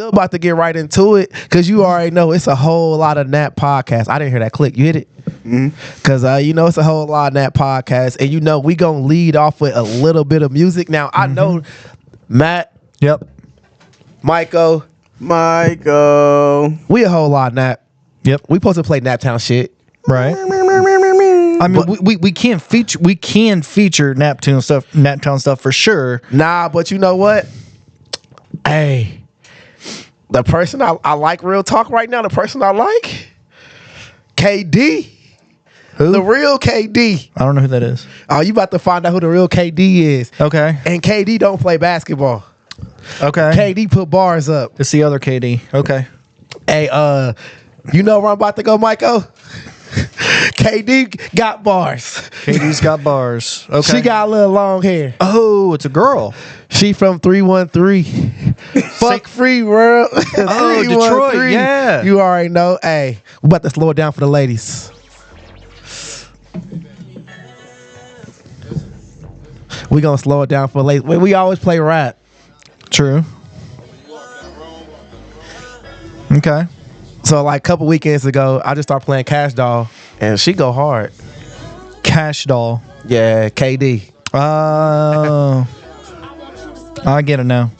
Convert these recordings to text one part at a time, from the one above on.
Still about to get right into it because you already know it's a whole lot of Nap podcast. I didn't hear that click. You hit it? Because you know it's a whole lot of Nap podcast, and you know we gonna lead off with a little bit of music. Now I know Matt. Yep. Michael. We a whole lot of Nap. Yep. We supposed to play Naptown shit. Right. I mean, we can't feature Naptown stuff for sure. Nah, but you know what? Hey, the person I like, real talk right now, the person I like, KD. Who? The real KD. I don't know who that is. Oh, you about to find out who the real KD is. Okay. And KD don't play basketball. Okay. KD put bars up. It's the other KD. Okay. Hey, you know where I'm about to go, Michael? KD got bars. KD's got bars. Okay. She got a little long hair. Oh, it's a girl. She from 313. Fuck free world. Oh, Detroit. Yeah. You already know. Hey, we about to slow it down for the ladies. We gonna slow it down for the ladies. We always play rap. True. Okay. So like a couple weekends ago, I just started playing Cash Doll, and she go hard. Cash Doll. Yeah, KD. Oh. I get it now.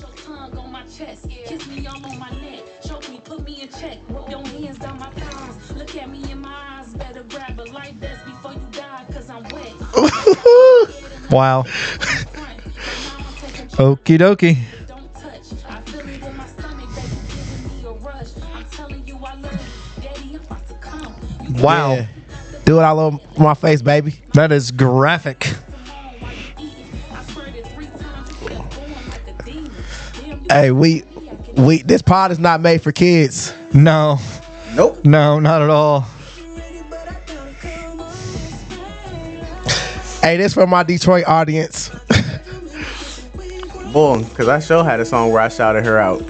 Wow. Okie dokie. Wow. Yeah. Do it all over my face, baby. That is graphic. Hey, we this pod is not made for kids. No. Nope. No, not at all. Hey, this for my Detroit audience. Boom, because I sure had a song where I shouted her out.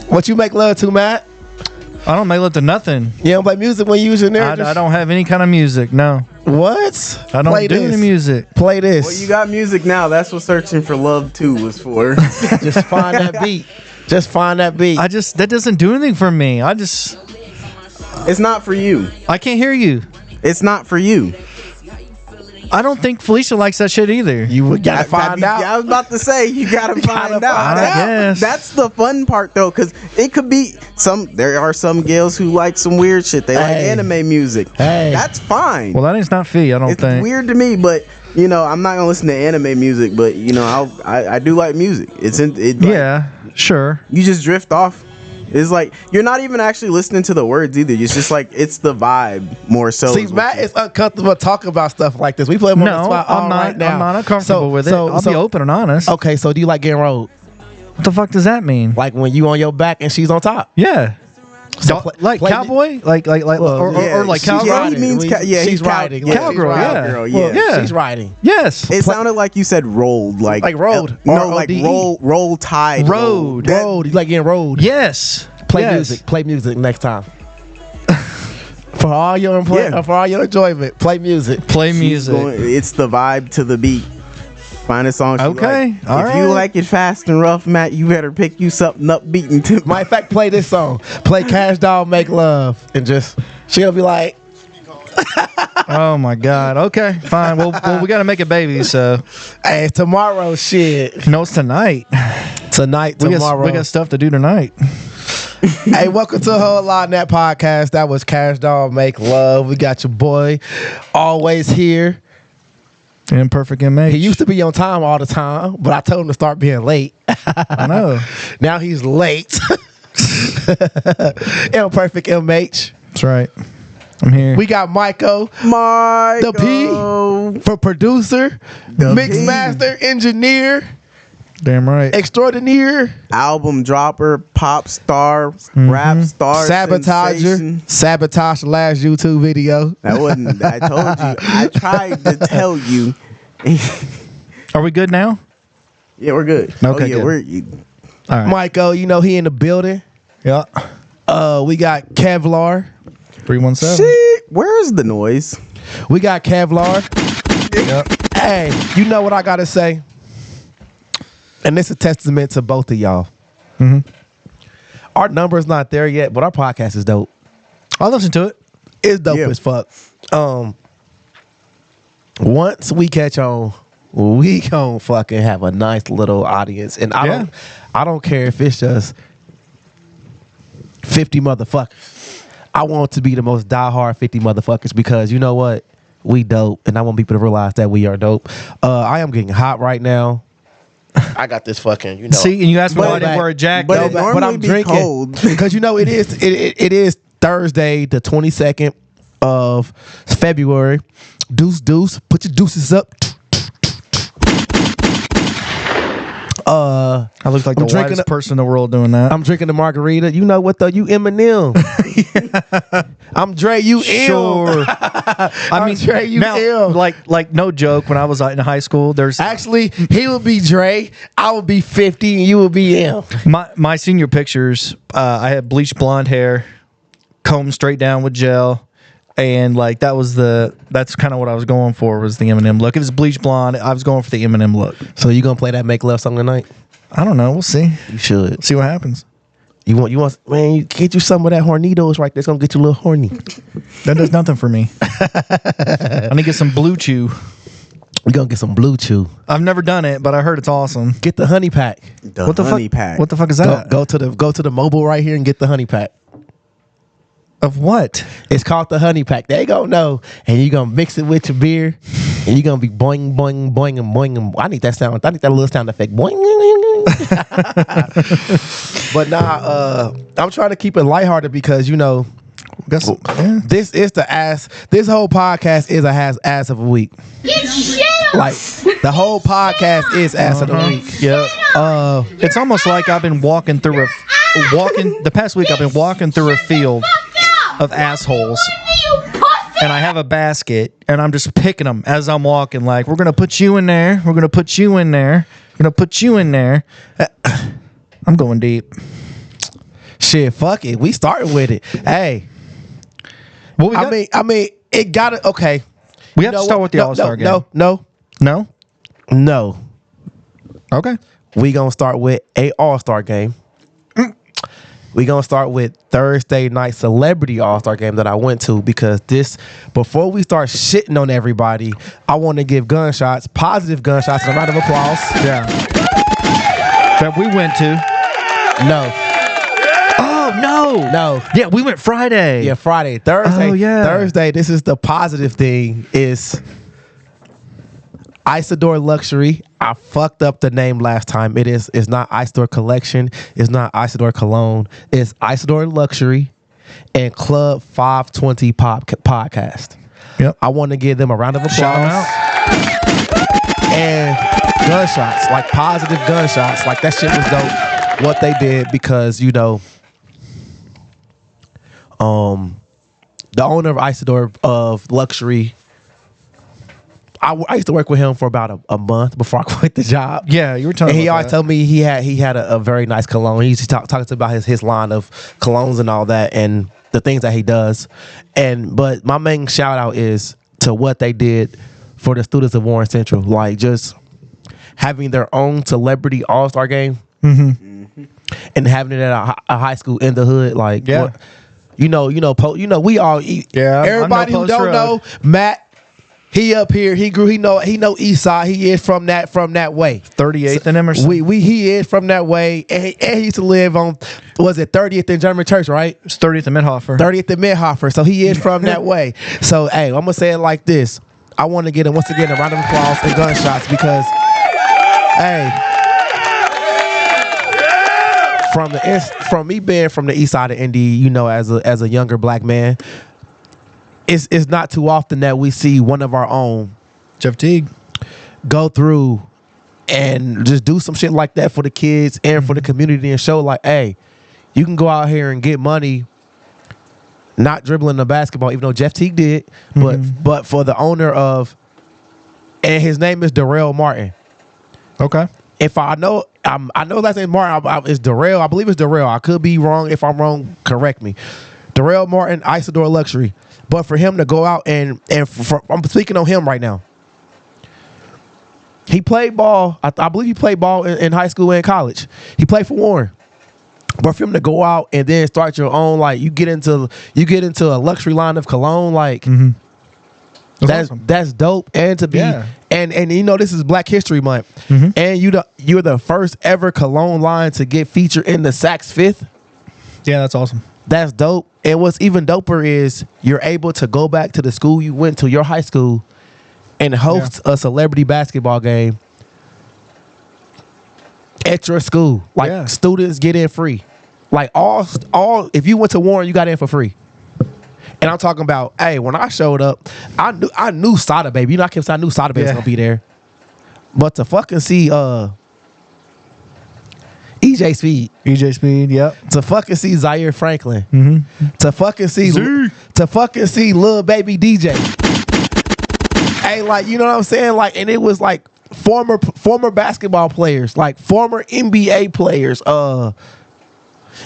What you make love to, Matt? I don't make love to nothing. You don't play music when you use your nerve? I don't have any kind of music. No. What? I don't do any music. Play this. Well, you got music now. That's what Searching for Love 2 was for. Just find that beat. Just find that beat. That doesn't do anything for me. It's not for you. I can't hear you. It's not for you. I don't think Felicia likes that shit either. You gotta find out. I was about to say, you gotta find out. I guess. That's the fun part though, because it could be there are some girls who like some weird shit. They like anime music. Hey. That's fine. Well, that is not fee, I don't It's think. weird to me, but you know, I'm not gonna listen to anime music, but you know, I do like music. Yeah, sure. You just drift off. It's like you're not even actually listening to the words either. It's just like it's the vibe more so. See, Matt is uncomfortable talking about stuff like this. We put him on the spot all right now. I'm not uncomfortable with it. I'll be open and honest. Okay, so do you like getting rolled? What the fuck does that mean? Like when you on your back and she's on top? Yeah. So Like cowboy? Or like cowgirl? He means she's riding. Cowgirl, yeah. Cowgirl, Well, Yeah. she's riding. Yes. It sounded like you said rolled, like rolled. No, like R-O-D-E. roll tide. Road. Rolled. You like getting rolled? Yes. Play Yes. music. Play music next time. For all your enjoyment, play music. Play She's music. it's the vibe to the beat. Find a song. She Okay, like. all if you right. like it fast and rough, Matt, you better pick you something upbeat and tempo. Matter of fact, play this song. Play Cash Doll, Make Love, and just she gonna be like, Oh my God. Okay, fine. Well, we got to make a baby, so. "Hey, it's tomorrow, shit. No, it's tonight. Tomorrow. We got stuff to do tonight. Hey, welcome to a whole lot of that podcast. That was Cash Doll, Make Love. We got your boy, always here. Imperfect MH. He used to be on time all the time, but I told him to start being late. I know. Now he's late. Imperfect MH. That's right. I'm here. We got Michael, Michael. the P for producer, mix P. master, engineer, Damn right. extraordinaire, Album dropper, pop star, rap star, sabotager, sensation. sabotage the last YouTube video. That wasn't. I told you. I tried to tell you. Are we good now? Yeah, we're good. Okay, yeah, good. All right. Michael, you know he in the building. Yeah. We got Kevlar. 317. Shit, where's the noise? We got Kevlar. Yep. Hey, you know what I gotta say? and it's a testament to both of y'all. Our number's not there yet, but our podcast is dope. I'll listen to it. It's dope Yeah. as fuck. Once we catch on, we gon' fucking have a nice little audience, and I don't care if it's just 50 motherfuckers. I want to be the most diehard 50 motherfuckers because you know what, we dope, and I want people to realize that we are dope. I am getting hot right now. I got this fucking, you know. See, and you asked me why I didn't back. wear a jacket. But it normally be cold. because you know it is Thursday the 22nd of February. Deuce, put your deuces up. I look like I'm the drinking whitest a- person in the world doing that. I'm drinking the margarita. You know what though? You Eminem. I'm Dre. You Sure. I mean, Dre, you now, ill. like no joke. When I was in high school, there's Actually, he would be Dre. I would be 50, and you would be him. my senior pictures. I had bleached blonde hair, combed straight down with gel, and like that's kind of what I was going for was the Eminem look. It was bleached blonde. I was going for the Eminem look. So you gonna play that Make Love song tonight? I don't know. We'll see. You should. See what happens. You want, man, you get you some of that Hornitos right there. It's gonna get you a little horny. That does nothing for me. I need to get some Blue Chew. We gonna get some Blue Chew. I've never done it, but I heard it's awesome. Get the honey pack. The What the honey fuck? pack. What the fuck is Go, that? go to the mobile right here and get the honey pack. Of what? It's called the honey pack. They gonna know, and you gonna mix it with your beer, and you gonna be boing boing boing and boing and. I need that sound. I need that little sound effect. Boing. But nah, I'm trying to keep it lighthearted because you know Guess, yeah. this is the ass. This whole podcast is a ass of a week. Like the whole podcast is ass of the week. Yeah. It's almost like I've been walking through the past week. I've been walking through a field of assholes, and I have a basket, and I'm just picking them as I'm walking. Like, we're gonna put you in there. We're gonna put you in there. We're gonna put you in there. I'm going deep. Shit, fuck it. We started with it. Hey, What we got? I mean, it gotta. Okay, we You have know to start what? with the No, All-Star game. No. No. Okay. We gonna start with a All-Star game. We gonna start with Thursday night celebrity All-Star game that I went to because before we start shitting on everybody, I want to give positive gunshots, and a round of applause. Yeah. That we went to. No, Oh no. Yeah, we went Friday. yeah, Friday, Thursday. Oh, yeah. Thursday. This is the positive thing. Is Isidore Luxury. I fucked up the name last time. It's not Isidore Collection. It's not Isidore Cologne. It's Isidore Luxury and Club 520 Podcast. Yep. I want to give them a round of applause. Shout 'em out. And gunshots, like positive gunshots. Like that shit was dope. What they did because, you know, the owner of Isidore of Luxury, I used to work with him for about a month before I quit the job. Yeah, you were telling And me. he always told me he had a very nice cologne. He used to talk about his line of colognes and all that and the things that he does. But my main shout out is to what they did for the students of Warren Central. Like just having their own celebrity all-star game and having it at a high school in the hood. Like, Yeah. what- we all eat. Yeah, I know Everybody who Post don't Road. know, Matt, he up here, he know East Side. He is from that way. 38th and Emerson. He is from that way, and he used to live on, was it 30th and German Church, right? It's 30th and Midhofer. 30th and Midhofer. So he is from that way. So hey, I'm gonna say it like this. I want to get him once again a round of applause and gunshots because, hey, from me being from the East Side of Indy, you know, as a younger black man, it's not too often that we see one of our own Jeff Teague. go through and just do some shit like that for the kids and for the community and show like, hey, you can go out here and get money not dribbling the basketball, even though Jeff Teague did, but for the owner of, and his name is Darrell Martin. Okay. If I know last name Martin, it's Darrell. I believe it's Darrell. I could be wrong. If I'm wrong, correct me. Darrell Martin, Isidore Luxury. But for him to go out and I'm speaking on him right now. He played ball. I believe he played ball in high school and college. He played for Warren. But for him to go out and then start your own, like you get into a luxury line of cologne, like that's dope. And to be and you know, this is Black History Month, and you're the first ever cologne line to get featured in the Saks Fifth. Yeah, that's awesome. That's dope. And what's even doper is you're able to go back to the school you went to, your high school, and host a celebrity basketball game at your school. Like students get in free. Like all if you went to Warren, you got in for free. And I'm talking about, hey, when I showed up, I knew Sada Baby. You know, I knew Sada Baby was gonna be there. But to fucking see EJ Speed, yep. To fucking see Zaire Franklin, to fucking see Lil Baby DJ. Hey, like, you know what I'm saying? Like, and it was like former basketball players, like former NBA players.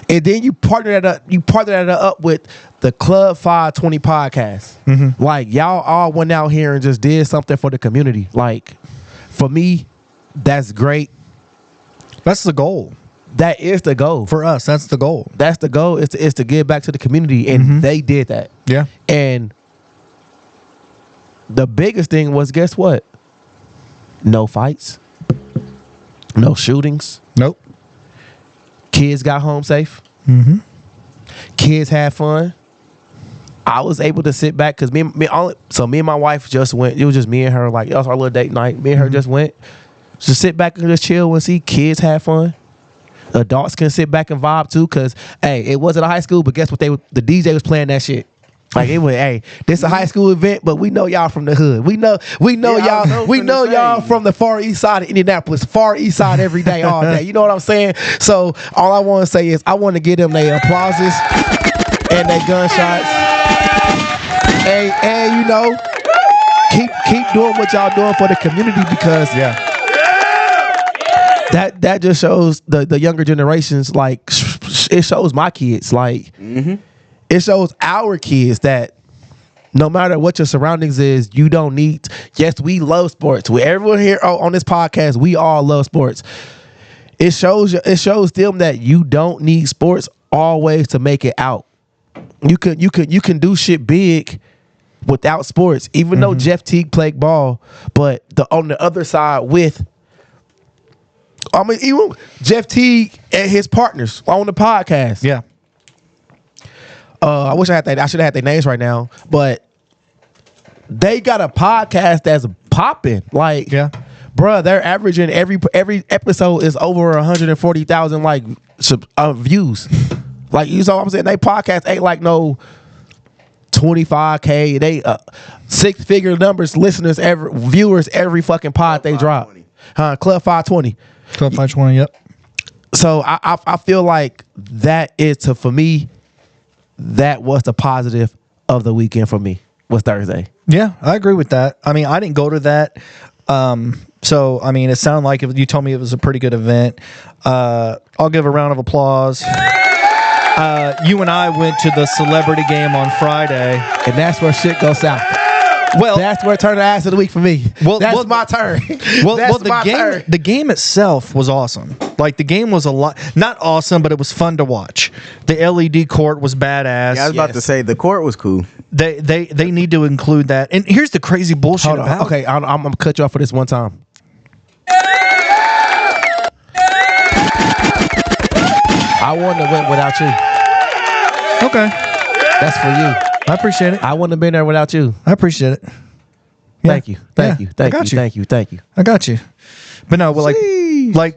And then you partner that up with the Club 520 podcast. Like, y'all all went out here and just did something for the community. Like, for me, that's great. That's the goal. That is the goal. For us, that's the goal. That's the goal, is to give back to the community. And they did that. Yeah. And the biggest thing was, guess what? No fights. No shootings. Nope. Kids got home safe. Kids had fun. I was able to sit back because me and my wife just went. It was just me and her. Like, it was our little date night. Me and her just went. Just sit back and just chill and see kids have fun. Adults can sit back and vibe too, because hey, it wasn't a high school, but guess what? The DJ was playing that shit. Like, it was, hey, this a high school event, but we know y'all from the hood. We know y'all from the far east side of Indianapolis, far east side every day, all day. You know what I'm saying? So all I want to say is I want to give them their applauses and their gunshots. And you know, keep doing what y'all doing for the community, because that just shows the younger generations, like, it shows my kids, like, it shows our kids that no matter what your surroundings is, you don't need. Yes, we love sports. Everyone here on this podcast, we all love sports. It shows them that you don't need sports always to make it out. You can do shit big without sports. Even though Jeff Teague played ball, but on the other side even Jeff Teague and his partners on the podcast. Yeah. I wish I should have had their names right now, but they got a podcast that's popping. Like, bruh, they're averaging every episode is over 140,000 like views. Like, you saw what I'm saying? They podcast ain't like no 25K. They 6-figure numbers, viewers every fucking pod they drop. Club 520. Club 520. Yep. So I feel like that is for me. That was the positive of the weekend for me, was Thursday. Yeah, I agree with that. I mean, I didn't go to that. So, I mean, it sounded like you told me it was a pretty good event. I'll give a round of applause. You and I went to the celebrity game on Friday. And that's where shit goes south. Well, that's where turn the ass of the week for me. That's my turn. The game itself was awesome. Like, the game was not awesome, but it was fun to watch. The LED court was badass. Yeah, I was about to say the court was cool. They need to include that. And here's the crazy bullshit about it. Okay, I'm gonna cut you off for this one time. I wouldn't have went without you. Okay, that's for you. I appreciate it. I wouldn't have been there without you. I appreciate it. Yeah. Thank you. Thank you. I got you. But no, well,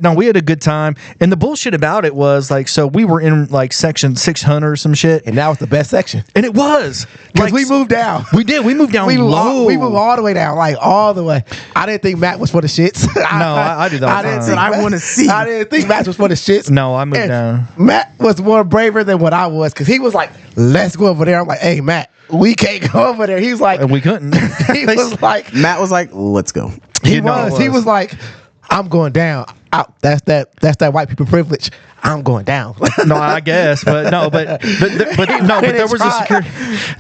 no, we had a good time. And the bullshit about it was, like, so we were in like section 600 or some shit. And that was the best section. And it was. Because we moved down. We did. We moved down low. We moved all the way down, like all the way. I didn't think Matt was for the shits. I do that. I want to see. I didn't think Matt was for the shits. No, I moved down. Matt was more braver than what I was, because he was like, let's go over there. I'm like, hey, Matt, we can't go over there. He's like, and we couldn't. He was like, Matt was like, let's go. He was like, I'm going down. Out. That's that white people privilege. I'm going down. No, I guess, but there was a security.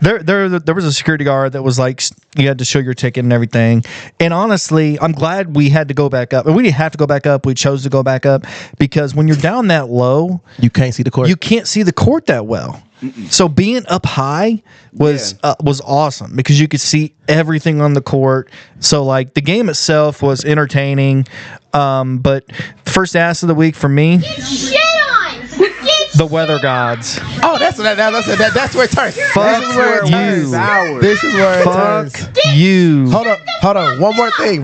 There was a security guard that was like, you had to show your ticket and everything. And honestly, I'm glad we had to go back up. And we didn't have to go back up. We chose to go back up because when you're down that low, You can't see the court. you can't see the court that well. So being up high was awesome because you could see everything on the court. So like the game itself was entertaining. But first ass of the week for me, the weather gods. Oh, that's where it turns. Fuck This is where it you. turns. This is where it Fuck turns. you. Hold on. One more thing.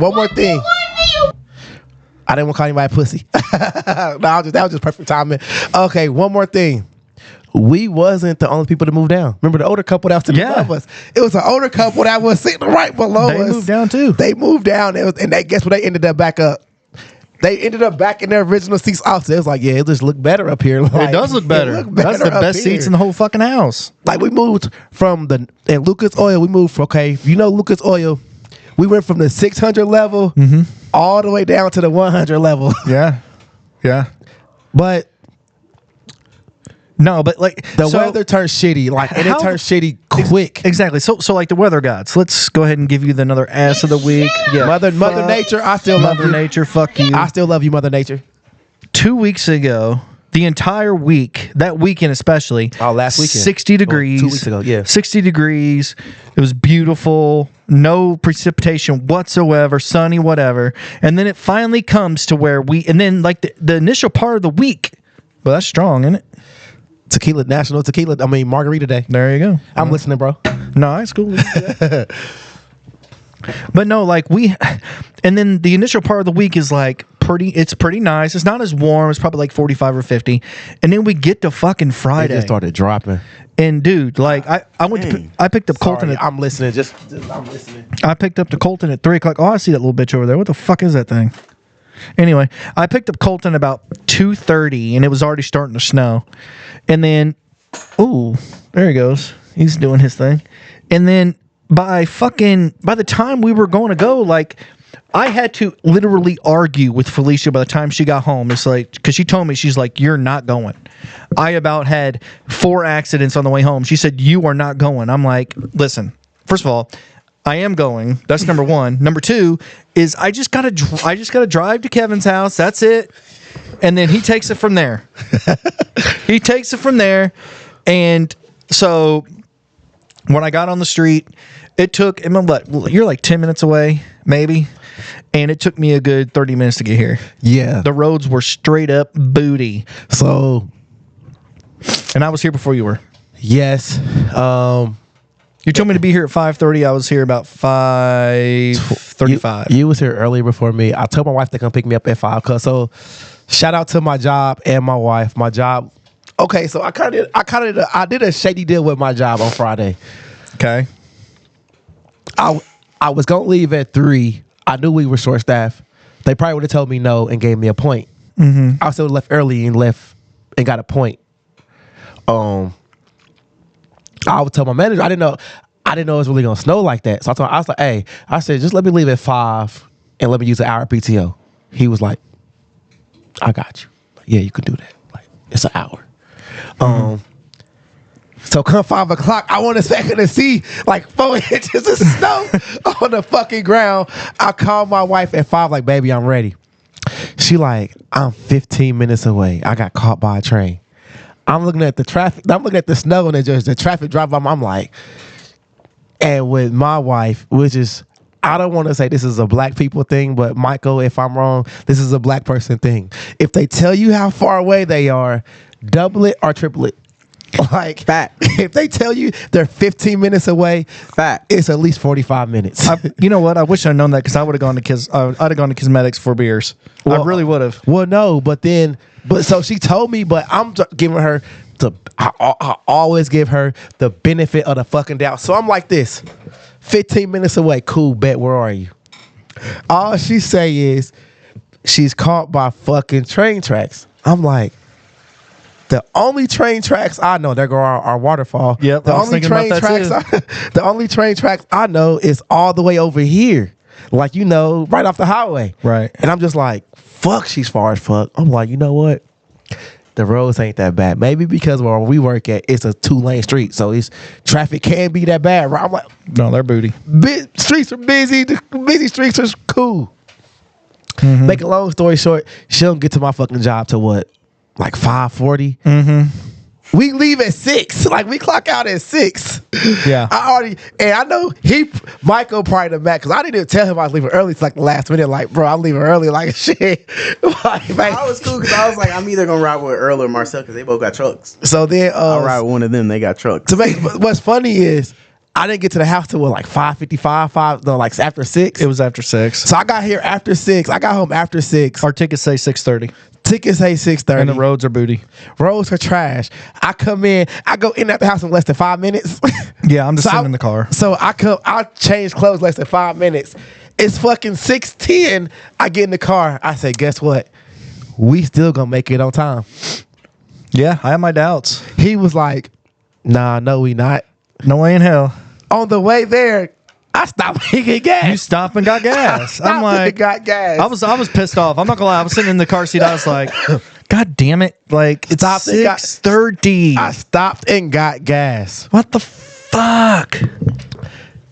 I didn't want to call anybody pussy. That was just perfect timing. Okay, one more thing. We wasn't the only people to move down. Remember the older couple that was sitting above us? It was an older couple that was sitting right below us. They moved down too. They moved down, and guess what? They ended up back up. They ended up back in their original seats. Also, it was like, yeah, it just looked better up here. Like, It does look better. That's the up best here. seats in the whole fucking house. Like we moved from in Lucas Oil. We moved from Lucas Oil. We went from the 600 level all the way down to the 100 level. Yeah. But No, but like the weather turned shitty. And it How- turned shitty quick. Exactly. So like the weather gods. Let's go ahead and give you another ass of the week. Yeah. Mother Nature, I still love Mother you. Nature, fuck you. I still love you, Mother Nature. 2 weeks ago, the entire week, that weekend especially. Oh, last weekend. 60 degrees. 2 weeks ago, yeah. 60 degrees. It was beautiful. No precipitation whatsoever. Sunny, whatever. And then it finally comes to where and then like the initial part of the week. Well, that's strong, isn't it? Margarita Day. There you go. I'm listening, bro. No, it's cool. But no, like and then the initial part of the week is like it's pretty nice. It's not as warm. It's probably like 45 or 50. And then we get to fucking It Friday. just started dropping. And dude, like I picked up Colton. Sorry, I'm listening. I'm listening. I picked up the Colton at 3 o'clock. Oh, I see that little bitch over there. What the fuck is that thing? Anyway, I picked up Colton about 2:30 and it was already starting to snow. And then, there he goes. He's doing his thing. And then by the time we were going to go, like I had to literally argue with Felicia by the time she got home. It's like, because she told me, she's like, you're not going. I about had 4 accidents on the way home. She said, you are not going. I'm like, listen, first of all, I am going. That's number one. Number two is I just gotta drive to Kevin's house. That's it. And then he takes it from there. And so when I got on the street, it took, you're like 10 minutes away, maybe. And it took me a good 30 minutes to get here. Yeah. The roads were straight up booty. So, and I was here before you were. yes. You told me to be here at 5:30. I was here about 5:35. You was here earlier before me. I told my wife to come pick me up at 5. So, shout out to my job and my wife. My job. Okay, so I did a shady deal with my job on Friday. Okay. I was gonna leave at 3. I knew we were short staffed. They probably would have told me no and gave me a point. Mm-hmm. I still left early and got a point. I would tell my manager, I didn't know it was really gonna snow like that. So I was like, hey, I said, just let me leave at 5 and let me use an hour PTO. He was like, I got you. Like, yeah, you can do that. Like, it's an hour. So come 5 o'clock, I wasn't expecting to see like 4 inches of snow on the fucking ground. I called my wife at 5, like, baby, I'm ready. She like, I'm 15 minutes away. I got caught by a train. I'm looking at the traffic. I'm looking at the snow and the traffic drive by. I'm like, and with my wife, which is, I don't want to say this is a black people thing, but Michael, if I'm wrong, this is a black person thing. If they tell you how far away they are, double it or triple it. Like, Fact. If they tell you they're 15 minutes away, Fact. it's at least 45 minutes. You know what? I wish I'd known that because I would have gone to I'd have gone to cosmetics for beers. I really would have. Well, no, but so she told me, but I'm giving her I always give her the benefit of the fucking doubt. So I'm like this, 15 minutes away, cool, bet, where are you? All she say is she's caught by fucking train tracks. I'm like, the only train tracks I know, there go our waterfall. Yep, The I was only thinking about train that tracks the only train tracks I know is all the way over here. like right off the highway. Right. And I'm just like, fuck, she's far as fuck. I'm like, you know what? The roads ain't that bad. Maybe because where we work at, it's a 2-lane street, so traffic can be that bad. Right? I'm like, No, they're booty. streets are busy. The busy streets are cool. Mm-hmm. Make a long story short, she don't get to my fucking job till what, like 5:40. We leave at 6. Like we clock out at 6. Yeah. I know Michael probably the Mac, because I didn't even tell him I was leaving early till like the last minute. Like, bro, I'm leaving early. Like shit. Like, I was cool because I was like, I'm either gonna ride with Earl or Marcel because they both got trucks. So then I'll ride with one of them. They got trucks. What's funny is I didn't get to the house till like 5:55, like after 6. It was after 6. So I got here after 6. I got home after 6. Our tickets say 6:30. Tickets say 6:30. And the roads are booty. Roads are trash. I go in and out the house in less than 5 minutes. Yeah, I'm just So sitting in the car. So I change clothes less than 5 minutes. It's fucking 6:10. I get in the car. I say, guess what? We still gonna make it on time. Yeah, I have my doubts. He was like, nah, no, we not. No way in hell. On the way there, I stopped getting gas. You stop and got gas. I'm Stopped like, and got gas. I was pissed off. I'm not gonna lie. I was sitting in the car seat. I was like, God damn it! Like it's Stopped and got- 6:30. I stopped and got gas. What the fuck?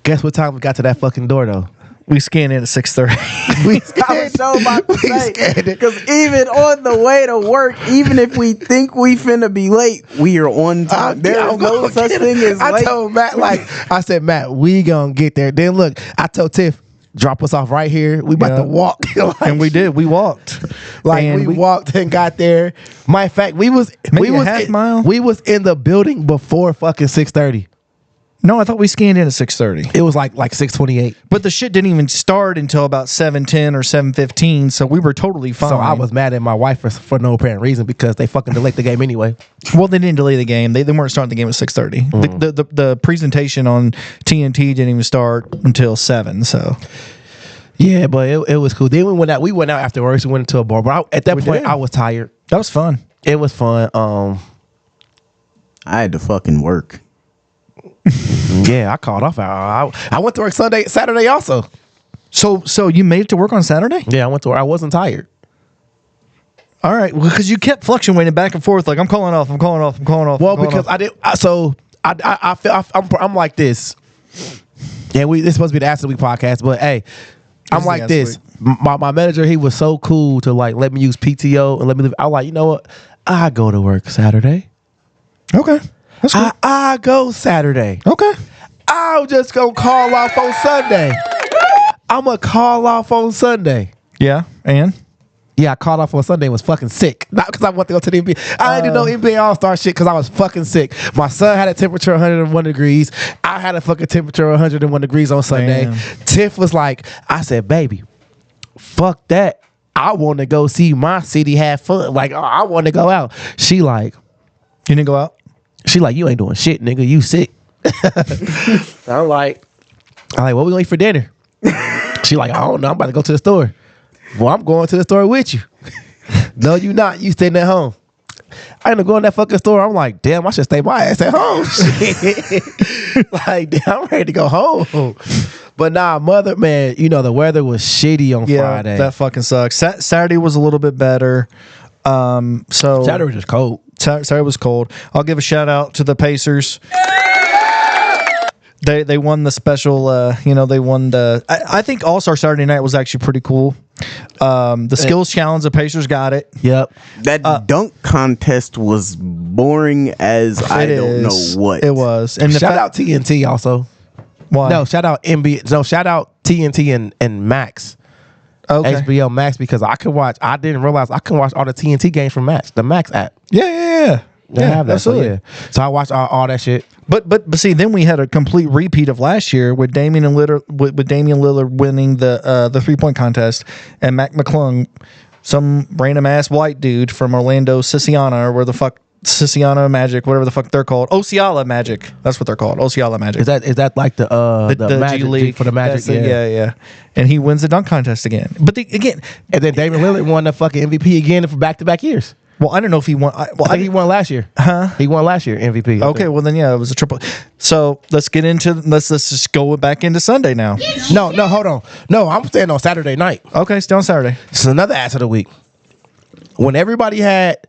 Guess what time we got to that fucking door though? We scanned in at 6:30. We I was so about to we say, scanned it. because even on the way to work, even if we think we finna be late, we are on time. There is no such thing as I late. told Matt, I said, Matt, we gonna get there. Then look, I told Tiff, drop us off right here. We about Yeah. to walk. Like, And we did. We walked. Like And we walked and got there. Matter of fact, we was Maybe a half mile? We was in the building before fucking 6:30. No, I thought we scanned in at 6:30. It was like 6:28. But the shit didn't even start until about 7:10 or 7:15. So we were totally fine. So I was mad at my wife for no apparent reason because they fucking delayed the game anyway. Well, they didn't delay the game. They weren't starting the game at 6:30. The presentation on TNT didn't even start until 7. So Yeah, but it was cool. Then we went out. We went out afterwards. We went into a bar. But at that We point, did. I was tired. that was fun. It was fun. I had to fucking work. Yeah, I called off. I went to work Saturday also. So you made it to work on Saturday? Yeah, I went to work. I wasn't tired. All right, because you kept fluctuating back and forth. Like I'm calling off. Well, because I did. I feel I'm like this. Yeah, this is supposed to be the After the Week podcast, but hey, I'm is the like After this. My manager, he was so cool to like let me use PTO and let me live. I was like, you know what? I go to work Saturday. Okay, that's cool. I go Saturday. Okay. I'm just gonna call off on Sunday. I'm gonna call off on Sunday. Yeah, and Yeah, I called off on Sunday and was fucking sick. Not because I wanted to go to the NBA. I didn't do no NBA All-Star shit because I was fucking sick. My son had a temperature of 101 degrees. I had a fucking temperature of 101 degrees on Sunday. Damn. Tiff was like, I said, baby, fuck that. I want to go see my city have fun. Like, I want to go out. She like, you didn't go out. you ain't doing shit, nigga. You sick. I'm like, what we gonna eat for dinner? She like, I don't know. I'm about to go to the store. Well, I'm going to the store with you. No, you not. You staying at home. I end up going to that fucking store. I'm like, damn, I should stay my ass at home. Shit. Like, damn, I'm ready to go home. But nah, man, the weather was shitty on Friday. That fucking sucks. Saturday was a little bit better. So Saturday was just cold. Saturday was cold. I'll give a shout out to the Pacers. They won the special. They won the. I think All-Star Saturday night was actually pretty cool. The skills challenge, the Pacers got it. Yep. That dunk contest was boring as I don't know what. It was. And Shout out TNT also. Why? No, shout out NBA. No, shout out TNT and Max. Okay. HBO Max, because I didn't realize I can watch all the TNT games from Max, the Max app. Yeah. They have that. Absolutely. So I watched all that shit. But see, then we had a complete repeat of last year with Damian Lillard winning the 3-point contest, and Mac McClung, some random ass white dude from Orlando, Siciliana, or where the fuck Siciliana Magic, whatever the fuck they're called, Osceola Magic. That's what they're called, Osceola Magic. Is that like the Magic G League for the Magic? That's yeah. And he wins the dunk contest again. But again, And then Damian Lillard won the fucking MVP again for back-to-back years. Well, I don't know if he won. I think he won last year. Huh? He won last year MVP. I Okay, think. well then, yeah, it was a triple. So let's just go back into Sunday now. No, hold on. No, I'm staying on Saturday night. Okay, still on Saturday. It's another ass of the week. When everybody had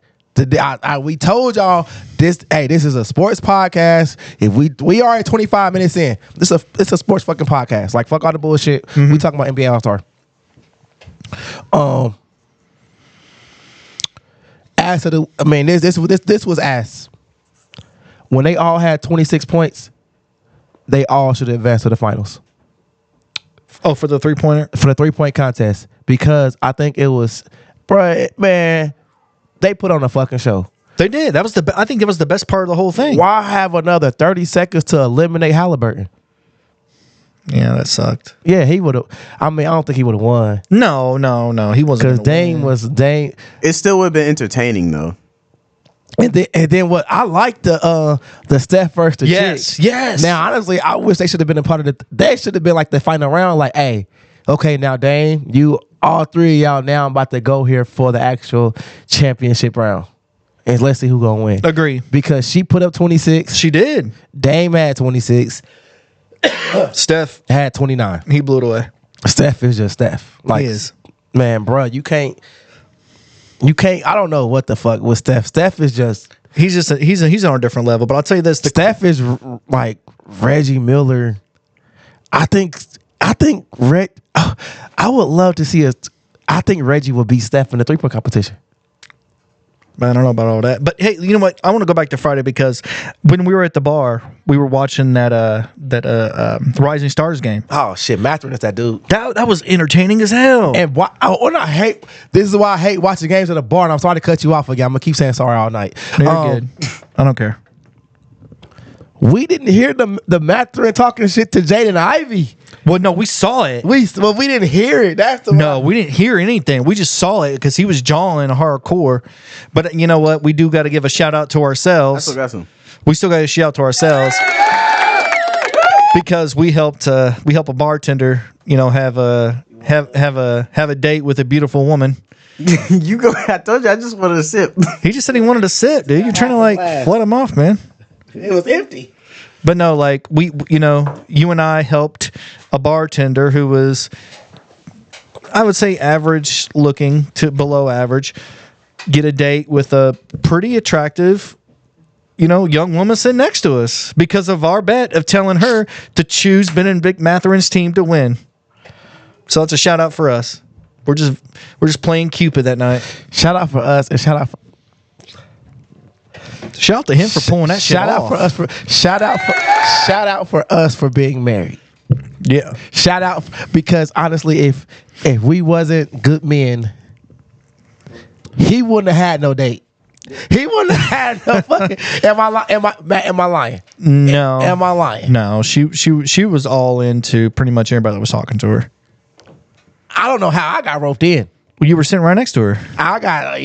we told y'all this. Hey, this is a sports podcast. If we are at 25 minutes in, it's a sports fucking podcast. Like fuck all the bullshit. We talking about NBA All Star. Ass of the. I mean, this was ass. When they all had 26 points, they all should advance to the finals. Oh, for the 3-pointer? For the 3-point contest, because I think it was, bruh, man, they put on a fucking show. They did. That was I think that was the best part of the whole thing. Why have another 30 seconds to eliminate Halliburton? Yeah, that sucked. Yeah, he would have. I mean, I don't think he would have won. No, he wasn't. Because Dame. It still would have been entertaining though. And then what I like the Steph versus the Chick. Yes. Now, honestly, I wish they should have been a part of they should have been like the final round. Like, hey, okay, now Dame, you all three of y'all now about to go here for the actual championship round, and let's see who gonna win. Agree. Because she put up 26. She did. Dame had 26. Steph Had 29. he blew it away. Steph is just Steph. Like, He is. Man, bro, you can't. I don't know what the fuck with Steph. Steph is just. He's on a different level. But I'll tell you this: Steph is like Reggie Miller. I think I would love to see I think Reggie would beat Steph in the 3-point competition. I don't know about all that, but hey, you know what? I want to go back to Friday because when we were at the bar, we were watching that Rising Stars game. Oh shit, Mathurin is that dude. That was entertaining as hell. And I hate. This is why I hate watching games at the bar. And I'm sorry to cut you off again. I'm gonna keep saying sorry all night. You're good. I don't care. We didn't hear the Mathurin talking shit to Jaden Ivey. Well, no, we saw it. We didn't hear it. That's the No, we didn't hear anything. We just saw it because he was jawing hardcore. But you know what? We do got to give a shout out to ourselves. That's what got some. We still got to shout out to ourselves because we helped a bartender, have a date with a beautiful woman. You go. I told you I just wanted to sip. He just said he wanted to sip, dude. You're trying to flood him off, man. It was empty. But no, like you and I helped a bartender who was, I would say, average looking to below average, get a date with a pretty attractive, young woman sitting next to us because of our bet of telling her to choose Benedict Mathurin's team to win. So that's a shout out for us. We're just playing Cupid that night. Shout out for us and shout out to him for pulling that shit off. Shout out for us for being married. Yeah. Shout out because honestly, if we wasn't good men, he wouldn't have had no date. He wouldn't have had no fucking. Am I lying? No. Am I lying? No. She was all into pretty much everybody that was talking to her. I don't know how I got roped in. Well, you were sitting right next to her. I got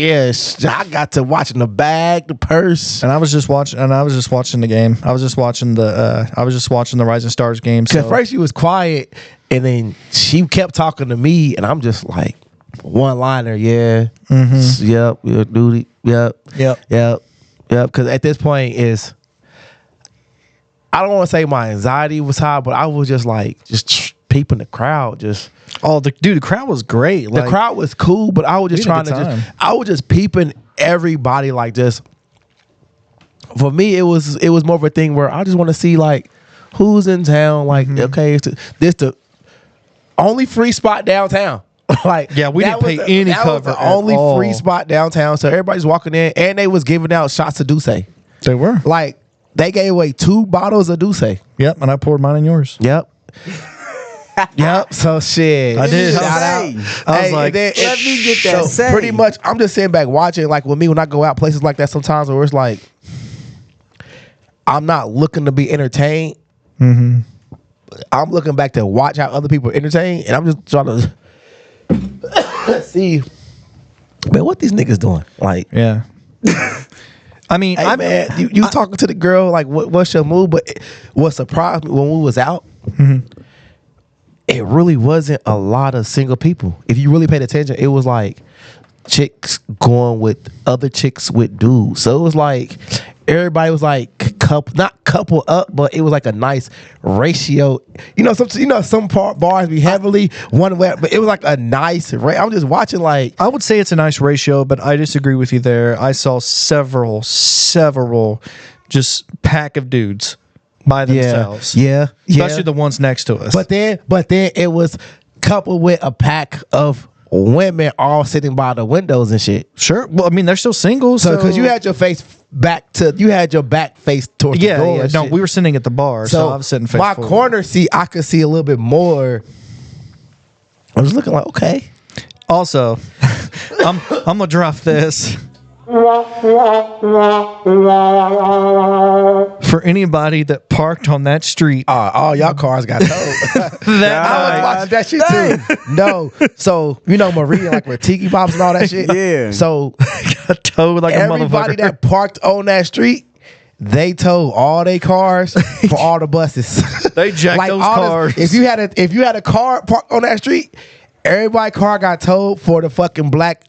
to watching the bag, the purse. And I was just watching the game. I was just watching the Rising Stars game. Because first she was quiet, and then she kept talking to me, and I'm just like, one liner, yeah, yep, duty, yep. Because at this point I don't want to say my anxiety was high, but I was just like peeping the crowd, the crowd was great. The crowd was cool, but I was just trying to I was just peeping everybody, like just. For me, it was more of a thing where I just want to see like who's in town. Like, okay, this the only free spot downtown. Like, yeah, we didn't pay any cover. That was the only free spot downtown, so everybody's walking in, and they was giving out shots of Douce. They were like they gave away 2 bottles of Douce. Yep, and I poured mine in yours. Yep. Yep. So shit. I did. Shout out. I was like, let me get that. So pretty much, I'm just sitting back watching. Like with me, when I go out places like that, sometimes where it's like, I'm not looking to be entertained. I'm looking back to watch how other people are entertained, and I'm just trying to see, man, what these niggas doing? Like, yeah. I mean, hey, man, you talking to the girl, like, what's your move? But what surprised me when we was out, it really wasn't a lot of single people. If you really paid attention, it was like chicks going with other chicks with dudes. So it was like everybody was like not couple up, but it was like a nice ratio. Some bars be heavily one way, but it was like a nice. I'm just watching like. I would say it's a nice ratio, but I disagree with you there. I saw several just pack of dudes by themselves. Yeah. Especially the ones next to us. But then it was coupled with a pack of women all sitting by the windows and shit. Sure. Well, I mean, they're still single. So because you had your back face towards the door. Yeah. and No, shit. we were sitting at the bar, so I was sitting face my forward. corner seat, I could see a little bit more. I was looking like, okay. Also, I'm gonna drop this. For anybody that parked on that street, All y'all cars got towed. I was watching that shit too. No, so Marie and like where Tiki Pops and all that shit. Yeah. So got towed like a everybody motherfucker. that parked on that street, they towed all their cars for all the buses. They jacked those cars. If you had a car parked on that street, everybody's car got towed for the fucking black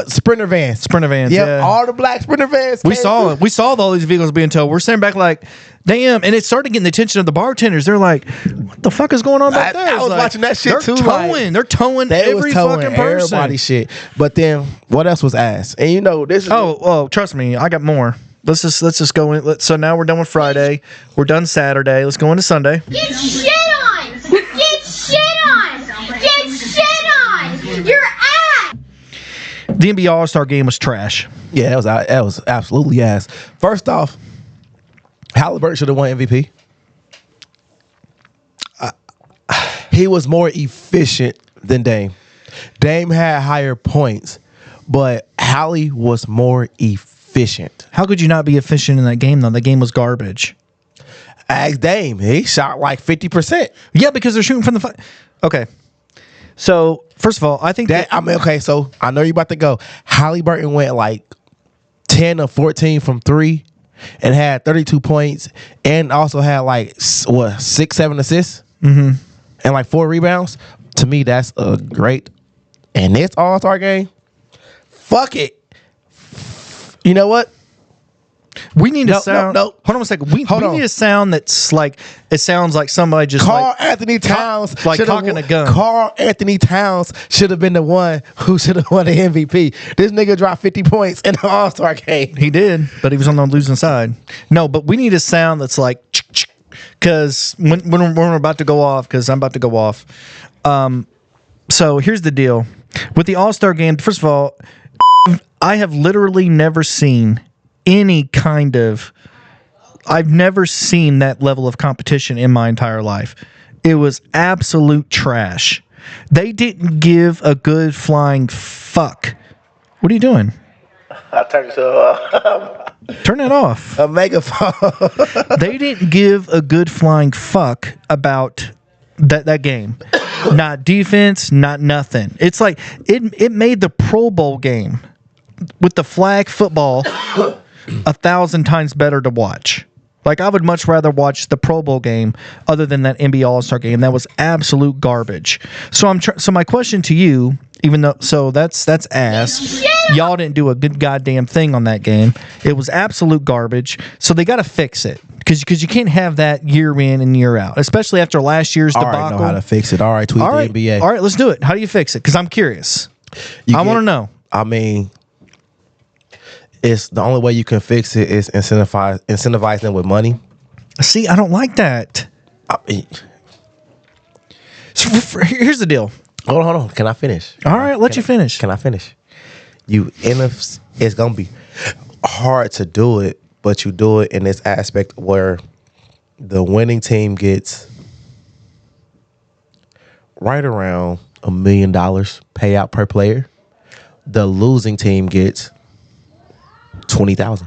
Sprinter vans. Sprinter vans. Yep, Yeah, all the black Sprinter vans. we saw it. We saw all these vehicles being towed. We're standing back like, damn, and it started getting the attention of the bartenders. They're like, what the fuck is going on back there? I It's was like, watching that shit too. They're towing They every was towing fucking person. everybody's shit. But then what else was asked? And this is Oh, trust me, I got more. Let's just go in. So now we're done with Friday. We're done Saturday. Let's go into Sunday. Get shit on! Get shit on! Get shit on! Your ass! The NBA All-Star game was trash. Yeah, that was absolutely ass. First off, Halliburton should have won MVP. He was more efficient than Dame. Dame had higher points, but Hallie was more efficient. How could you not be efficient in that game, though? The game was garbage. Ask Dame. He shot like 50%. Yeah, because they're shooting from the... Okay. So, first of all, I think Okay, so I know you're about to go. Halliburton went like 10 or 14 from 3 and had 32 points and also had like 6-7 assists and like 4 rebounds. To me, that's a great. And this All-Star game, fuck it. You know what? we need a sound... no. Hold on a second. We Hold on. need a sound that's like... It sounds like somebody just Carl Anthony Towns like shoulda cocking a gun. Carl Anthony Towns should have been the one who should have won the MVP. This nigga dropped 50 points in the All-Star game. He did, but he was on the losing side. No, but we need a sound that's like... Because when we're about to go off, because I'm about to go off. So here's the deal. With the All-Star game, first of all, I have literally never seen any kind of... I've never seen that level of competition in my entire life. It was absolute trash. They didn't give a good flying fuck. What are you doing? I turned to Turn that off. a megaphone. They didn't give a good flying fuck about that game. Not defense, not nothing. It's like it made the Pro Bowl game with the flag football 1,000 times better to watch. Like, I would much rather watch the Pro Bowl game other than that NBA All-Star game. That was absolute garbage. So so my question to you, even though that's ass. Y'all didn't do a good goddamn thing on that game. It was absolute garbage. So they got to fix it because you can't have that year in and year out, especially after last year's I debacle. already know how to fix it. All right, tweet All right, the NBA. all right, let's do it. How do you fix it? Because I'm curious. I want to know. I mean, it's the only way you can fix it is incentivize them with money. See, I don't like that. I mean, So here's the deal. hold on. Can I finish? All right, let you finish. Can I finish? It's gonna be hard to do it, but you do it in this aspect where the winning team gets right around $1 million payout per player. The losing team gets 20,000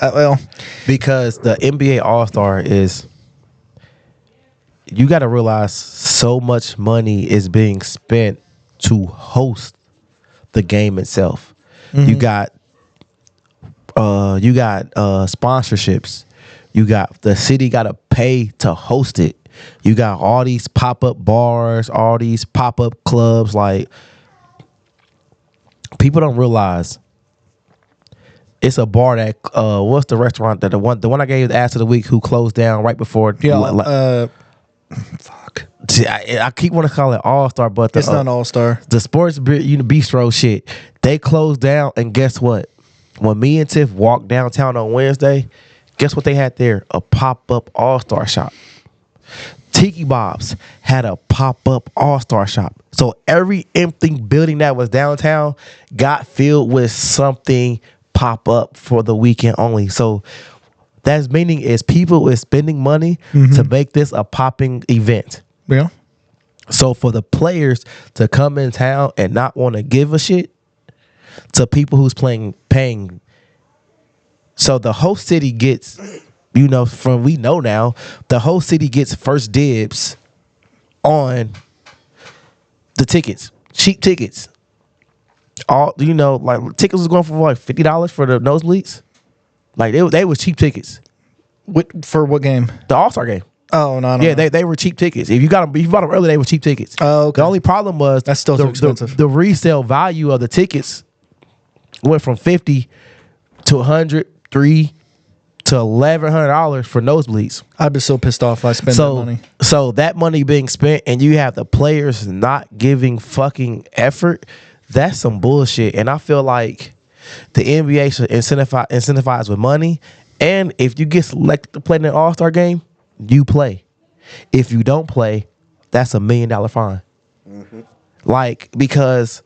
Well, because the NBA All-Star is. You got to realize so much money is being spent to host the game itself. You got sponsorships. You got the city got to pay to host it. You got all these pop-up bars, all these pop-up clubs. Like, people don't realize it's a bar that what's the restaurant that the one I gave the ass of the week who closed down right before. Fuck. I keep wanting to call it All Star, but It's not All Star. the sports bistro shit. They closed down, and guess what? When me and Tiff walked downtown on Wednesday, guess what they had there? A pop-up All Star shop. Tiki Bob's had a pop-up All Star shop. So every empty building that was downtown got filled with something pop up for the weekend only. So that's meaning is people is spending money to make this a popping event. Yeah. So for the players to come in town and not want to give a shit to people who's paying. So the whole city gets, from we know now, the whole city gets first dibs on the tickets, cheap tickets. All like tickets was going for like $50 for the nosebleeds. Like they was cheap tickets. For what game? The All-Star game. Oh no. Yeah, they were cheap tickets. If you bought them early, they were cheap tickets. Oh, okay. The only problem was That's still too expensive. The resale value of the tickets went from $50 to $100, $300 to $1,100 for nosebleeds. I'd be so pissed off if I spent that money. So that money being spent and you have the players not giving fucking effort, that's some bullshit. And I feel like the NBA should incentivize with money. And if you get selected to play in an All-Star game, you play. If you don't play, that's $1 million fine. Like, because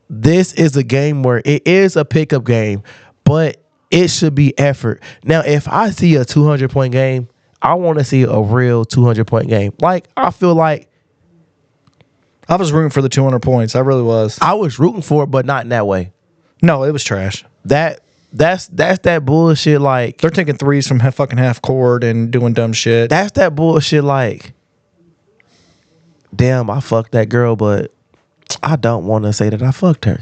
this is a game where it is a pickup game, but it should be effort. Now, if I see a 200-point game, I want to see a real 200-point game. Like, I feel like I was rooting for the 200 points. I really was. I was rooting for it, but not in that way. No, it was trash. That's that bullshit. Like, They're taking threes from fucking half court and doing dumb shit. that's that bullshit. Like, damn, I fucked that girl, but I don't want to say that I fucked her.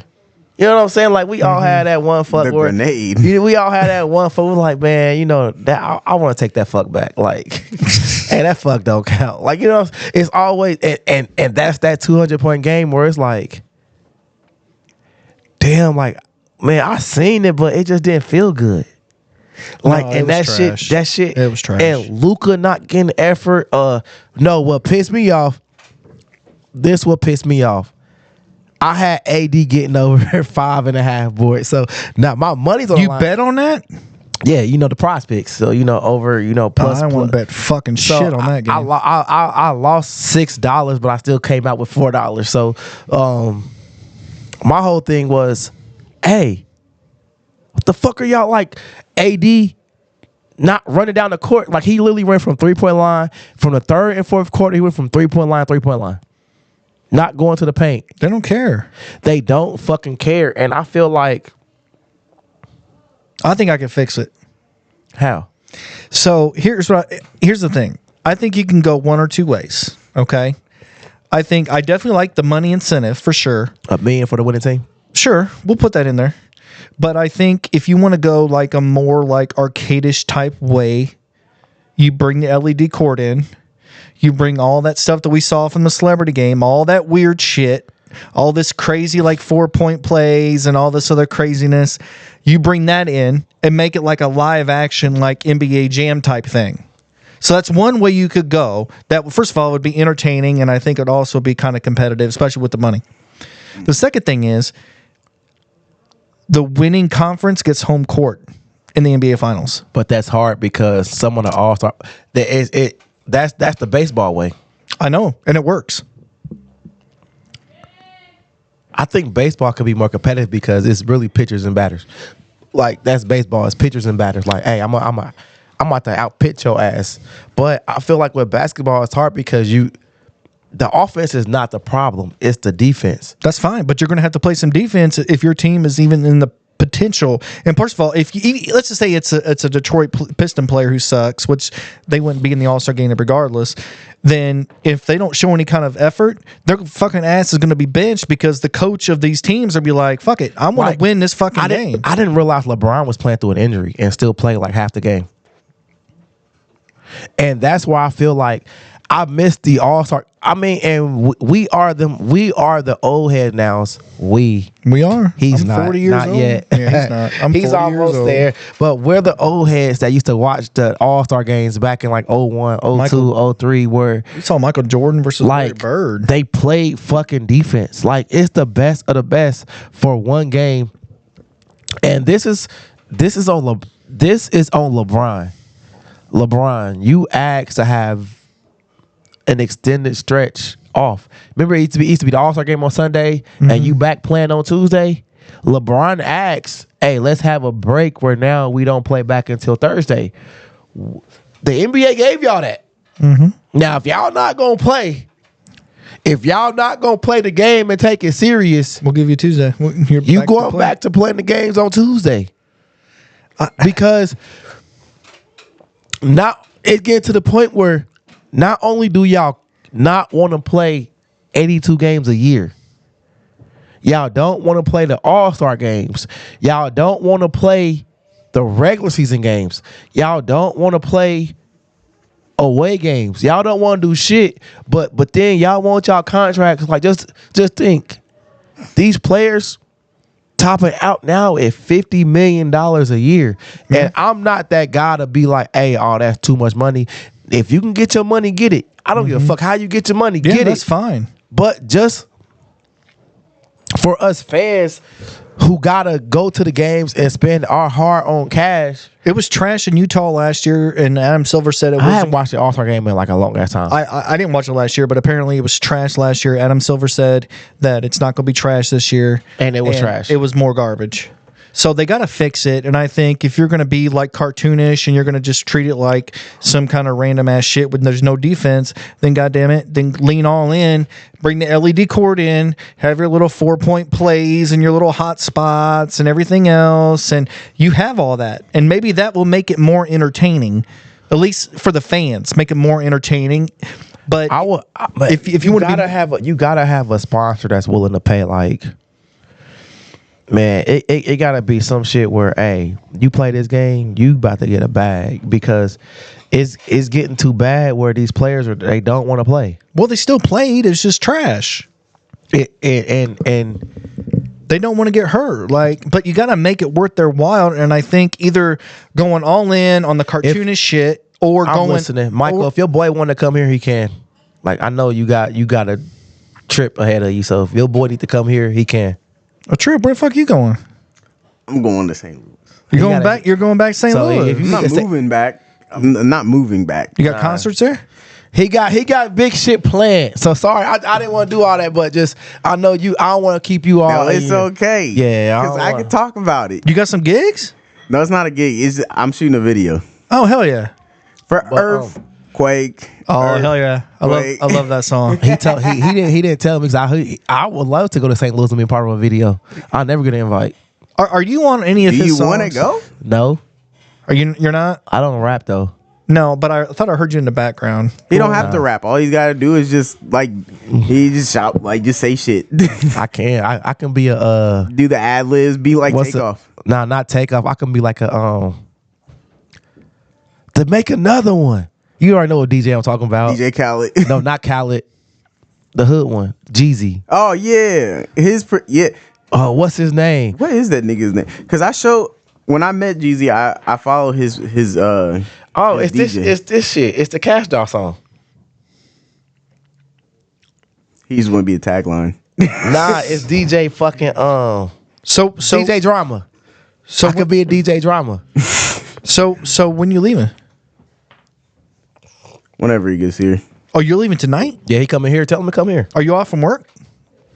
You know what I'm saying? Like, we all had that one fuck. The where- grenade. We all had that one fuck. We're like, man, that I want to take that fuck back. Like, hey, that fuck don't count. Like, it's always and that's that 200-point game where it's like, damn, like, man, I seen it, but it just didn't feel good. Like, No, it and was that trash. shit, It was trash. And Luka not getting effort. No, what pissed me off? This what pissed me off. I had AD getting over 5.5 board. So now my money's on the You line. bet on that? Yeah, the prize picks. So over, plus. I don't want to bet fucking So shit on that game. I lost $6, but I still came out with $4. So my whole thing was, hey, what the fuck are y'all like? AD not running down the court. Like, he literally ran from 3-point line. From the third and fourth quarter, he went from 3-point line. Not going to the paint. They don't care. They don't fucking care. And I feel like, I think I can fix it. how? So here's the thing. I think you can go one or two ways. Okay. I definitely like the money incentive for sure. $1 million for the winning team? Sure, we'll put that in there. But I think if you want to go like a more like arcadish type way, you bring the LED cord in. You bring all that stuff that we saw from the celebrity game, all that weird shit, all this crazy like 4-point plays and all this other craziness. You bring that in and make it like a live action, like NBA Jam type thing. So that's one way you could go. That, first of all, would be entertaining, and I think it would also be kind of competitive, especially with the money. The second thing is the winning conference gets home court in the NBA Finals. But that's hard because some of the All-Star, that's the baseball way. I know, and it works. I think baseball could be more competitive because it's really pitchers and batters. Like, that's baseball. It's pitchers and batters. Like, hey, I'm about to out-pitch your ass. But I feel like with basketball, it's hard because the offense is not the problem. It's the defense. That's fine, but you're going to have to play some defense if your team is even in the potential. And first of all, if you, let's just say it's a Detroit Piston player who sucks, which they wouldn't be in the All-Star game regardless, then if they don't show any kind of effort, their fucking ass is going to be benched because the coach of these teams will be like, fuck it, I want to win this fucking game. I didn't realize LeBron was playing through an injury and still play like half the game. And that's why I feel like I missed the All-Star. I mean, and we are the old head nows. We are. He's I'm not 40 years not old. yet. Yeah, he's not. I'm He's 40 almost years old. there. But we're the old heads that used to watch the All-Star games back in like 01, 02, Michael- 03, where We saw Michael Jordan versus Larry like Bird. they played fucking defense. Like it's the best of the best for one game. And this is on LeBron. LeBron, you asked to have an extended stretch off. Remember, it used to be the All-Star game on Sunday, and you back playing on Tuesday. LeBron asked, "Hey, let's have a break where now we don't play back until Thursday." The NBA gave y'all that. Now, if y'all not gonna play the game and take it serious, We'll give you Tuesday. You're you back to going play. back to playing the games on Tuesday. Because now it's getting to the point where not only do y'all not want to play 82 games a year, y'all don't want to play the All-Star games. Y'all don't want to play the regular season games. Y'all don't want to play away games. Y'all don't want to do shit. But then y'all want y'all contracts. Like just think, these players topping out now at $50 million a year. And I'm not that guy to be like, hey, oh, that's too much money. If you can get your money, get it. I don't give a fuck how you get your money, Yeah, get that's it. fine. But just for us fans who gotta go to the games and spend our hard-earned cash. It was trash in Utah last year, and Adam Silver said it I was. haven't watched the All-Star game in like a long ass time. I didn't watch it last year, but apparently it was trash last year. Adam Silver said that it's not going to be trash this year. And it was trash. It was more garbage. So they got to fix it. And I think if you're going to be like cartoonish and you're going to just treat it like some kind of random ass shit when there's no defense, then goddamn it, then lean all in, bring the LED cord in, have your little 4-point plays and your little hot spots and everything else. And you have all that. And maybe that will make it more entertaining, at least for the fans, make it more entertaining. But if you want to you gotta have a sponsor that's willing to pay. Like, man, it gotta be some shit where, hey, you play this game, you about to get a bag, because it's getting too bad where these players they don't want to play. well, they still played. It's just trash. And They don't want to get hurt. Like, but you got to make it worth their while. And I think either going all in on the cartoonish shit or I'm going. listening, Michael. If your boy want to come here, he can. Like, I know you got a trip ahead of you, so if your boy need to come here, he can. A trip? Where the fuck you going? I'm going to St. Louis. You're He going gotta- back. You're going back to St. So Louis. if you- I'm not moving back. I'm not moving back. You got concerts there? He got big shit planned. So sorry, I didn't want to do all that, but just I know you. I don't want to keep you all. No, it's in. okay. Yeah, I because don't I wanna- can talk about it. You got some gigs? No, it's not a gig. I'm shooting a video Oh hell yeah! for Earthquake. Oh hell yeah! I love that song. He didn't tell me because I would love to go to St. Louis and be part of a video. I'll never get an invite. Are you on any of Do his you want to songs? go? No, Are you? You're not. I don't rap though. No, but I thought I heard you in the background. He don't have to rap. All he's got to do is just he just shout, just say shit. I can. I can be a Do the ad libs. Be like Takeoff. Nah, not Takeoff. I can be like a to make another one. You already know what DJ I'm talking about. DJ Khaled. No, not Khaled. The hood one, Jeezy. Oh yeah, yeah. Oh, what's his name? What is that nigga's name? Because when I met Jeezy, I follow his Oh, his it's DJ. this shit. It's the Cash Doll song. He just want to be a tagline. Nah, it's DJ fucking So DJ Drama. So I could be a DJ Drama. So when you leaving? Whenever he gets here. Oh, you're leaving tonight? Yeah, he coming here. Tell him to come here. Are you off from work?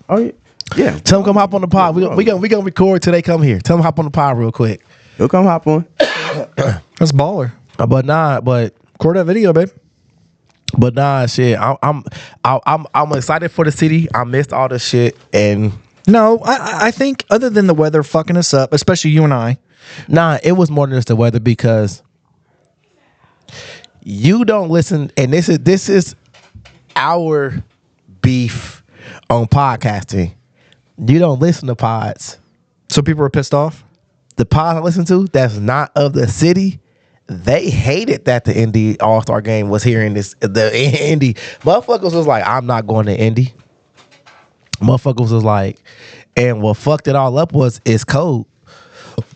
Oh yeah, yeah. Tell him come hop on the pod. We gonna record till they come here. Tell him hop on the pod real quick. He'll come hop on. That's baller. But Record that video, babe. But nah, shit. I'm excited for the city. I missed all the shit, and No, I think other than the weather fucking us up, especially you and I. nah, it was more than just the weather because you don't listen, and this is our beef on podcasting. You don't listen to pods. So people are pissed off. The pod I listen to that's not of the city, they hated that the Indy All-Star game was here in the Indy. Motherfuckers was like, I'm not going to Indy. Motherfuckers was like, and what fucked it all up was it's cold.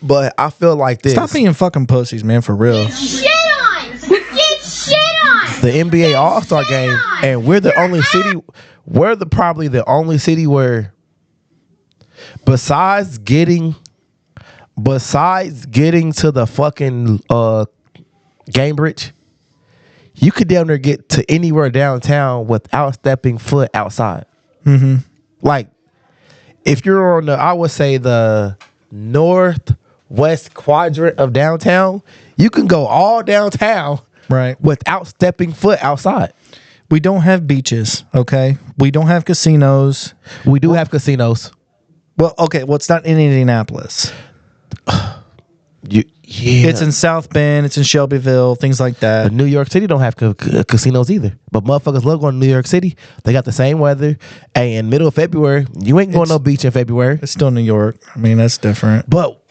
But I feel like this. Stop being fucking pussies, man, for real. Get shit on! Get shit on! The NBA All-Star game, and we're the only city, probably the only city where besides getting to the fucking Game Bridge, you could down there get to anywhere downtown without stepping foot outside. Mm-hmm. Like, if you're on I would say the northwest quadrant of downtown, you can go all downtown Right. without stepping foot outside. We don't have beaches, okay? We don't have casinos. We do have casinos. Well, okay, well, it's not in Indianapolis. Yeah. It's in South Bend, it's in Shelbyville, things like that. But New York City don't have casinos either. But motherfuckers love going to New York City. They got the same weather. Hey, in middle of February, you ain't going to no beach in February. It's still New York. I mean, that's different. But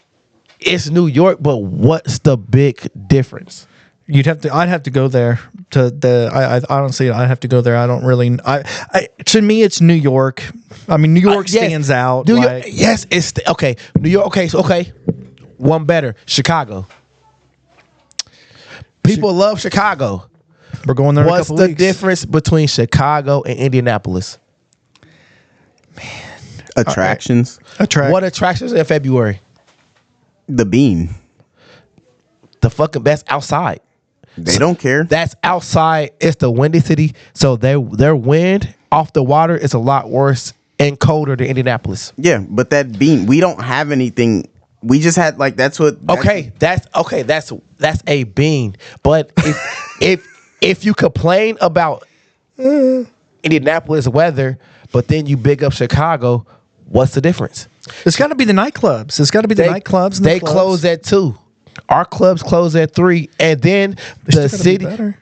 it's New York. But what's the big difference? I'd have to go there I honestly, I'd have to go there. I don't really, to me, it's New York. I mean, New York stands out. New York, yes, it's okay. New York, okay. One better, Chicago. People love Chicago. We're going there in a What's couple the weeks. difference between Chicago and Indianapolis? Attractions. What attractions in February? The Bean. The fucking best outside. They don't care. That's outside. It's the windy city, so their wind off the water is a lot worse and colder than Indianapolis. Yeah, but that Bean, we don't have anything. We just had that's a bean. But if you complain about Indianapolis weather, but then you big up Chicago, what's the difference? It's got to be the nightclubs. It's got to be the nightclubs. And They the clubs. close at 2. Our clubs close at 3, and then They the still gotta be city. better.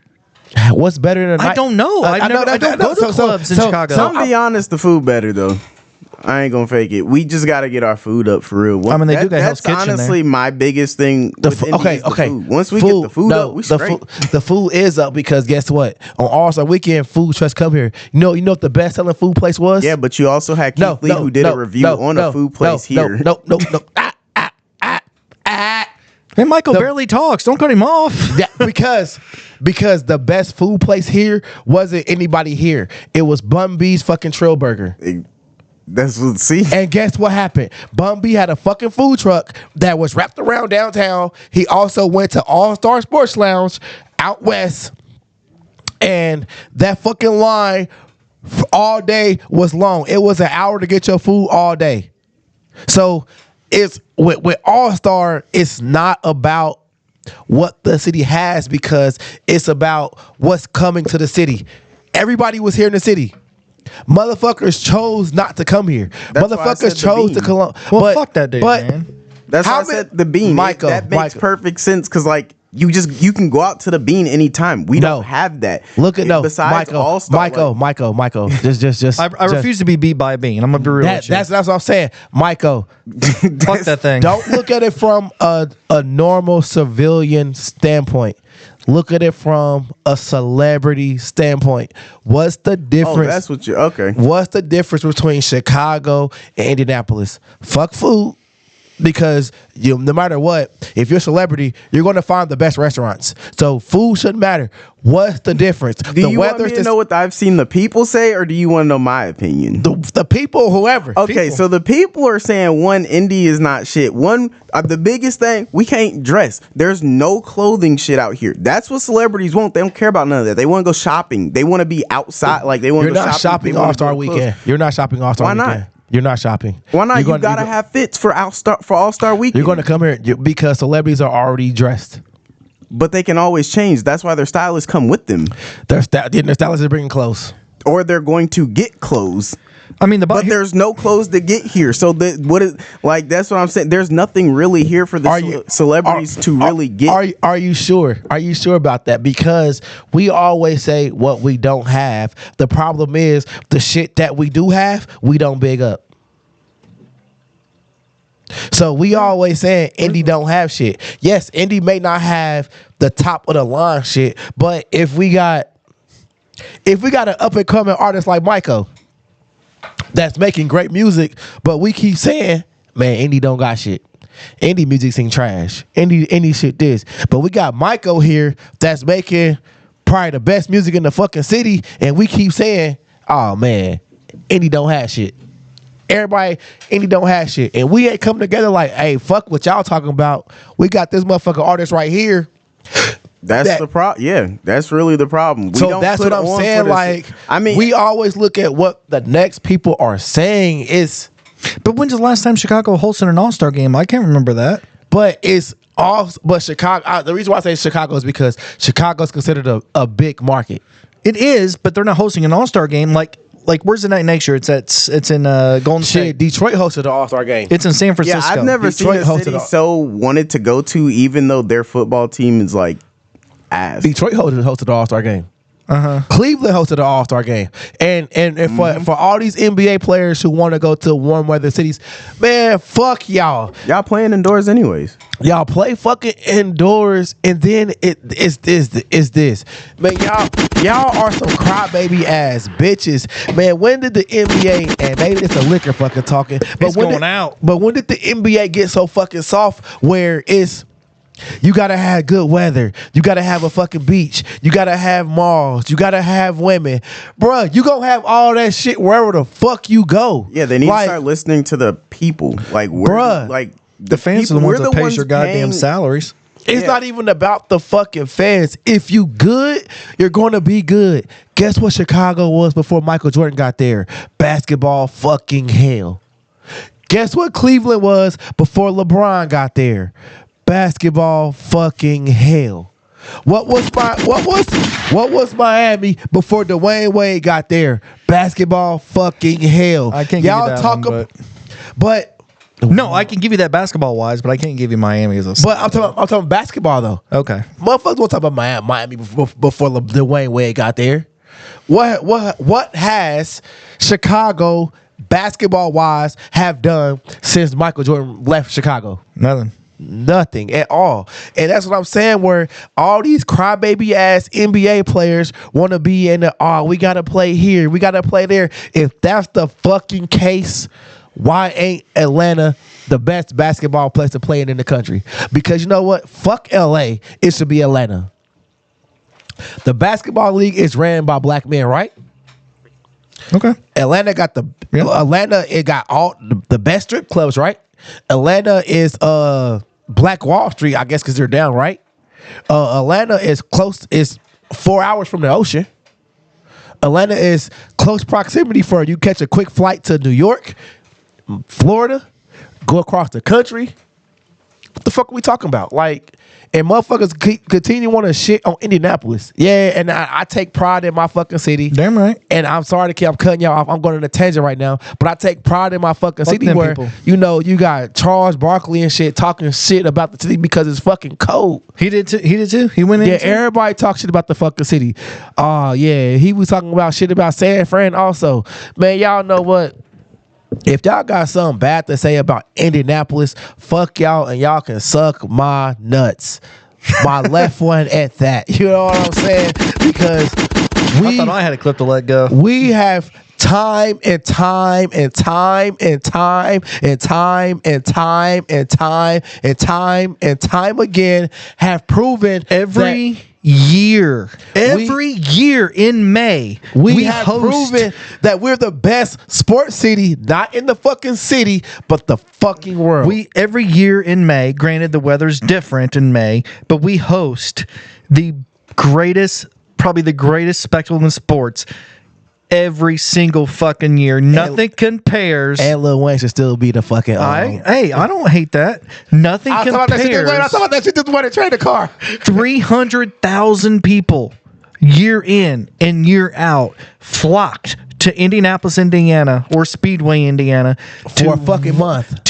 What's better than? I don't know. I don't go to clubs in Chicago. I'm gonna be honest, the food better though. I ain't gonna fake it. We just gotta get our food up for real. I mean, they do got Hell's That's Kitchen honestly my biggest thing. With Indy is the food. Once we get the food up, we straight. The food is up because guess what? On All-Star Weekend, Food Trust come here. You know what the best selling food place was? Yeah, but you also had Keith Lee who did a review on a food place here. No. And Michael barely talks. Don't cut him off. Yeah, because the best food place here wasn't anybody here. It was Bun B's fucking Trail Burger. That's what. See, and guess what happened? Bun B had a fucking food truck that was wrapped around downtown. He also went to All-Star Sports Lounge out west, and that fucking line all day was long. It was an hour to get your food all day. So it's with All-Star, it's not about what the city has because it's about what's coming to the city. Everybody was here in the city. Motherfuckers chose not to come here. Motherfuckers chose to come. Well, fuck that dude, man. That's why I said the Bean. Michael, that makes perfect sense because you can go out to the Bean anytime. We don't have that. Look at besides All-Star, Michael. Just. I refuse to be beat by a bean. I'm gonna be real with you. That's what I'm saying, Michael. Fuck that thing. Don't look at it from a normal civilian standpoint. Look at it from a celebrity standpoint. What's the difference? Oh, that's what you're okay. What's the difference between Chicago and Indianapolis? Fuck food. Because no matter what, if you're a celebrity, you're going to find the best restaurants. So food shouldn't matter. What's the difference? Do you want me to know what I've seen the people say, or do you want to know my opinion? The people, whoever. Okay, people. So the people are saying Indy is not shit. The biggest thing, we can't dress. There's no clothing shit out here. That's what celebrities want. They don't care about none of that. They want to go shopping. They want to be outside. They want to go shopping. You're not shopping All-Star Weekend. You're not shopping All-Star Weekend. Why not? You're not shopping. Why not? You gotta have fits for All-Star Weekend. You're going to come here because celebrities are already dressed. But they can always change. That's why their stylists come with them. Their stylists are bringing clothes. Or they're going to get clothes. I mean, but there's no clothes to get here. So that's what I'm saying. There's nothing really here for the celebrities to really get. Are you sure? Are you sure about that? Because we always say what we don't have. The problem is the shit that we do have, we don't big up. So we always saying Indy don't have shit. Yes, Indy may not have the top of the line shit, but if we got an up and coming artist like Michael that's making great music, but we keep saying, man, Indy don't got shit. Indie music seem trash. Indie shit this. But we got Michael here that's making probably the best music in the fucking city, and we keep saying, oh man, Indie don't have shit. Everybody, Indie don't have shit. And we ain't coming together like, hey, fuck what y'all talking about. We got this motherfucking artist right here. That's the problem. Yeah, that's really the problem. We So don't that's put what I'm on saying. for this- Like, I mean, we always look at what the next people are saying is, But when's the last time Chicago hosted an All-Star game? I can't remember that. but it's all. But Chicago. The reason why I say Chicago is because Chicago is considered a big market. It is, but they're not hosting an All-Star game. Like where's the night next year? It's in Golden Shit, State. Detroit hosted the All-Star game. It's in San yeah, Francisco. I've never Detroit seen a hosted city a- so wanted to go to, even though their football team is like ass. Detroit hosted the All-Star game. Cleveland hosted the All-Star game, and for all these NBA players who want to go to warm weather cities, man, fuck y'all. Y'all playing indoors anyways. Y'all play fucking indoors, and then it's this. Man, y'all are some crybaby ass bitches. Man, when did the NBA, and maybe it's a liquor fucking talking, but It's when going did, out. But when did the NBA get so fucking soft where it's you gotta have good weather, you gotta have a fucking beach, you gotta have malls, you gotta have women, bruh, you gonna have all that shit wherever the fuck you go. Yeah, they need Like, to start listening to the people. Like, Bruh. like the fans people- are the ones we're that pays your goddamn paying- salaries. It's Yeah. not even about the fucking fans. If you good, you're going to be good. Guess what Chicago was before Michael Jordan got there? Basketball fucking hell. Guess what Cleveland was before LeBron got there? Basketball fucking hell. What was Miami before Dwayne Wade got there? Basketball fucking hell. I can't give you that one, but No, I can give you that basketball wise, but I can't give you Miami as a. but I'm talking basketball though. Okay. Motherfuckers won't talk about Miami before Dwayne Wade got there. What has Chicago basketball wise have done since Michael Jordan left Chicago? Nothing. Nothing at all. And that's what I'm saying, where all these crybaby ass NBA players want to be in the, oh, we got to play here, we got to play there. If that's the fucking case, why ain't Atlanta the best basketball place to play in the country? Because you know what? Fuck LA. It should be Atlanta. The basketball league is ran by black men, right? Okay. Atlanta got it got all the best strip clubs, right? Atlanta is Black Wall Street, I guess, because they're down, right? Atlanta is 4 hours from the ocean. Atlanta is close proximity for you catch a quick flight to New York, Florida, go across the country. What the fuck are we talking about? Like, and motherfuckers continue want to shit on Indianapolis. Yeah, and I take pride in my fucking city. Damn right. And I'm sorry to keep cutting y'all off. I'm going on a tangent right now, but I take pride in my fucking Fuck city them where people. you got Charles Barkley and shit talking shit about the city because it's fucking cold. He did too. He went in. Yeah, too? everybody talks shit about the fucking city. Oh yeah, he was talking about shit about San Fran also. Man, y'all know what? If y'all got something bad to say about Indianapolis, fuck y'all and y'all can suck my nuts. My left one at that. You know what I'm saying? Because I thought I had a clip to let go. we have time and time and time and time and time and time and time and time and time again have proven Every that year in May, we have proven that we're the best sports city, not in the fucking city, but the fucking world. Every year in May. Granted, the weather's different in May, but we host probably the greatest spectacle in sports every single fucking year. Nothing compares. and Lil Wayne should still be the fucking. I don't hate that. Nothing I thought that shit just compares. I thought that shit just wanted to trade the car. 300,000 people year in and year out flocked to Indianapolis, Indiana, or Speedway, Indiana, For a fucking month.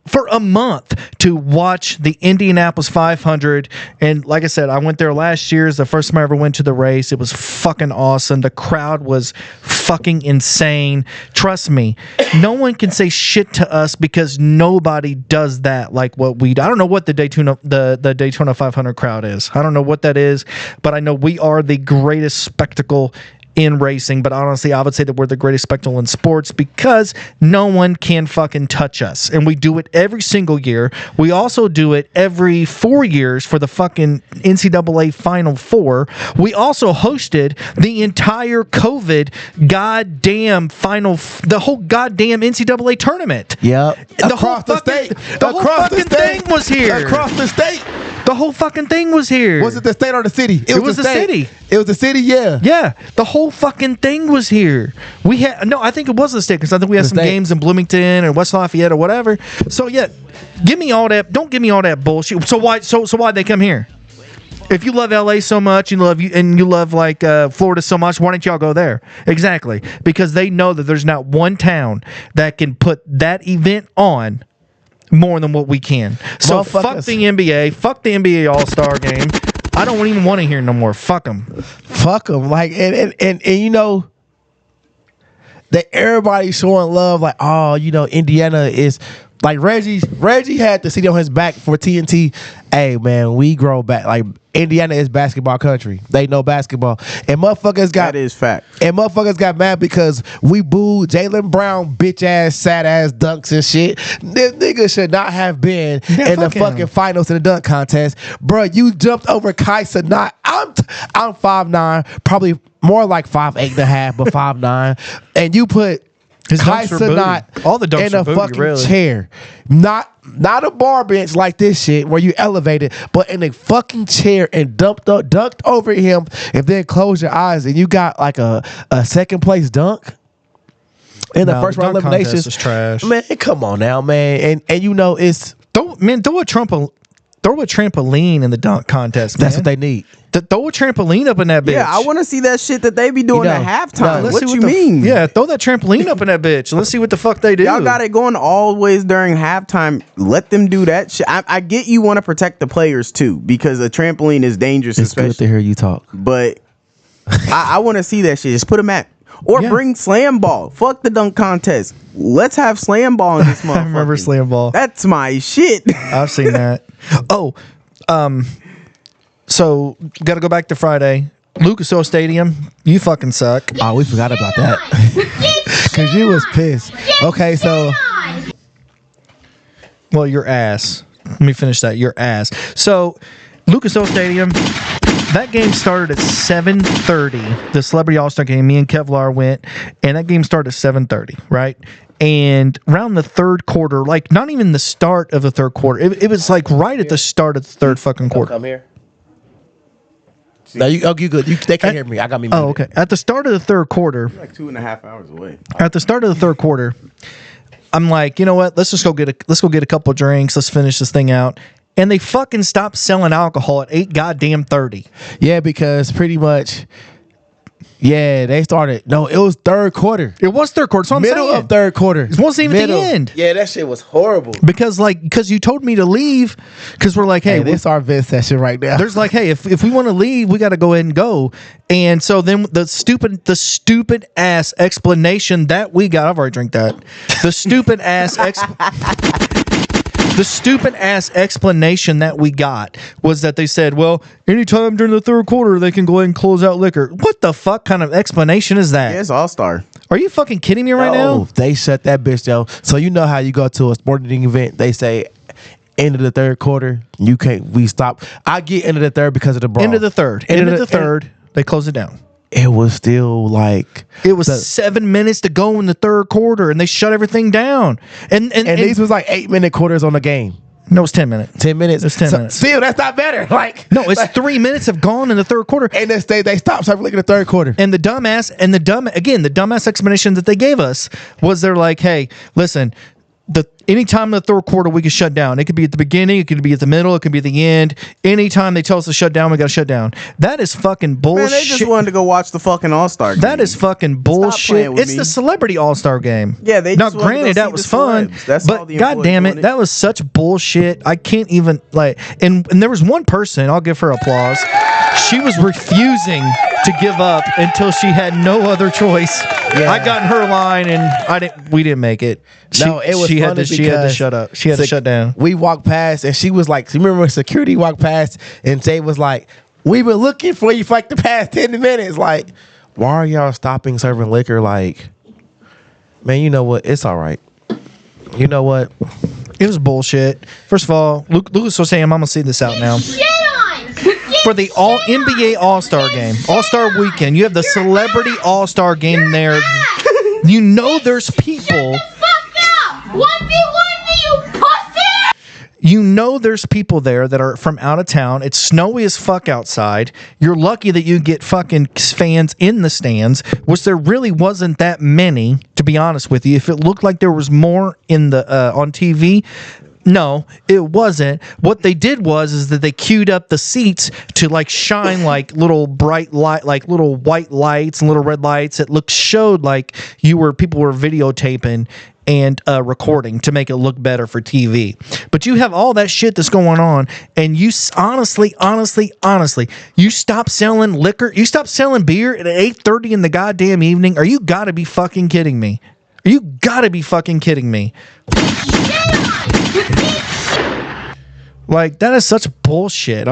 For a month to watch the Indianapolis 500. And like I said, I went there last year. It's the first time I ever went to the race. It was fucking awesome. The crowd was fucking insane. Trust me, no one can say shit to us because nobody does that like what we do. I don't know what the Daytona 500 crowd is. I don't know what that is, but I know we are the greatest spectacle in racing. But honestly, I would say that we're the greatest spectacle in sports because no one can fucking touch us. And we do it every single year. We also do it every 4 years for the fucking NCAA Final Four. We also hosted the entire COVID goddamn the whole goddamn NCAA tournament. Yep. The whole fucking thing was here. Across the state. The whole fucking thing was here. Was it the state or the city? It was the city. It was the city, yeah. Yeah, the whole fucking thing was here. I think it was the state because I think we had some games in Bloomington or West Lafayette or whatever. So yeah, give me all that. Don't give me all that bullshit. So why'd they come here? If you love LA so much, you love like Florida so much, why don't y'all go there? Exactly, because they know that there's not one town that can put that event on more than what we can. So fuck the NBA, fuck the NBA All-Star game. I don't even want to hear no more. Fuck them. Fuck them. Like and you know that everybody's showing love. Like, oh, you know, Indiana is like Reggie had the city on his back for TNT. Hey man, we grow back. Like Indiana is basketball country. They know basketball, and motherfuckers got that is fact. And motherfuckers got mad because we booed Jaylen Brown bitch ass sad ass dunks and shit. This nigga should not have been in the fucking finals in the dunk contest, bro. You jumped over Kai Cenat. I'm 5'9", probably more like 5'8.5", but 5'9", and you put Kai Cenat all the dunks in a booty, fucking really. chair, not a bar bench like this shit where you elevated, but in a fucking chair and dunked over him, and then close your eyes and you got like a second place dunk in the first round eliminations. Is trash. Man, come on now, man, and you know it's throw a trampoline in the dunk contest. Man. That's what they need. Throw a trampoline up in that bitch. Yeah, I want to see that shit that they be doing at halftime. What you mean? Yeah, throw that trampoline up in that bitch. Let's see what the fuck they do. Y'all got it going always during halftime. Let them do that shit. I get you want to protect the players too because a trampoline is dangerous. It's good to hear you talk. But I want to see that shit. Just put them at. Or bring slam ball. Fuck the dunk contest. Let's have slam ball in this motherfucker. I remember slam ball. That's my shit. I've seen that. So got to go back to Friday. Lucas Oil Stadium, you fucking suck. Oh, we forgot about that. Because you was pissed. Okay, so. Well, your ass. Let me finish that. Your ass. So, Lucas Oil Stadium, that game started at 7:30. The Celebrity All-Star game, me and Kevlar went, and that game started at 7:30, right? And around the third quarter, like not even the start of the third quarter, it was like right at the start of the third fucking quarter. Come here. No, you good. They can't hear me. I got me muted. Oh, okay. At the start of the third quarter, Like 2.5 hours away. At the start of the third quarter, I'm like, you know what? Let's go get a couple of drinks. Let's finish this thing out. And they fucking stopped selling alcohol at 8:30. Yeah, because pretty much. Yeah, they started. No, it was third quarter. It was third quarter. So I'm Middle saying. of third quarter. It wasn't even the end. Yeah, that shit was horrible. Because you told me to leave because we're like, hey, this our vid session right now. There's like, hey, if we want to leave, we got to go ahead and go. And so then the stupid ass explanation that we got, I've already drank that. The stupid ass explanation that we got was that they said, well, anytime during the third quarter, they can go ahead and close out liquor. What the fuck kind of explanation is that? Yeah, it's All-Star. Are you fucking kidding me right now? They shut that bitch down. So you know how you go to a sporting event, they say end of the third quarter, we stop. I get end of the third because of the brawl. End of the third. They close it down. It was still like it was 7 minutes to go in the third quarter, and they shut everything down. And these was like 8-minute quarters on the game. No, it's 10 minutes. 10 minutes. It's 10 minutes. Still, that's not better. Like no, it's 3 minutes have gone in the third quarter, and they stopped serving liquor in the third quarter. And the dumbass explanation that they gave us was they're like, hey, listen. anytime in the third quarter we can shut down. It could be at the beginning, it could be at the middle, it could be at the end. Anytime they tell us to shut down, we got to shut down. That is fucking bullshit. Man, they just wanted to go watch the fucking All-Star game. That is fucking bullshit. playing with It's me. the celebrity All-Star game. Yeah, they now just wanted to go granted see that the was fun, celebs. That's all but the god employees damn it, wanted. that was such bullshit. I can't even like. And there was one person, I'll give her applause. She was refusing to give up until she had no other choice. Yeah. I got in her line and we didn't make it. No, it was she had funny to because shut up. She had to shut down. We walked past and she was like, you remember when security walked past and Jay was like, we've been looking for you for like the past 10 minutes. Like, why are y'all stopping serving liquor? Like, man, you know what? It's all right. You know what? It was bullshit. First of all, Lucas was saying, I'm gonna see this out now. Shit on! Get For the all shit on! NBA All-Star game, All-Star weekend, you have the celebrity All-Star game there. You know there's people. Fuck up! 1v1 me, you pussy! You know there's people there that are from out of town. It's snowy as fuck outside. You're lucky that you get fucking fans in the stands, which there really wasn't that many, to be honest with you. If it looked like there was more in the on TV, no, it wasn't. What they did is that they queued up the seats to like shine like little bright light, like little white lights and little red lights. It showed like people were videotaping and recording to make it look better for TV. But you have all that shit that's going on, and you honestly, you stop selling liquor, you stop selling beer at 8:30 in the goddamn evening. Are you gotta be fucking kidding me? Are you gotta be fucking kidding me? Like, that is such bullshit.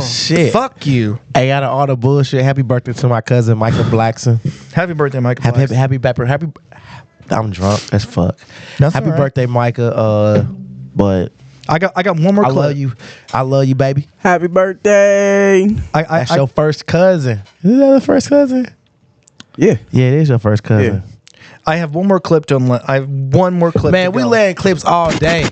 Shit. Fuck you. Hey, out of all the bullshit, happy birthday to my cousin, Michael Blackson. Happy birthday, Michael. Happy birthday. I'm drunk as fuck. That's happy all right. birthday, Micah. But I got one more I clip. love you. I love you, baby. Happy birthday. That's your first cousin. Is that the first cousin? Yeah. Yeah, it is your first cousin. Yeah. I have one more clip to unload. I have one more clip. Man, to we go. letting clips all day.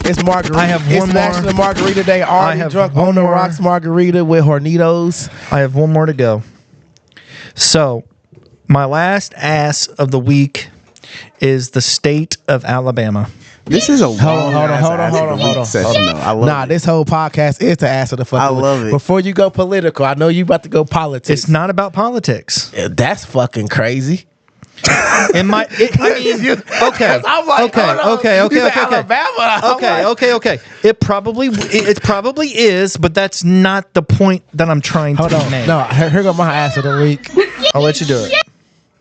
It's margarita. I have it's one more. National Margarita Day. I Already have drunk one on the more. rocks margarita with Hornitos. I have one more to go. So, my last ass of the week is the state of Alabama. This is a Hold on. session, though. I love Nah, it. this whole podcast is the ass of the fucking I love week. it. Before you go political, I know you about to go politics. It's not about politics. That's fucking crazy. I mean, okay, I'm like, hold on. okay. You said Alabama. I'm like, Okay. It probably is, but that's not the point that I'm trying hold to on. make. No, here go my ass of the week. I'll let you do it.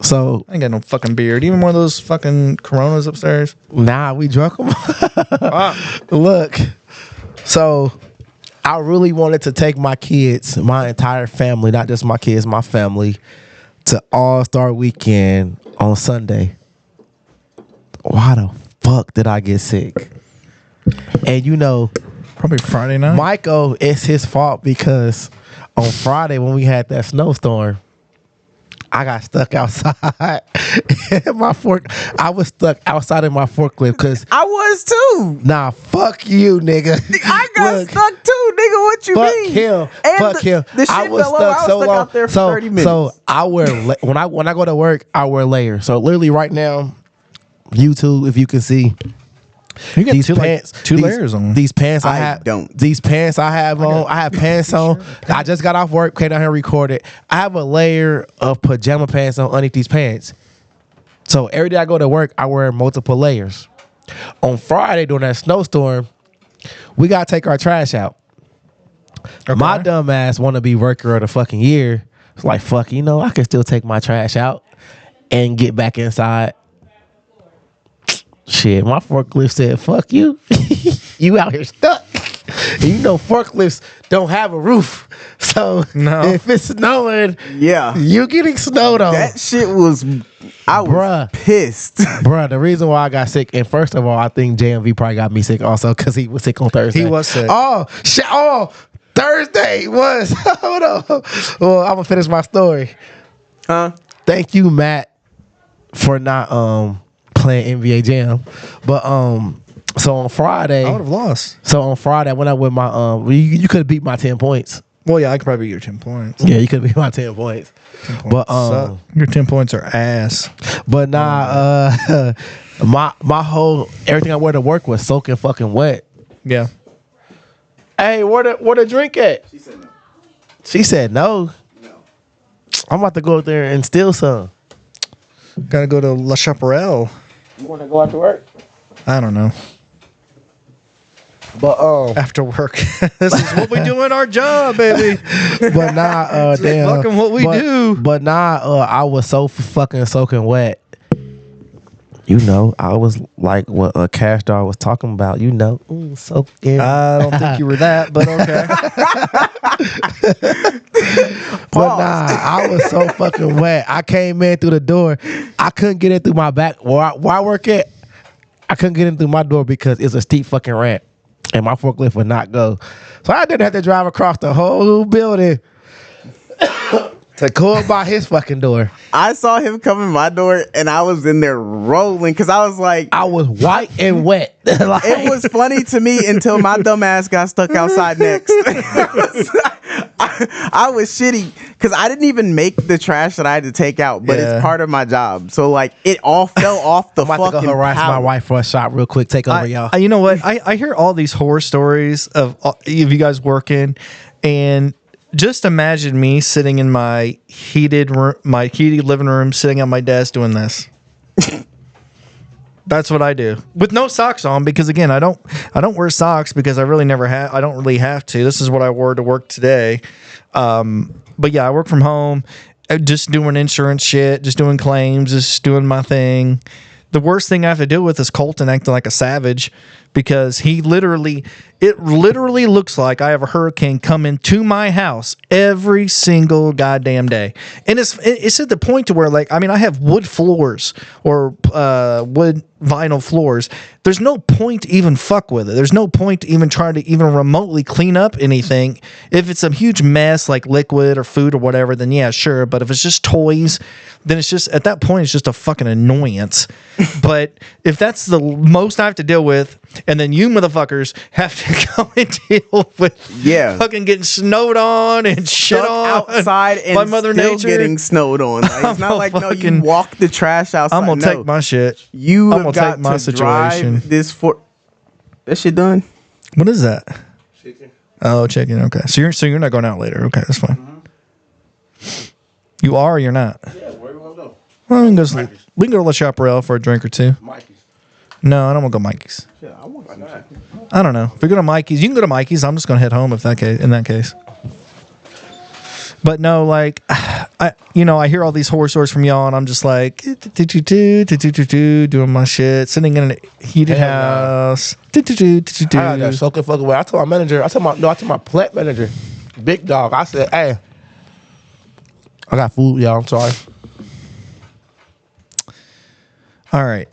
So, I ain't got no fucking beard. Even one of those fucking Coronas upstairs. nah, we drunk them. Look, so I really wanted to take my kids, my entire family, not just my kids, my family, to All-Star Weekend on Sunday. Why the fuck did I get sick? And you know, Probably Friday night. Michael, it's his fault because on Friday when we had that snowstorm, I got stuck outside. I was stuck outside in my forklift because I was too. nah, fuck you, nigga. I got Look, stuck too, nigga. What you Fuck mean? him. And Fuck him. The shit I was fell over. stuck I was so stuck long. out there for so, 30 minutes. So I wear when I go to work, I wear layers. So literally right now, YouTube, if you can see. You got These two pants, these layers on. These pants I I have. don't. These pants I have on. I have pants on. I just got off work, came down here and recorded. I have a layer of pajama pants on underneath these pants. So every day I go to work, I wear multiple layers. On Friday during that snowstorm, we gotta take our trash out. My dumb ass want to be worker of the fucking year. It's like, fuck, you know, I can still take my trash out and get back inside. Shit, my forklift said, fuck you. You out here stuck. And you know forklifts don't have a roof. So No. if it's snowing, Yeah. you getting snowed on. That shit was, I was Bruh. pissed. Bruh, the reason why I got sick, and first of all, I think JMV probably got me sick also because he was sick on Thursday. He was sick. Oh, shit. Oh, Thursday was. Hold on. Well, I'm going to finish my story. Huh? Thank you, Matt, for not playing NBA Jam. But so on Friday, I would have lost. so on Friday I went out with my you could have beat my 10 points. Well, yeah, I could probably get your 10 points. Yeah, you could be my 10 points. 10 points But suck. Your 10 points are ass. but my whole everything I wear to work was soaking fucking wet. Yeah. Hey, where the drink at? She said no. She said no. No. I'm about to go up there and steal some. Gotta go to La Chaparral. You want to go after work? I don't know. But After work. This is what we do in our job, baby. but nah, damn. fucking what we do. But nah, I was so fucking soaking wet. You know, I was like what Cash Dog was talking about. You know, soaking. I don't think you were that, but okay. But nah, I was so fucking wet. I came in through the door. I couldn't get in through my back. Where I work at, I couldn't get in through my door because it's a steep fucking ramp. And my forklift would not go. So I didn't have to drive across the whole building to go up by his fucking door. I saw him come in my door and I was in there rolling because I was like, I was white and wet. Like, it was funny to me until my dumb ass got stuck outside next. I was shitty because I didn't even make the trash that I had to take out, but Yeah. it's part of my job. So like it all fell off the I'm about to fucking go harass my pallet. wife for a shot real quick. Take over, y'all. You know what? I hear all these horror stories of you guys working, and just imagine me sitting in my heated living room, sitting at my desk doing this. That's what I do with no socks on because again, I don't wear socks because I really never have. I don't really have to. This is what I wore to work today. But yeah, I work from home, just doing insurance shit, just doing claims, just doing my thing. The worst thing I have to deal with is Colton acting like a savage because it literally looks like I have a hurricane come into my house every single goddamn day. And it's at the point to where like, I mean, I have wood floors or wood vinyl floors. There's no point to even fuck with it. There's no point to even try to even remotely clean up anything. If it's a huge mess like liquid or food or whatever, then yeah, sure. But if it's just toys, then it's just at that point it's just a fucking annoyance. But if that's the most I have to deal with, and then you motherfuckers have to go and deal with fucking getting snowed on and shit Stuck on outside and by Mother still Nature. getting snowed on. Like, it's not like no, you fucking- walk the trash outside. I'm gonna No. take my shit. You I'm have gonna got take my to situation. drive this for. That shit done. What is that? Chicken. Oh, chicken. Okay, so you're not going out later. Okay, that's fine. You are or you're not? Yeah, where you want to go? Well, we can go to La Chaparral for a drink or two. Mikey's. No, I don't want to go Mikey's. Yeah, I want to. I don't know. If we go to Mikey's, you can go to Mikey's. I'm just gonna head home in that case. But no, like, I hear all these horror stories from y'all, and I'm just like, doing my shit, sitting in a heated house. I got that soaking fucking wet. I told my manager. I told my plant manager, Big Dog. I said, hey, I got food, y'all. I'm sorry. All right,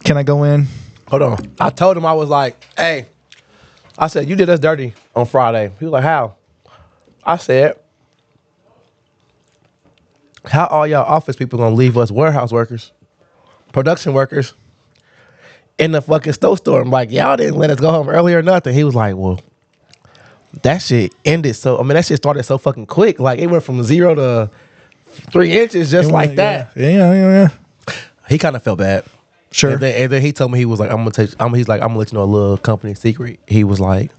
can I go in? Hold on. I told him I was like, hey, I said, you did us dirty on Friday. He was like, how? I said, how all y'all office people gonna leave us warehouse workers, production workers in the fucking store? I'm like, y'all didn't let us go home early or nothing. He was like, well, that shit ended that shit started so fucking quick. Like it went from 0 to 3 inches just like that. Yeah. He kind of felt bad. Sure. And then he told me, he was like, I'm gonna let you know a little company secret. He was like,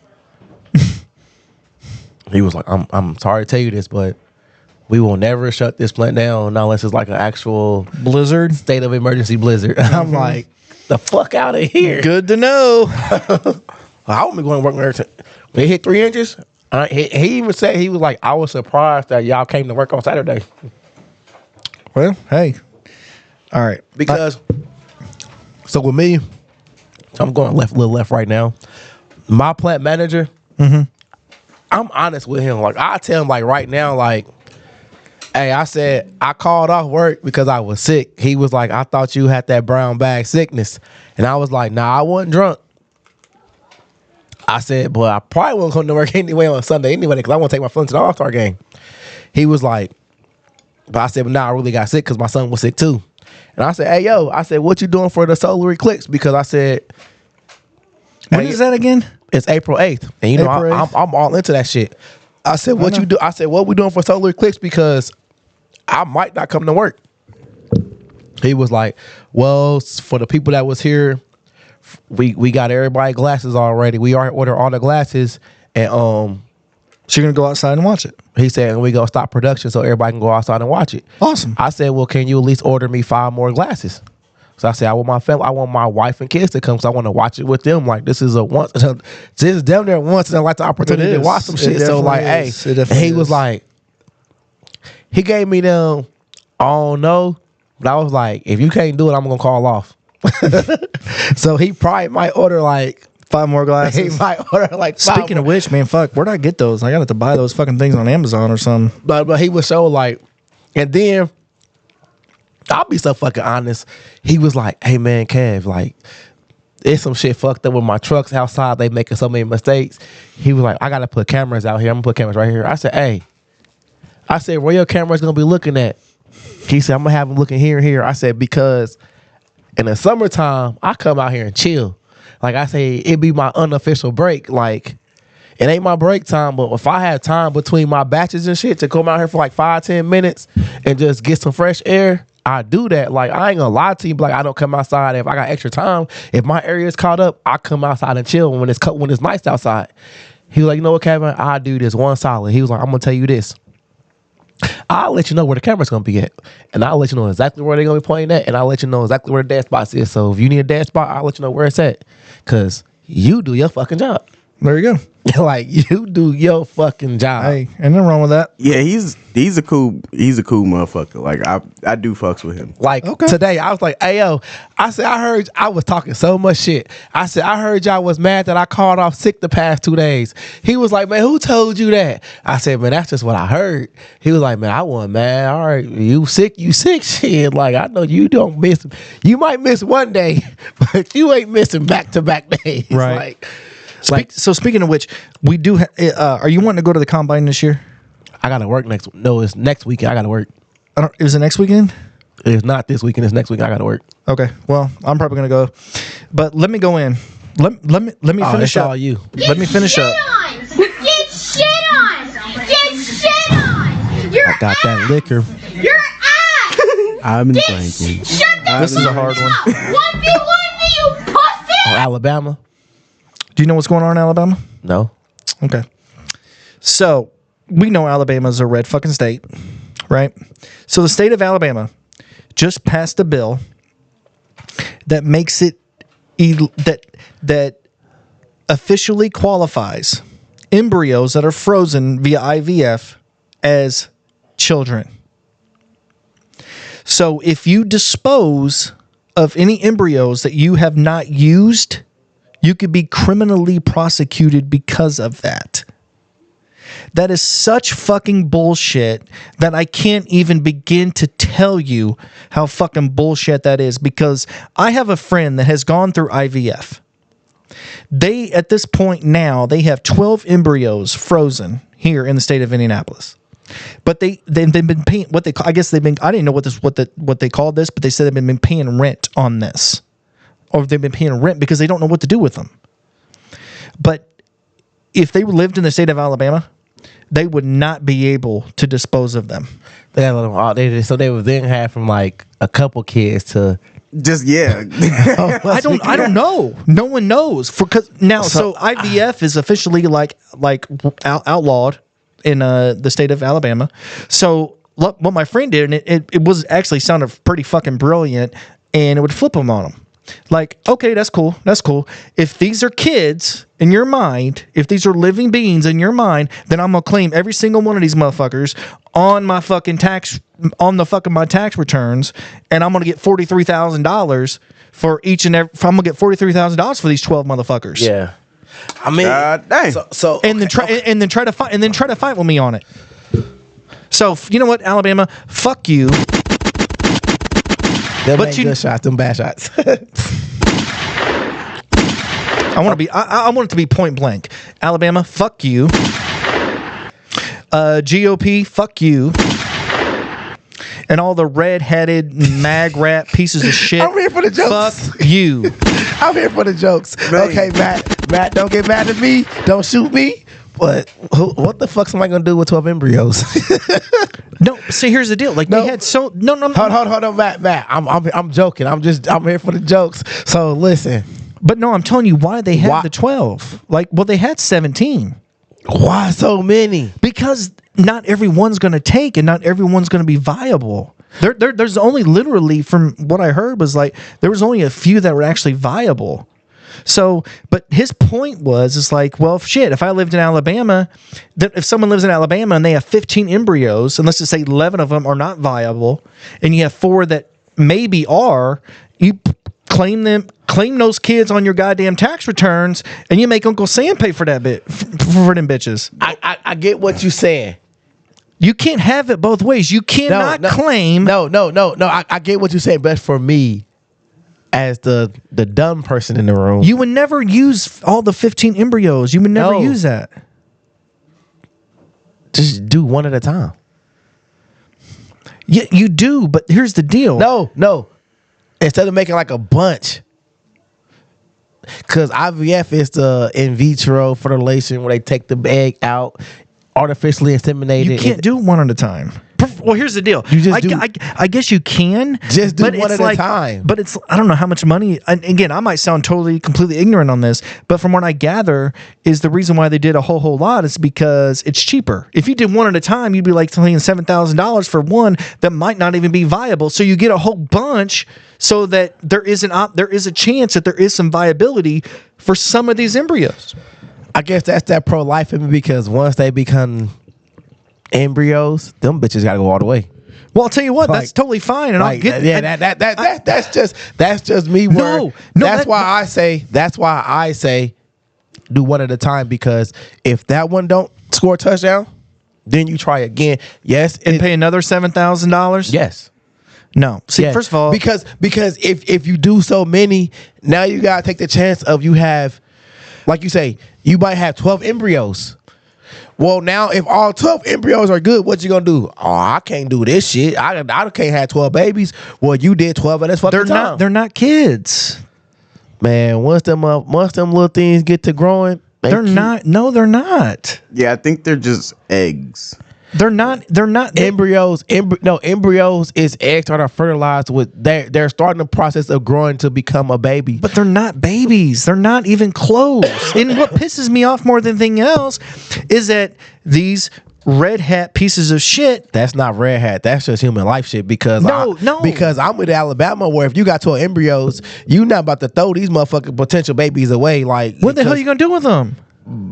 I'm sorry to tell you this, but we will never shut this plant down unless it's like an actual Blizzard. state of emergency blizzard. I'm like, the fuck out of here. Good to know. I won't be going to work there. When it hit 3 inches, he even said, he was like, I was surprised that y'all came to work on Saturday. Well, hey. All right. Because, so with me, I'm going a little left right now. My plant manager, I'm honest with him. Like, I tell him, like, right now, like, hey, I said, I called off work because I was sick. He was like, I thought you had that brown bag sickness. And I was like, nah, I wasn't drunk. I said, but I probably won't come to work anyway on Sunday anyway because I want to take my son to the All-Star game. He was like, but I said, but nah, I really got sick because my son was sick too. And I said, hey, yo, I said, what you doing for the solar eclipse? Because I said, When is that again? it's April 8th. And you know, April 8th? I'm all into that shit. I said, what you do? I said, what we doing for solar eclipse? Because I might not come to work. He was like, well, for the people that was here, we got everybody glasses already. We already ordered all the glasses, and So you're gonna go outside and watch it. he said we gonna stop production so everybody can go outside and watch it. Awesome. I said, well, can you at least order me 5 more glasses? So I said, I want my family, I want my wife and kids to come, so I want to watch it with them. Like, this is a once, this is damn near once in a lifetime opportunity to watch some shit. So like, is. hey, and he was like, he gave me them, I don't know, but I was like, if you can't do it, I'm gonna call off. So he probably might order like 5 more he glasses. might order like 5 Speaking of more. which, man, fuck, where'd I get those? I got to buy those fucking things on Amazon or something. But he was so like, and then I'll be so fucking honest. He was like, hey man, Kev, like, it's some shit fucked up with my trucks outside. They making so many mistakes. He was like, I gotta put cameras out here. I'm gonna put cameras right here. I said, hey. I said, where your camera's gonna be looking at? He said, I'm gonna have them looking here and here. I said, because in the summertime, I come out here and chill. Like I say, it be my unofficial break. Like, it ain't my break time, but if I had time between my batches and shit to come out here for like 5-10 minutes and just get some fresh air, I do that. Like, I ain't gonna lie to you, but like, I don't come outside if I got extra time. If my area is caught up, I come outside and chill when it's nice outside. He was like, you know what, Kevin? I'll do this one solid. He was like, I'm gonna tell you this. I'll let you know where the camera's gonna be at, and I'll let you know exactly where they're gonna be pointing at, and I'll let you know exactly where the dad spots is. So if you need a dad spot, I'll let you know where it's at, cause you do your fucking job. There you go. Like, you do your fucking job. Hey, ain't nothing wrong with that. Yeah, he's a cool motherfucker. Like I do fucks with him. Like, today, I was like, hey, yo, I said, I heard I was talking so much shit. I said, I heard y'all was mad that I called off sick the past 2 days. He was like, man, who told you that? I said, man, that's just what I heard. He was like, man, I wasn't mad. All right, you sick, shit. Like, I know you don't miss. You might miss one day, but you ain't missing back-to-back days. Right. Like, So speaking of which, we do. Are you wanting to go to the combine this year? I got to work it's next weekend. I got to work. Is it next weekend? It's not this weekend. It's next weekend. I got to work. Okay. Well, I'm probably gonna go, but let me go in. Let me finish it's up. all you. Let me finish up. Get shit on! Get shit on! Your I got that liquor. Your ass! I'm in Get drinking. Shut the This is a hard one. 1v1 me, you pussy! Oh, Alabama? Do you know what's going on in Alabama? No. Okay. So we know Alabama's a red fucking state, right? So the state of Alabama just passed a bill that makes it that officially qualifies embryos that are frozen via IVF as children. So if you dispose of any embryos that you have not used, you could be criminally prosecuted because of that. That is such fucking bullshit that I can't even begin to tell you how fucking bullshit that is, because I have a friend that has gone through IVF. They, at this point now, they have 12 embryos frozen here in the state of Indianapolis. But they've been paying what they, I guess they've been, I didn't know what they called this, but they said they've been paying rent on this. Or they've been paying rent because they don't know what to do with them. But if they lived in the state of Alabama, they would not be able to dispose of them. So they would then have from like a couple kids to Just yeah. I don't know. No one knows. So IVF is officially like outlawed in the state of Alabama. So what my friend did, and it was actually sounded pretty fucking brilliant, and it would flip them on them. Like, okay, that's cool. That's cool. If these are kids in your mind, if these are living beings in your mind, then I'm gonna claim every single one of these motherfuckers on my fucking my tax returns, and I'm gonna get $43,000 for each and every. I'm gonna get $43,000 for these 12 motherfuckers. yeah. I mean, Dang. so And then try to fight with me on it. So you know what, Alabama, fuck you. them but ain't you- good shots, them bad shots. I want to be. I want it to be point blank. Alabama, fuck you. GOP, fuck you. And all the red-headed mag rat pieces of shit. I'm here for the jokes. Fuck you. I'm here for the jokes. Man. Okay, Matt, don't get mad at me. Don't shoot me. But what the fuck am I gonna do with 12 embryos? No, see, here's the deal. Like No. they had so no. Hold on, Matt. I'm joking. I'm here for the jokes. So listen, But no, I'm telling you why they had Why- the 12. Like, well, they had 17 why so many? because not everyone's going to take and not everyone's going to be viable. There's only literally, from what I heard, was like there was only a few that were actually viable. So, but his point was, it's like, well, shit, if I lived in Alabama, that if someone lives in Alabama and they have 15 embryos, and let's just say 11 of them are not viable, and you have 4 that maybe are, you claim those kids on your goddamn tax returns, and you make Uncle Sam pay for that bit for them bitches. I get what you're saying. You can't have it both ways. You cannot claim. No. I get what you're saying, but for me, as the dumb person in the room, You would never use all the 15 embryos. You would never No. use that. just do one at a time. Yeah, you do, but here's the deal. No. Instead of making like a bunch, because IVF is the in vitro fertilization where they take the egg out, artificially inseminated. You can't do it one at a time. Well, here's the deal. You just I guess you can. Just do but one it's at a time. But it's, I don't know how much money. And again, I might sound completely ignorant on this, but from what I gather, is the reason why they did a whole lot is because it's cheaper. If you did one at a time, you'd be like paying $7,000 for one that might not even be viable. So you get a whole bunch, so that there is a chance that there is some viability for some of these embryos. I guess that's that pro-life in me, because once they become embryos, them bitches gotta go all the way. Well, I'll tell you what, Like- that's totally fine, and I'll get that's just me. No, That's why I say do one at a time, because if that one don't score a touchdown, then you try again. Yes, and pay another $7,000. yes. No. See, Yes. first of all, because if you do so many, now you gotta take the chance of you have, like you say, you might have 12 embryos. Well, now if all 12 embryos are good, what you gonna do? Oh, I can't do this shit. I can't have 12 babies. Well, you did 12 at this fucking time. they're not kids. Man, once them little things get to growing, They're not. No, they're not. Yeah, I think they're just eggs. They're not. embryos is eggs that are fertilized with. They're starting the process of growing to become a baby. But they're not babies. They're not even close. And what pisses me off more than anything else is that these red hat pieces of shit. That's not red hat. That's just human life shit. Because No. Because I'm with Alabama, where if you got 12 embryos, you not about to throw these motherfucking potential babies away. Like, What the hell are you gonna do with them?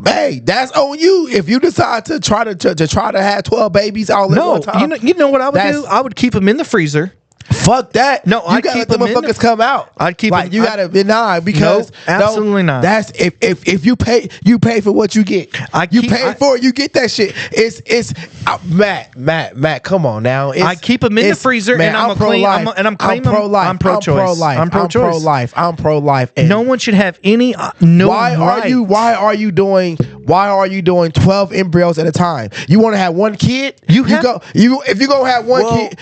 Hey, that's on you. If you decide to try to have 12 babies all at No, one time, you know what I would That's- do? I would keep them in the freezer. fuck that. No, you I'd gotta keep let the them in motherfuckers come out. I'd keep like them- you gotta be because No, absolutely not. That's if you pay for what you get. You pay for it, you get that shit. It's Matt. Come on now. I keep 'em in the freezer, and I'm pro-life. I'm claiming I'm pro-life. I'm pro-choice. I'm pro-life. I'm pro-life. And No one should have any no why right. are you doing 12 embryos at a time? You want to have one kid? If you gonna have one Well, kid,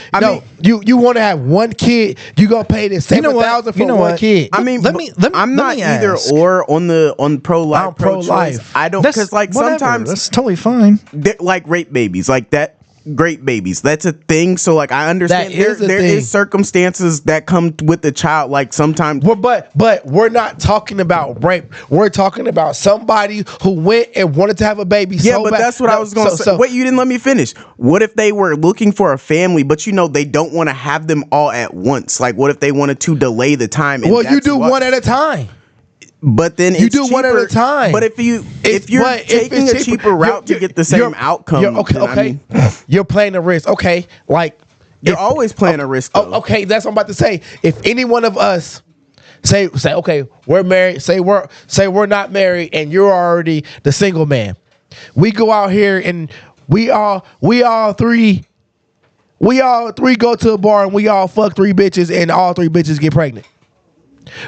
you want to have one kid, you gonna pay this $7,000 for one kid. I mean, let me I'm not either ask. or on pro-life. I'm pro-life. I don't, because like whatever. sometimes That's totally fine. they're like rape babies, like that. Great babies, that's a thing. So like I understand That is a there thing. is circumstances that come with the child, like sometimes. Well, but we're not talking about rape. We're talking about somebody who went and wanted to have a baby. Yeah, so but bad. that's what I was going to say. Wait, you didn't let me finish. What if they were looking for a family, but they don't want to have them all at once? Like, what if they wanted to delay the time? And Well, you that's do what- one at a time. But then You it's do one at a cheaper. time. But if you're taking it's a cheaper route to get the same outcome, Okay, then, I mean, you're playing the risk. Okay, like you're always playing a risk. Though. Okay, that's what I'm about to say. If any one of us say, okay, we're married. Say we're not married, and you're already the single man. We go out here and we all three go to a bar and we all fuck 3 bitches, and all 3 bitches get pregnant.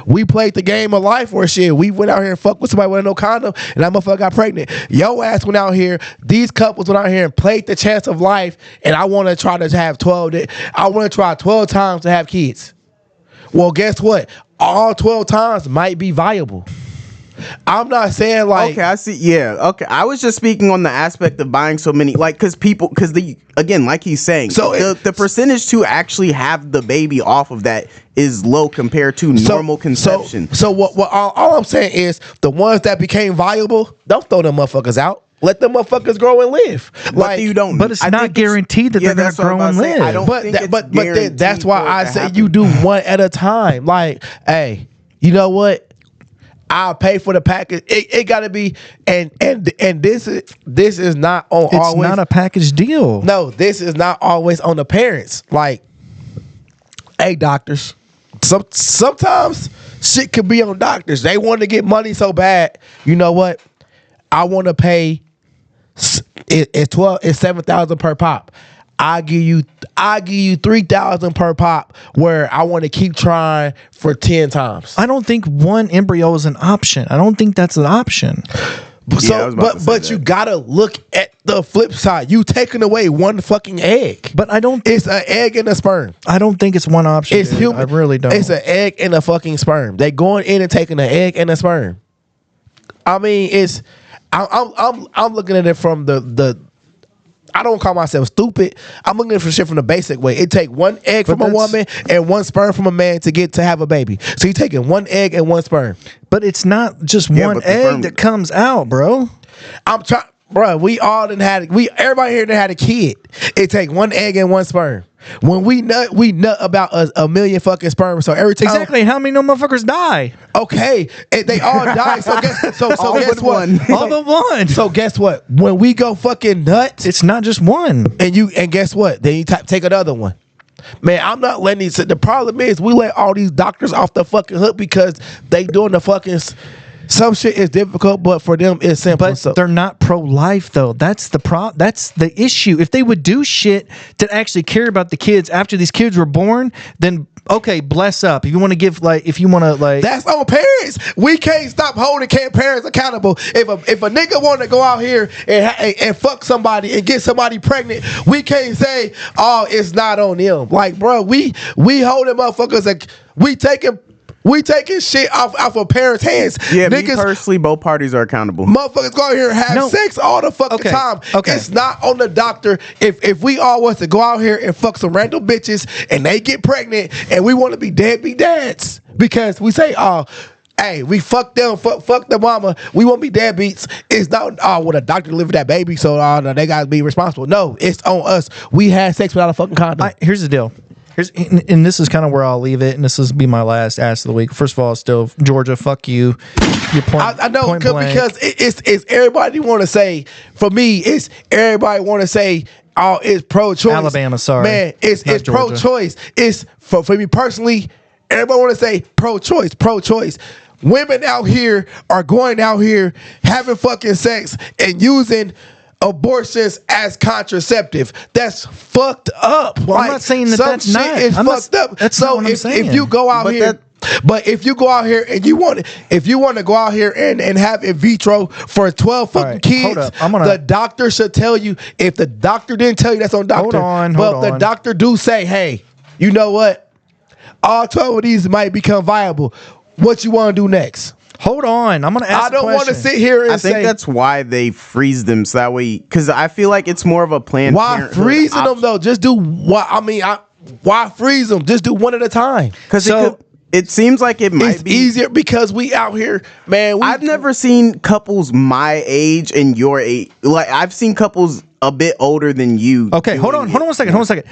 We played the game of life where shit. We went out here and fucked with somebody with no condom, and that motherfucker got pregnant. Yo ass went out here. These couples went out here and played the chance of life. And I want to try to have 12. I want to try 12 times to have kids. Well, guess what? All 12 times might be viable. I'm not saying like Okay, I see. Yeah, okay. I was just speaking on the aspect of buying so many, like, because again, like he's saying, So the percentage to actually have the baby off of that is low compared to normal conception. So what all I'm saying is the ones that became viable, don't throw them motherfuckers out. Let them motherfuckers grow and live. Like, you don't. But it's I not think guaranteed that they're going that's to what I'm grow and about to say. live. I don't think it's But guaranteed that's why for it I to say happen. you do one at a time. Like, hey, you know what? I'll pay for the package. It got to be, and this is not on It's always. not a package deal. No, this is not always on the parents. Like, hey, doctors, sometimes shit could be on doctors. They want to get money so bad. You know what? I want to pay. It's $7,000 per pop. I give you $3,000 per pop. Where I want to keep trying for 10 times. I don't think one embryo is an option. I don't think that's an option. So, I was about to say but that. you gotta look at the flip side. You taking away one fucking egg. But I don't. It's an egg and a sperm. I don't think it's one option. It's dude. human. I really don't. It's an egg and a fucking sperm. They going in and taking an egg and a sperm. I mean, it's. I'm looking at it from the. I don't call myself stupid. I'm looking at it shit from the basic way. It take one egg from a woman and one sperm from a man to have a baby. So you taking one egg and one sperm. But it's not just Yeah, one but the egg sperm- that comes out, bro. I'm trying, bro. Everybody here done had a kid. It take one egg and one sperm. When we nut about a million fucking sperms. So every time, Exactly. How many no motherfuckers die? okay, and they all die. So guess All guess but what? one. All but one. So guess what? When we go fucking nuts, It's not just one. and guess what? Then you take another one. Man, I'm not letting these. The problem is we let all these doctors off the fucking hook because they doing the fucking. Some shit is difficult, but for them it's simple. But So they're not pro-life though. That's the That's the issue. If they would do shit to actually care about the kids after these kids were born, then okay, bless up. If you want to give that's on parents. We can't stop holding parents accountable. If a nigga want to go out here and fuck somebody and get somebody pregnant, we can't say, oh, it's not on them. Like, bro, we holding motherfuckers like we taking shit off of parents' hands. Yeah, me niggas, personally, both parties are accountable. motherfuckers go out here and have sex all the fucking Okay, time. okay. It's not on the doctor. If we all was to go out here and fuck some random bitches and they get pregnant and we want to be deadbeat dads because we say, oh, hey, we fuck them, fuck the mama. We won't be deadbeats. It's not, oh, well, the doctor delivered that baby, so no, they gotta be responsible. No, it's on us. We had sex without a fucking condom. Here's the deal. And this is kind of where I'll leave it, and this will be my last ask of the week. First of all, still Georgia, fuck you. Your point. I know point blank. because it's everybody want to say. For me, it's everybody want to say. Oh, it's pro-choice. Alabama, sorry. Man, it's Not Georgia. pro-choice. It's for me personally. Everybody want to say pro-choice, pro-choice. Women out here are going out here having fucking sex and using abortions as contraceptive. That's fucked up. Well, I'm not saying that some that's shit not. is I'm not- fucked up. that's so not what I'm if saying. you go out But here. But if you go out here and you want to go out here and have in vitro for 12 fucking right, kids, hold up. the doctor should tell you. If the doctor didn't tell you, that's on doctor. Hold But if the on. doctor do say, hey, you know what? All 12 of these might become viable. What you want to do next? Hold on. I'm going to ask I don't want to sit here and I think say that's why they freeze them so that way, because I feel like it's more of a Planned why Parenthood freezing them option. though. Just do what I mean. Why freeze them? Just do one at a time. Because So- it seems like it might It's be easier because we out here, man. I've never seen couples my age and your age. Like, I've seen couples a bit older than you. Okay, hold on one second.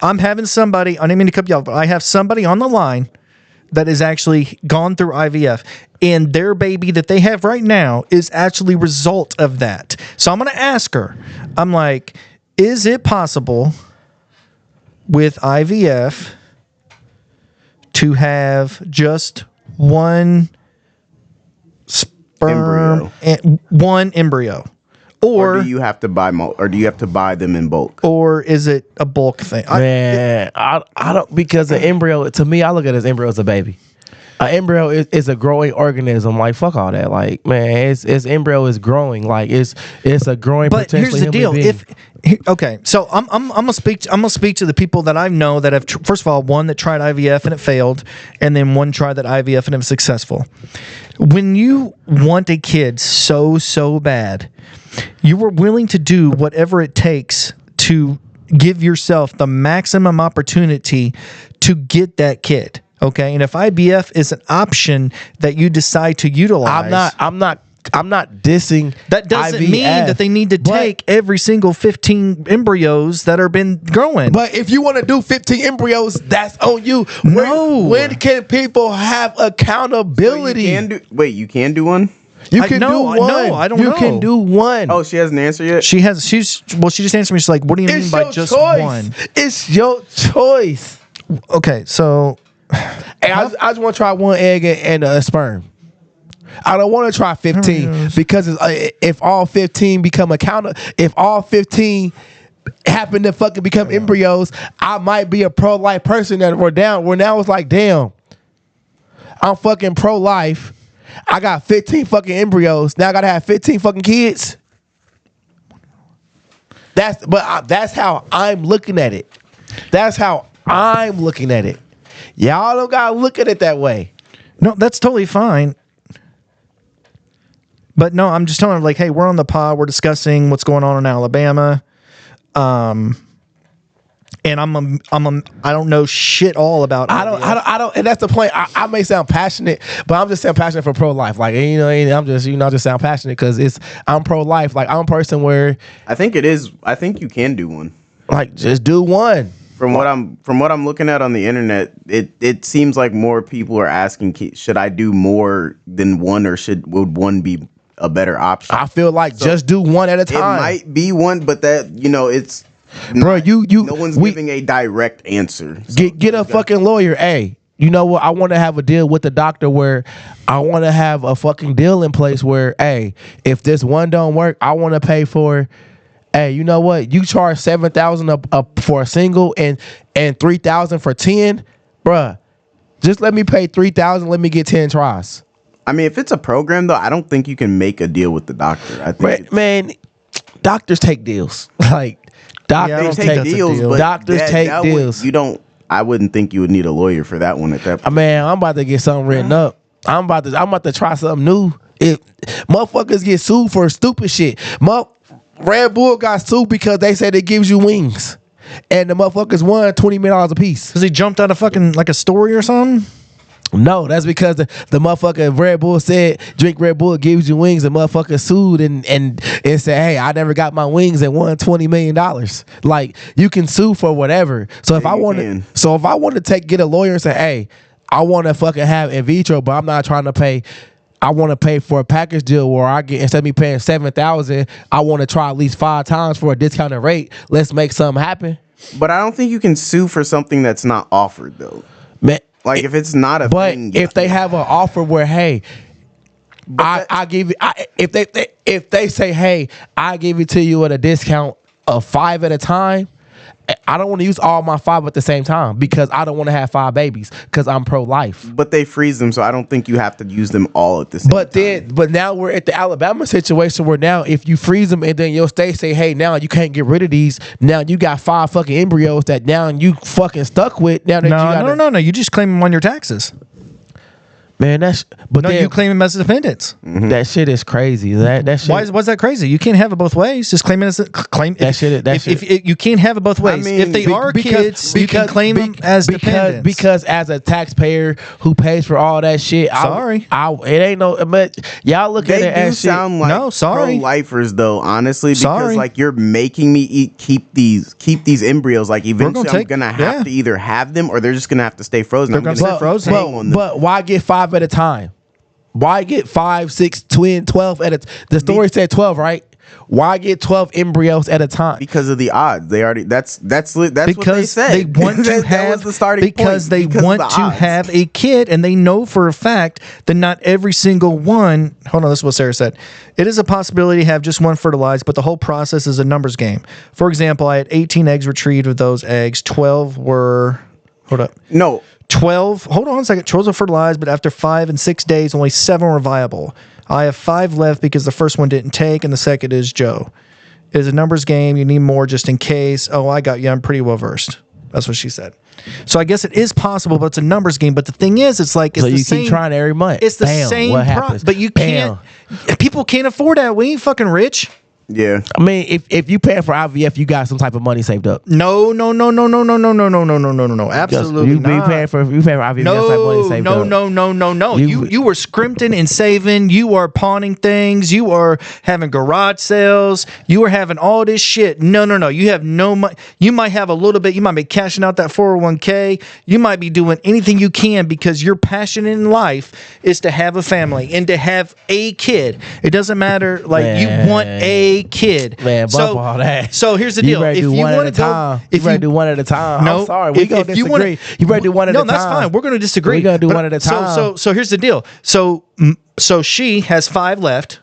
I'm having somebody, I didn't mean to cut you off, but I have somebody on the line that has actually gone through IVF, and their baby that they have right now is actually result of that. So I'm going to ask her, I'm like, is it possible with IVF to have just one sperm and one embryo? Or do you have to buy or do you have to buy them in bulk? Or is it a bulk thing? Man, I don't, because the embryo, to me, I look at this embryo as a baby. An embryo is a growing organism. Like fuck all that. Like man, its embryo is growing. Like it's a growing. But here's potentially the deal: human being. so I'm gonna speak to the people that I know that have first of all one that tried IVF and it failed, and then one tried that IVF and it was successful. When you want a kid so bad, you were willing to do whatever it takes to give yourself the maximum opportunity to get that kid. Okay, and if IVF is an option that you decide to utilize, I'm not dissing. that doesn't IVF, mean that they need to take every single 15 embryos that are been growing. But if you want to do 15 embryos, that's on you. No. When can people have accountability? You can do one? You can do one. No, I don't you know. You can do one. Oh, she hasn't answered yet? she just answered me. She's like, what do you mean it's by your just choice. one? It's your choice. Okay, so Hey, I just want to try one egg and a sperm. I don't want to try 15 because if all 15 become if all 15 happen to fucking become embryos, I might be a pro-life person that we're down. Where now it's like, damn, I'm fucking pro-life. I got 15 fucking embryos. Now I gotta have 15 fucking kids. That's how I'm looking at it. That's how I'm looking at it. Y'all don't gotta look at it that way. no, that's totally fine. But no, I'm just telling her like, hey, we're on the pod. We're discussing what's going on in Alabama. And I don't know shit all about. I don't, and that's the point. I may sound passionate, but I'm just saying passionate for pro life. Like I'm just just sound passionate because I'm pro life. Like I'm a person where I think it is. I think you can do one. Like just do one. From what I'm looking at on the internet, it seems like more people are asking, should I do more than one, or would one be a better option? I feel like just do one at a time. It might be one, but that it's. Bro, no one's giving a direct answer. So get a fucking lawyer. Hey, you know what? I want to have a deal with the doctor where I want to have a fucking deal in place where, hey, if this one don't work, I want to pay for. Hey, you know what? You charge $7,000 up for a single and $3,000 for 10, bruh. Just let me pay $3,000. Let me get 10 tries. I mean, if it's a program though, I don't think you can make a deal with the doctor. I think man, doctors take deals. Like. Doctors take deals, but doctors take deals. I wouldn't think you would need a lawyer for that one at that point. Man, I'm about to get something written up. I'm about to try something new. If motherfuckers get sued for stupid shit. Red Bull got sued because they said it gives you wings. And the motherfuckers won $20 million a piece. Because he jumped out of fucking like a story or something? No, that's because the motherfucker Red Bull said drink Red Bull gives you wings. The motherfucker sued and said, hey, I never got my wings and won $20 million. Like you can sue for whatever. So if I want to get a lawyer and say, hey, I want to fucking have in vitro, but I'm not trying to pay. I want to pay for a package deal where I get, instead of me paying $7,000, I want to try at least 5 times for a discounted rate. Let's make something happen. But I don't think you can sue for something that's not offered though. Man, like if it's not a thing, if they have an offer where, hey, I give it, if they say, hey, I give it to you at a discount of 5 at a time, I don't want to use all my 5 at the same time because I don't want to have 5 babies because I'm pro-life. But they freeze them, so I don't think you have to use them all at the same time. But now we're at the Alabama situation where now if you freeze them and then your state say, hey, now you can't get rid of these. Now you got 5 fucking embryos that now you fucking stuck with. Now that No. You just claim them on your taxes. Man, you claim them as dependents. Mm-hmm. That shit is crazy. That shit. Why's that crazy? You can't have it both ways. Just claim it as if you can't have it both ways. I mean, if they are kids, you can claim them as dependents. Because as a taxpayer who pays for all that shit, it ain't no. But y'all look at it as shit. They do sound like pro-lifers though, honestly, because like you're making me keep these embryos. Like eventually, I'm gonna have to either have them or they're just gonna have to stay frozen. They're gonna stay frozen. But why get 5 at a time? Why get 5, 6, 12 at a the story said 12, right? Why get 12 embryos at a time? Because of the odds. They already that's what they said. They want to have the starting because point. They want to have a kid, and they know for a fact that not every single one. Hold on, this is what Sarah said. It is a possibility to have just one fertilized, but the whole process is a numbers game. For example, I had 18 eggs retrieved with those eggs. 12 were. Hold up. No. 12. Hold on a second. 12 are fertilized, but after 5 and 6 days, only 7 were viable. I have 5 left because the first one didn't take, and the second is Joe. It is a numbers game. You need more just in case. Oh, I got you. I'm pretty well versed. That's what she said. So I guess it is possible, but it's a numbers game. But the thing is, it's like it's So the you same, keep trying every month. It's the Bam, same, what happens? but you Bam. can't. People can't afford that. We ain't fucking rich. Yeah. I mean, if you pay for IVF, you got some type of money saved up. No. Absolutely You not. pay for IVF, you got some money saved up. No. You were scrimpting and saving. You are pawning things. You are having garage sales. You are having all this shit. No. You have no money. You might have a little bit. You might be cashing out that 401k. You might be doing anything you can because your passion in life is to have a family and to have a kid. It doesn't matter. Like Man. you want a kid. Man, bump all that. So here's the You deal. better If do you one want at to a go, time. if You better do one at a time. No, I'm sorry. We gonna you wanna- disagree. You better do one at a time. No, that's fine. We're going to disagree. We gonna do But- one at a time. So here's the deal. So she has 5 left.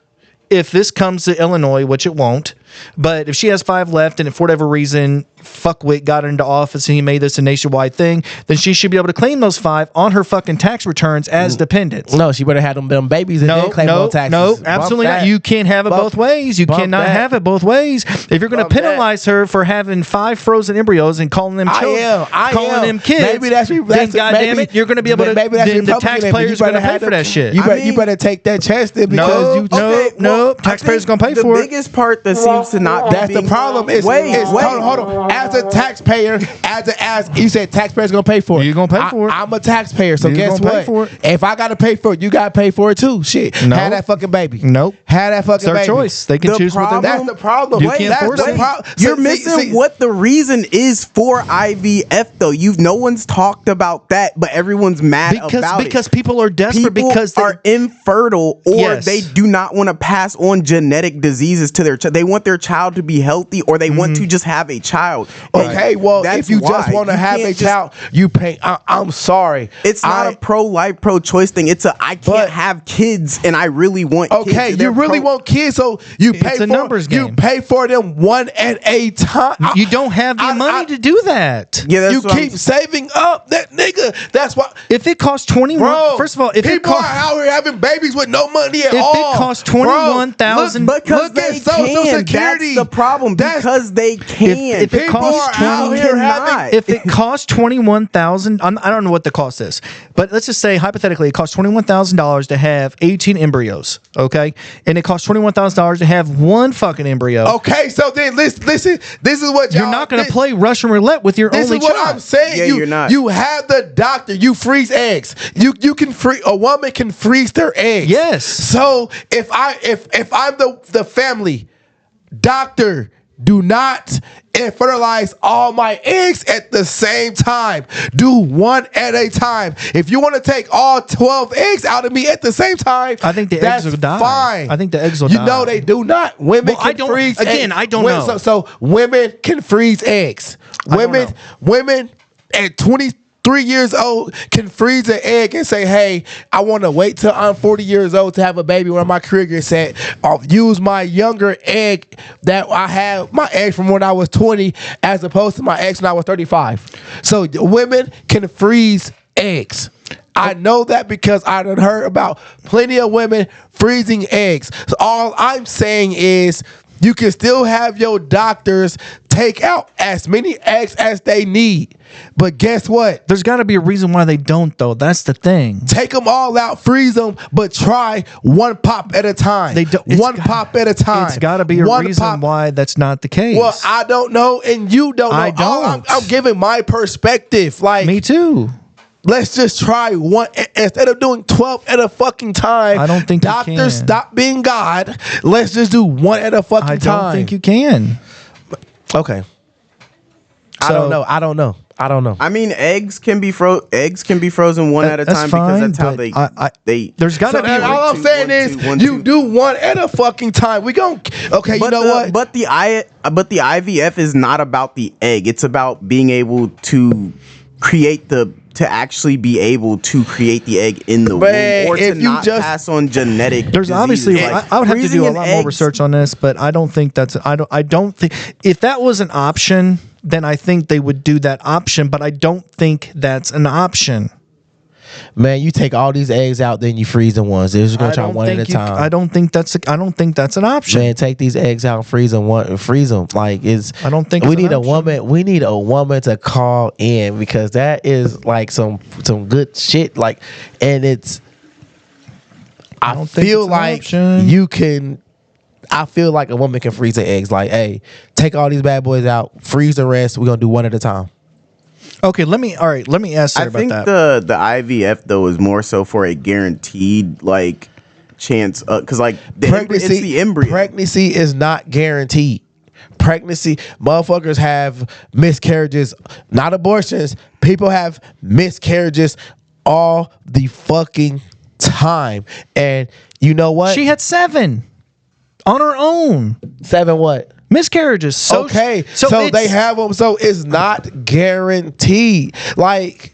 If this comes to Illinois, which it won't, but if she has 5 left and if for whatever reason fuckwit got into office and he made this a nationwide thing, then she should be able to claim those 5 on her fucking tax returns as dependents. No, she better have them babies and then claim on taxes. No, Bump absolutely that. not. You can't have it Bump- both ways. You bump cannot that. have it both ways. If you're going to Bump that. penalize her for having 5 frozen embryos and calling them children, I am. them kids, Maybe that's then goddamn it, you're going to be able to. Maybe that's then the Republican, but taxpayers you are going better to pay have for them- that shit. You better take that chance then because No, you. no. well, I Taxpayers think gonna pay for the it. biggest part that seems to not. That's the problem. It's, wait. Hold on. As a taxpayer, as you said, taxpayers gonna pay for it. You're gonna pay for it. I'm a taxpayer, so You're guess gonna pay what? for it. If I gotta pay for it, you gotta pay for it too. Shit, No. have that fucking baby. Nope. Have that fucking It's their baby. choice. They can The choose what they problem- That's want. the problem. You can't That's force the it. problem. You're missing what the reason is for IVF though. No one's talked about that, but everyone's mad about because it. people are desperate People because they are infertile or Yes. they do not want to pass on genetic diseases to their child. They want their child to be healthy or they want to just have a child. Okay, well, That's if you just why. want to You have can't a just- child, you pay. I'm sorry. It's not a pro-life, pro-choice thing. It's I can't But- have kids and I really want kids. Okay, They're you really want kids, so you pay It's for a numbers You game. pay for them one at a time. you don't have the money to do that. Yeah, that's You what keep saving up, that nigga. That's why, If it costs 21, bro. first of all, if it people costs are out here having babies with no money at If it all, costs Bro, 21,000 look because at they Social can. Security. That's the problem. That's- Because they can. if it people costs are out here having. if it costs 21,000, I don't know what the cost is, but let's just say hypothetically it costs $21,000 to have 18 embryos, okay, and it costs $21,000 to have one fucking embryo. Okay, so then listen. This is what You're y'all- not going to this- play Russian roulette with your This only is what child. I'm saying. Yeah, you're not. You have the doctor. You freeze eggs. You can freeze. A woman can freeze their eggs. Yes. So if I'm the family doctor, do not fertilize all my eggs at the same time. Do one at a time. If you want to take all 12 eggs out of me at the same time, I think the that's eggs will die. fine. I think the eggs will You die. know they do not. Women Well, I can don't- freeze again, eggs. I don't know. So women can freeze eggs. don't know. Women at 23 years old can freeze an egg and say, hey, I want to wait till I'm 40 years old to have a baby when my career gets set. I'll use my younger egg that I have, my egg from when I was 20 as opposed to my eggs when I was 35. So women can freeze eggs. I know that because I done heard about plenty of women freezing eggs. So all I'm saying is you can still have your doctors take out as many eggs as they need. But guess what? There's got to be a reason why they don't, though. That's the thing. Take them all out, freeze them, but try one pop at a time. They don't- Pop at a time. It's got to be a One reason pop- why that's not the case. Well, I don't know, and you don't know. I don't. I'm giving my perspective. Like, Me too. let's just try one instead of doing 12 at a fucking time. I don't think you doctors can. stop being God. Let's just do one at a fucking I time. don't think you can. Okay. I So- don't know. I mean, eggs can be frozen one at a That's time fine, because that's how but they. There's got So to be. all I'm saying is, you do one at a fucking time. We gon' okay. You know what? But the IVF is not about the egg. It's about being able to actually be able to create the egg in the Man, womb, or to if you not just- pass on genetic. There's diseases. obviously. Like, I would have to freezing do a an lot more egg- research on this, but I don't think that's. I don't think if that was an option, then I think they would do that option. But I don't think that's an option. Man, you take all these eggs out, then you freeze the ones. They're just gonna try one at a time. I don't think that's an option. Man, take these eggs out and freeze them. Like it's. I don't think we it's an need a option. woman. We need a woman to call in because that is like some good shit. Like, and it's. I don't think feel it's an like option. you can. I feel like a woman can freeze the eggs. Like, hey, take all these bad boys out, freeze the rest. We're gonna do one at a time. Okay, let me ask Sarah I about think that. the IVF though is more so for a guaranteed like chance because like it's the embryo. Pregnancy is not guaranteed. Pregnancy, motherfuckers have miscarriages, not abortions. People have miscarriages all the fucking time. And you know what? She had 7 on her own 7 what? miscarriages. So, Okay, so so it's- they have them. So it's not guaranteed. Like,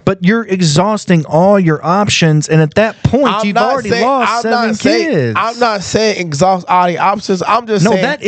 But you're exhausting all your options, and at that point, you've already lost 7 kids. I'm not saying exhaust all the options. I'm just No, saying that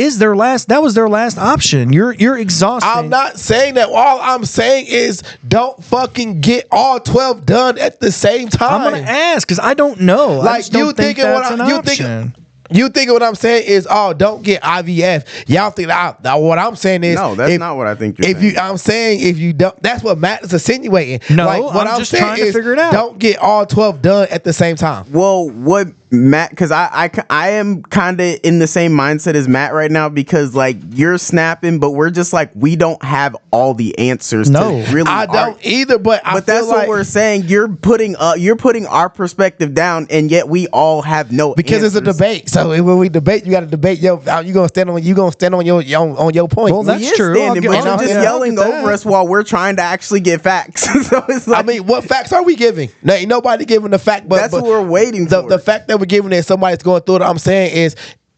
was their last option. You're exhausting. I'm not saying that. All I'm saying is don't fucking get all 12 done at the same time. I'm gonna ask because I don't know. I Like just don't you think thinking what that's I'm an you option. thinking. You thinking what I'm saying is, oh, don't get IVF. Y'all think that? What I'm saying is, No, that's not what I think you're if saying. I'm saying if you don't, that's what Matt is insinuating. No, what I'm just trying to figure it out. Don't get all 12 done at the same time. Well, what Matt? Because I am kind of in the same mindset as Matt right now because like you're snapping, but we're just like we don't have all the answers. No, to really. I don't either, but I But feel that's like what we're saying. You're putting our perspective down, and yet we all have no because it's a answers. debate. So when we debate, you got to debate you gonna stand on your point. Well, that's He is true. standing, I'll but you're get- just I'll yelling get over that. us while we're trying to actually get facts. So it's like, I mean, what facts are we giving? No, ain't nobody giving the fact, but that's what we're waiting for. the fact that we're giving is somebody's going through it. I'm saying is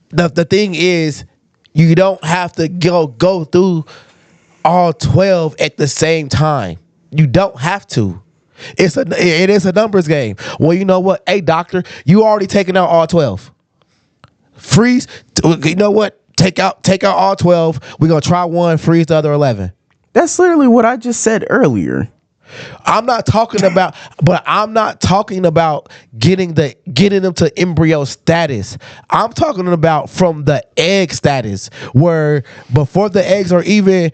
the thing is you don't have to go through all 12 at the same time. You don't have to. It is a numbers game. Well, you know what? Hey, doctor, you already taken out all 12. Freeze. You know what? Take out all 12. We're gonna try one, freeze the other 11. That's literally what I just said earlier. I'm not talking about getting them to embryo status. I'm talking about from the egg status, where before the eggs are even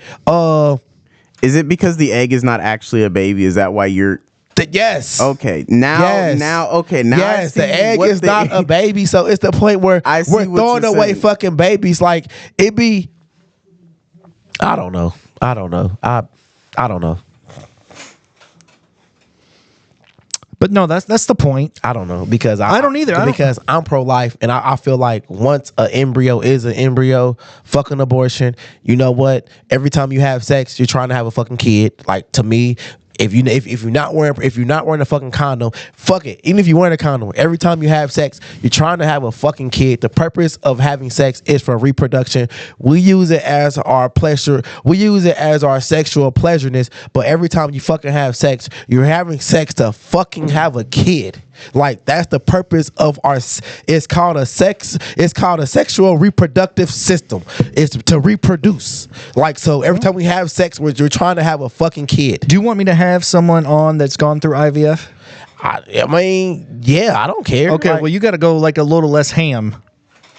Is it because the egg is not actually a baby? Is that why you're yes. okay? Now Yes. I Yes, see the egg what is not a baby, so it's the point where I see we're what throwing you're away saying. fucking babies. Like it be, I don't know. I don't know. But no, that's the point. I don't know because I don't either. I don't- because I'm pro-life and I feel like once an embryo is an embryo, fucking abortion. You know what? Every time you have sex, you're trying to have a fucking kid. Like to me, if you're not wearing a fucking condom, fuck it. Even if you're wearing a condom, every time you have sex, you're trying to have a fucking kid. The purpose of having sex is for reproduction. We use it as our pleasure. We use it as our sexual pleasureness. But every time you fucking have sex, you're having sex to fucking have a kid. Like that's the purpose of it's called a sexual reproductive system. It's to reproduce. Like so every time we have sex, you're trying to have a fucking kid. Do you want me to have someone on that's gone through IVF? I mean, yeah, I don't care. Okay, Like, well, you got to go like a little less ham.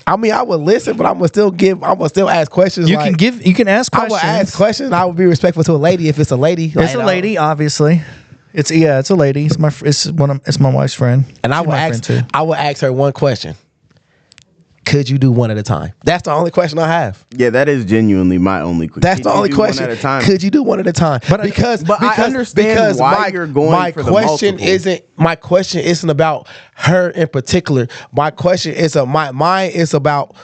I mean, I would listen, but I'm gonna still ask questions. You like, can ask I questions. would ask questions. I would be respectful to a lady if it's a lady. It's a lady, obviously. It's a lady. It's my wife's friend. And I She's would my ask. friend, too. I would ask her one question. Could you do one at a time? That's the only question I have. Yeah, that is genuinely my only question. That's the only question. One at a time. Could you do one at a time? But I understand why you're going for the multiple. My question isn't about her in particular. My question is mine is about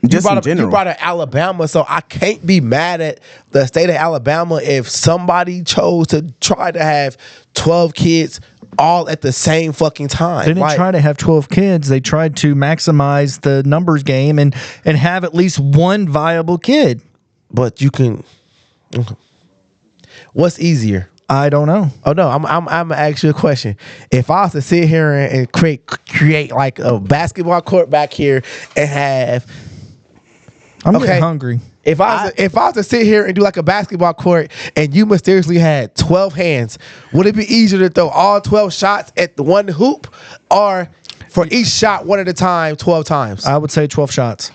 Just in general. You brought up Alabama, so I can't be mad at the state of Alabama if somebody chose to try to have 12 kids all at the same fucking time. They didn't try to have 12 kids. They tried to maximize the numbers game and have at least one viable kid. But you can. What's easier? I don't know. Oh no, I'm gonna ask you a question. If I was to sit here and create like a basketball court back here and have I'm Okay. getting hungry. If I was to sit here and do like a basketball court and you mysteriously had 12 hands, would it be easier to throw all 12 shots at the one hoop or for each shot one at a time 12 times? I would say 12 shots.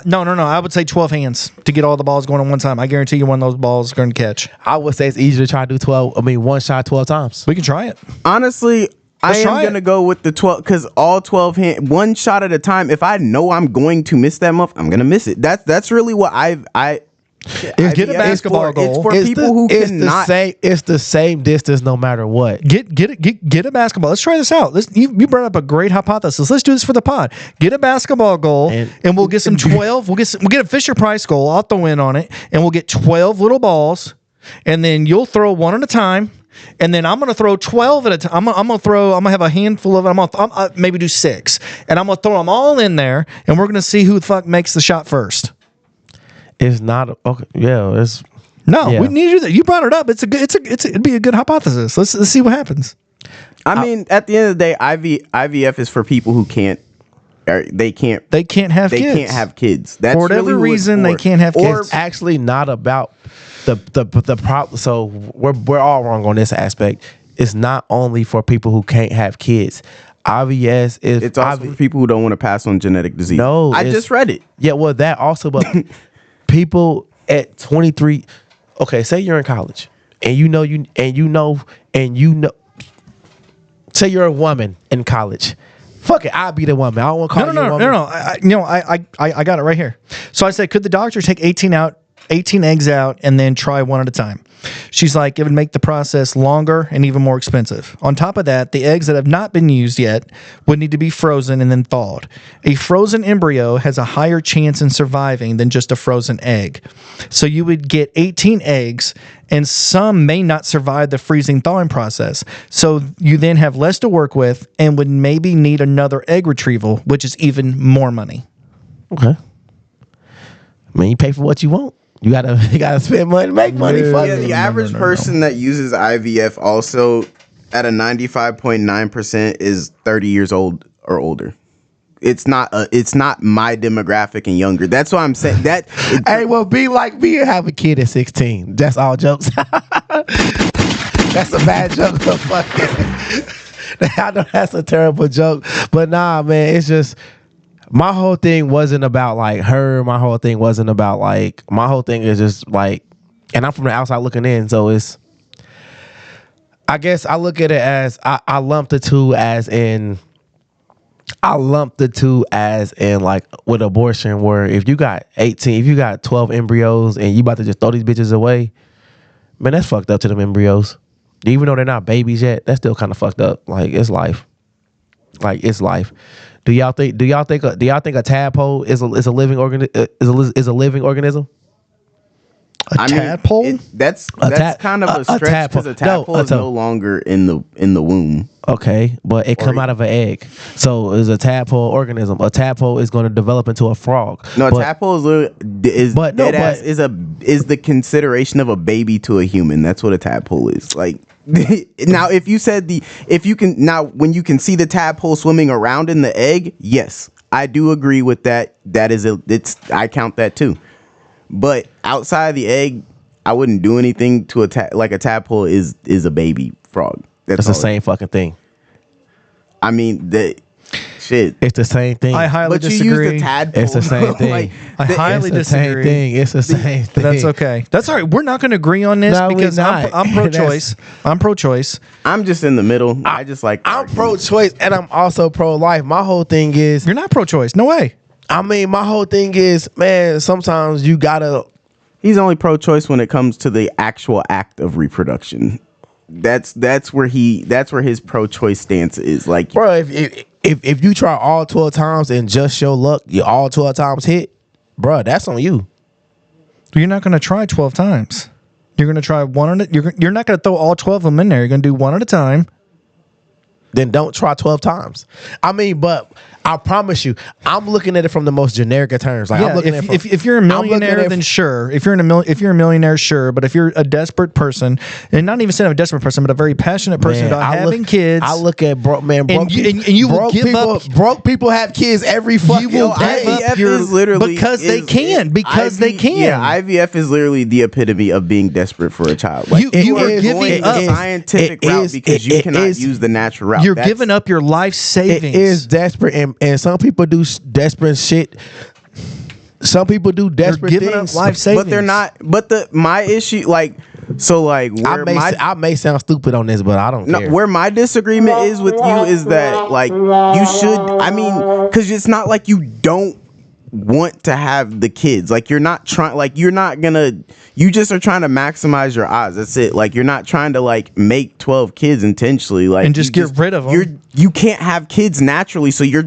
No. I would say 12 hands to get all the balls going at one time. I guarantee you one of those balls is going to catch. I would say it's easier to try to do one shot 12 times. We can try it. Honestly, I am try going to it. go with the 12 because all 12 one shot at a time. If I know I'm going to miss that muff, I'm going to miss it. That's really what Get a basketball goal. It's for people who cannot. It's the same distance no matter what. Get a basketball. Let's try this out. You brought up a great hypothesis. Let's do this for the pod. Get a basketball goal, and we'll get some 12. We'll get a Fisher Price goal. I'll throw in on it, and we'll get 12 little balls, and then you'll throw one at a time. And then I'm gonna throw 12 at a time. I'm gonna have a handful of. I'm gonna maybe do 6, and I'm gonna throw them all in there, and we're gonna see who the fuck makes the shot first. It's not okay. Yeah, it's No, yeah. we need to do that. You brought it up. It'd be a good hypothesis. Let's see what happens. I mean, at the end of the day, IVF is for people who can't. They can't have kids. That's for whatever really who it's reason they for. can't have or kids. actually not about the problem. So we're all wrong on this aspect. It's not only for people who can't have kids. IVF is It's also for people who don't want to pass on genetic disease. No, I just read it. Yeah, well, that also, but people at 23. Okay, say you're in college, and you know. Say you're a woman in college. Fuck it, I'll be the woman. I don't want to call you a woman. No. I got it right here. So I said, could the doctor take 18 eggs out and then try one at a time? She's like, it would make the process longer and even more expensive. On top of that, the eggs that have not been used yet would need to be frozen and then thawed. A frozen embryo has a higher chance in surviving than just a frozen egg. So you would get 18 eggs, and some may not survive the freezing thawing process. So you then have less to work with and would maybe need another egg retrieval, which is even more money. Okay. I mean, you pay for what you want. You gotta spend money to make money. Fuck Yeah, it. the average person that uses IVF also at a 95.9% is 30 years old or older. It's not my demographic and younger. That's why I'm saying that. Hey, well, be like me and have a kid at 16. That's all jokes. That's a bad joke. But fuck it. I know that's a terrible joke, but nah, man, it's just. My whole thing wasn't about like her. My whole thing wasn't about like. My whole thing is just like, and I'm from the outside looking in, so it's. I guess I look at it as I lump the two as in. I lump the two as in like with abortion, where if you got 18, if you got 12 embryos and you about to just throw these bitches away, man, that's fucked up to them embryos. Even though they're not babies yet, that's still kind of fucked up. Like it's life. Like it's life. Do y'all think a tadpole is a living organism? A tadpole? That's kind of a stretch because a tadpole is no longer in the womb. Okay, but it come out of an egg, so it's a tadpole organism. A tadpole is going to develop into a frog. No, a tadpole is the consideration of a baby to a human. That's what a tadpole is. Like now, if you said when you can see the tadpole swimming around in the egg, yes, I do agree with that. I count that too. But outside the egg, I wouldn't do anything to a tadpole is a baby frog. That's the same fucking thing. I mean, shit. It's the same thing. I highly But you disagree. used a tadpole. It's the same thing. I highly disagree. It's the same thing. That's okay. That's all right. We're not going to agree on this No, we're because not. I'm pro-choice. I'm pro-choice. I'm just in the middle. I just like. I'm pro-choice and I'm also pro-life. My whole thing is. You're not pro-choice. No way. I mean, my whole thing is, man, sometimes you gotta. He's only pro-choice when it comes to the actual act of reproduction. That's where his pro-choice stance is. Like, Bro, if you try all 12 times and just show luck, you all 12 times hit, bro, that's on you. You're not going to try 12 times. You're going to try one at a, you're not going to throw all 12 of them in there. You're going to do one at a time. Then don't try 12 times. I mean, but I promise you, I'm looking at it from the most generic of terms. Like, I'm Yeah, looking at it from, if you're a I'm looking millionaire, at it then sure. If you're a millionaire, sure. But if you're a desperate person, and not even saying I'm a desperate person, but a very passionate person Man, about having kids, I look at broke you will broke give people, up. broke people have kids every fucking You will day. give up IVF your is literally because they can because they can. Yeah, IVF is literally the epitome of being desperate for a child. Like, You are are giving going up. the scientific route because you cannot use the natural route. You're That's- giving up your life savings. It is desperate, and some people do desperate shit. Some people do desperate giving things. up life savings, but they're not. But my issue, like, so like where I may sound stupid on this, but I don't care. where my disagreement is with you is that, like, you should. I mean, because it's not like you don't want to have the kids. Like, you're not trying. Like, you're not gonna. You just are trying to maximize your odds. That's it. Like, you're not trying to like make 12 kids intentionally. Like, And just get rid of them. You can't have kids naturally, so you're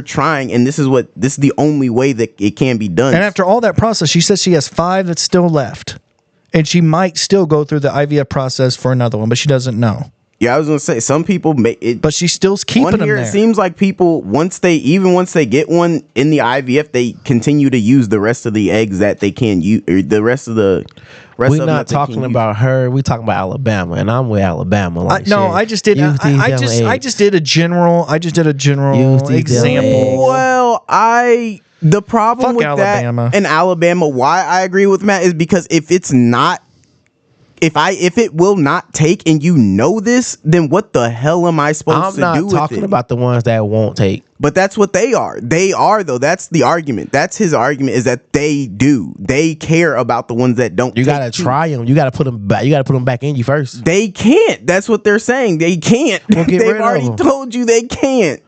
trying, and this is the only way that it can be done. And after all that process, she says she has 5 that's still left, and she might still go through the IVF process for another one, but she doesn't know. Yeah, I was gonna say some people make it, But she's still keeping on them here. there. It seems like people once they get one in the IVF, they continue to use the rest of the eggs that they can use, or the rest of the. We're of them not that they can talking use. about her. We talking about Alabama, and I'm with Alabama. Like, No, shit. I just did. Use these I young just eggs. did a general. Use these example. Well, the problem Fuck with Alabama. that in Alabama, why I agree with Matt is because if it's not, if it will not take, and you know this, then what the hell am I supposed I'm to not do with talking it? about the ones that won't take. But that's what they are. They are, though. That's the argument. That's his argument, is that they do. They care about the ones that don't. You take gotta too. try them. You gotta put them back. You gotta put them back in you first. They can't. That's what they're saying. They can't. Well, get They've rid of already them. told you they can't.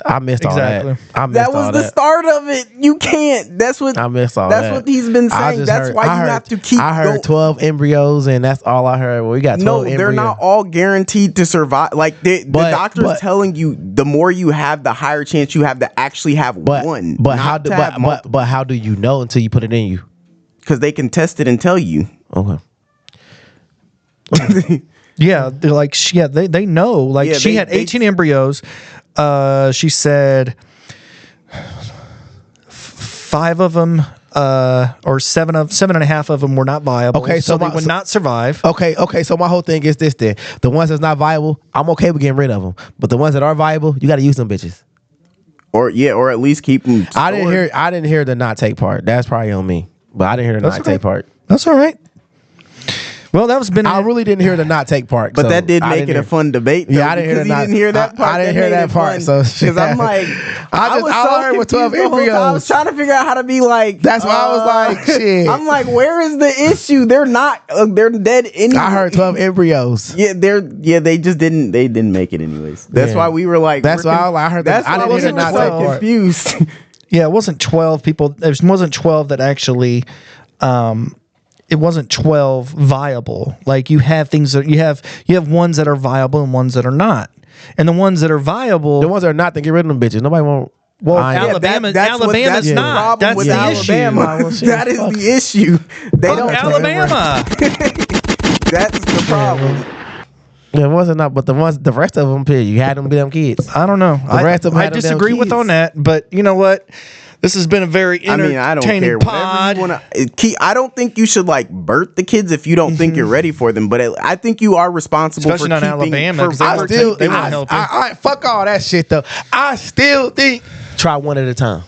I missed Exactly. all that. I missed That was all the start of it. You can't. That's what. I missed all that's that. what he's been I saying. just That's heard- why I you heard- have to keep. I heard going. 12 embryos, and that's all I heard. Well, we got 12 No, embryos. they're not all guaranteed to survive. Like, the But- doctor's but- telling you, the more you have, the higher chance you have to actually have one. But not how do to have multiple, but how do you know until you put it in you? because they can test it and tell you. Okay. Yeah, they're like, they know. Like, Yeah, she had they- 18 embryos. She said 5 of them, or 7.5 of them were not viable. Okay, so so they my- would not survive. Okay. So my whole thing is this: then the ones that's not viable, I'm okay with getting rid of them. But the ones that are viable, you got to use them bitches. Or at least keep them. I didn't hear the not take part. That's probably on me. But I didn't hear the That's not okay. take part. That's all right. Well, that was been. I really didn't hear the not take part. But so that did I make didn't it hear- a fun debate. Though, Yeah, I didn't hear because the he not. didn't hear that part. I didn't hear that part. So because I'm like, I heard with 12 confused the whole time. I embryos. was trying to figure out how to be like. That's why I was like, shit. I'm like, where is the issue? They're not. They're dead anyway. I heard 12 embryos. Yeah, they just didn't. They didn't make it anyways. That's Yeah. why we were like. That's we're why I heard that. That's I why didn't we hear the were not so take part. confused. Yeah, it wasn't 12 people. There wasn't 12 that actually. It wasn't 12 viable. Like, you have things that you have ones that are viable and ones that are not. And the ones that are viable, The ones that are not, then get rid of them bitches. Nobody won't. well, I ain't- Alabama's that's the not. problem That's with the Alabama. issue. That is the issue. They Fuck don't. Alabama. That's the problem. Yeah, the ones that not, but the rest of them, you had them damn kids. I don't know. The rest of them I had them damn disagree with kids. on that, but you know what? This has been a very I entertaining mean, I don't care. pod. Whatever you want to. I don't think you should like birth the kids if you don't think you're ready for them. But I think you are responsible Especially for not keeping. Alabama, 'cause they I won't still, they won't help you. I fuck all that shit though. I still think try one at a time.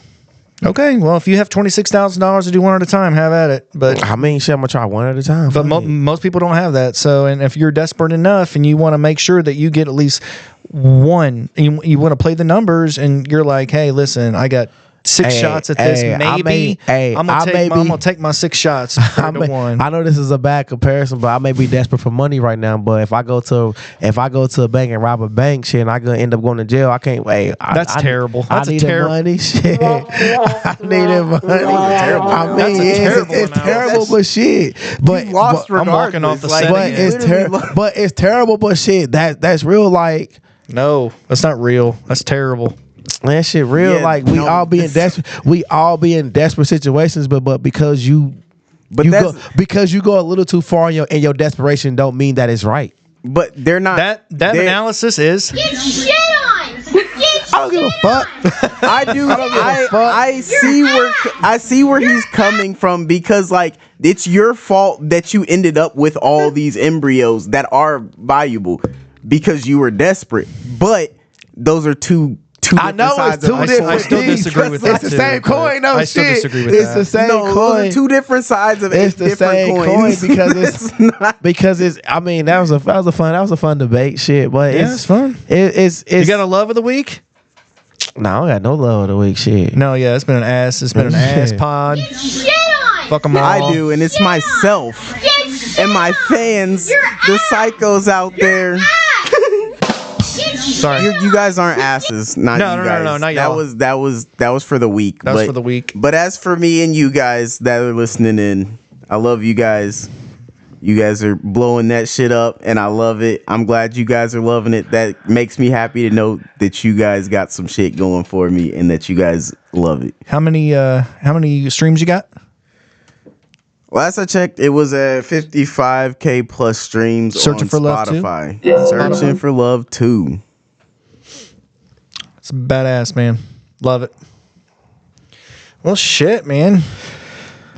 Okay, well, if you have $26,000 to do one at a time, have at it. But I mean, shit, I'm gonna try one at a time. But Fuck it. most people don't have that. So, and if you're desperate enough and you want to make sure that you get at least one, you want to play the numbers, and you're like, hey, listen, I got 6 shots at this. Maybe I'm gonna take my 6 shots I, to one. I know this is a bad comparison, but I may be desperate for money right now. But if I go to a bank and rob a bank, shit, and I gonna end up going to jail, I can't. Hey, That's terrible. I That's a needed terrible. money. Shit, I needed money. I That's mean, a terrible it's analogy. terrible, but shit. But You lost but, I'm walking off the regardless. set but again. it's terrible. But it's terrible, but shit. That's real. Like. No, that's not real. That's terrible. That shit real. Yeah, like we no, all be in desperate. We all be in desperate situations, but because you, But you that's go, because you go a little too far in your desperation, don't mean that it's right. but they're not That they're- analysis is Get shit on! Get shit don't give a fuck. I do. I see where he's coming from because like it's your fault that you ended up with all these embryos that are valuable because you were desperate. But those are two. I know it's two different. I still things. disagree with It's that. the same coin. No I still shit. disagree with It's that. the same No, coin. those are two different sides of It's the different same coins. coin because it's not. because it's. I mean, that was a fun debate. Shit, but Yeah, it's fun. It's You got a love of the week? no, I don't got no love of the week. Shit. No, yeah, it's been an ass. It's been an ass pod. Shit on. Fuck them all. I do, and it's myself Get shit and my on. fans, Your the ass. psychos out there. Get Sorry. You guys aren't asses. Not No, you no, guys. no, not y'all. That was for the week. That was for the week. But as for me and you guys that are listening in, I love you guys. You guys are blowing that shit up, and I love it. I'm glad you guys are loving it. That makes me happy to know that you guys got some shit going for me, and that you guys love it. How many streams you got? Last I checked, it was at 55K plus streams Searching on for Love 2? Spotify. Searching for Love 2. It's badass, man. Love it. Well, shit, man.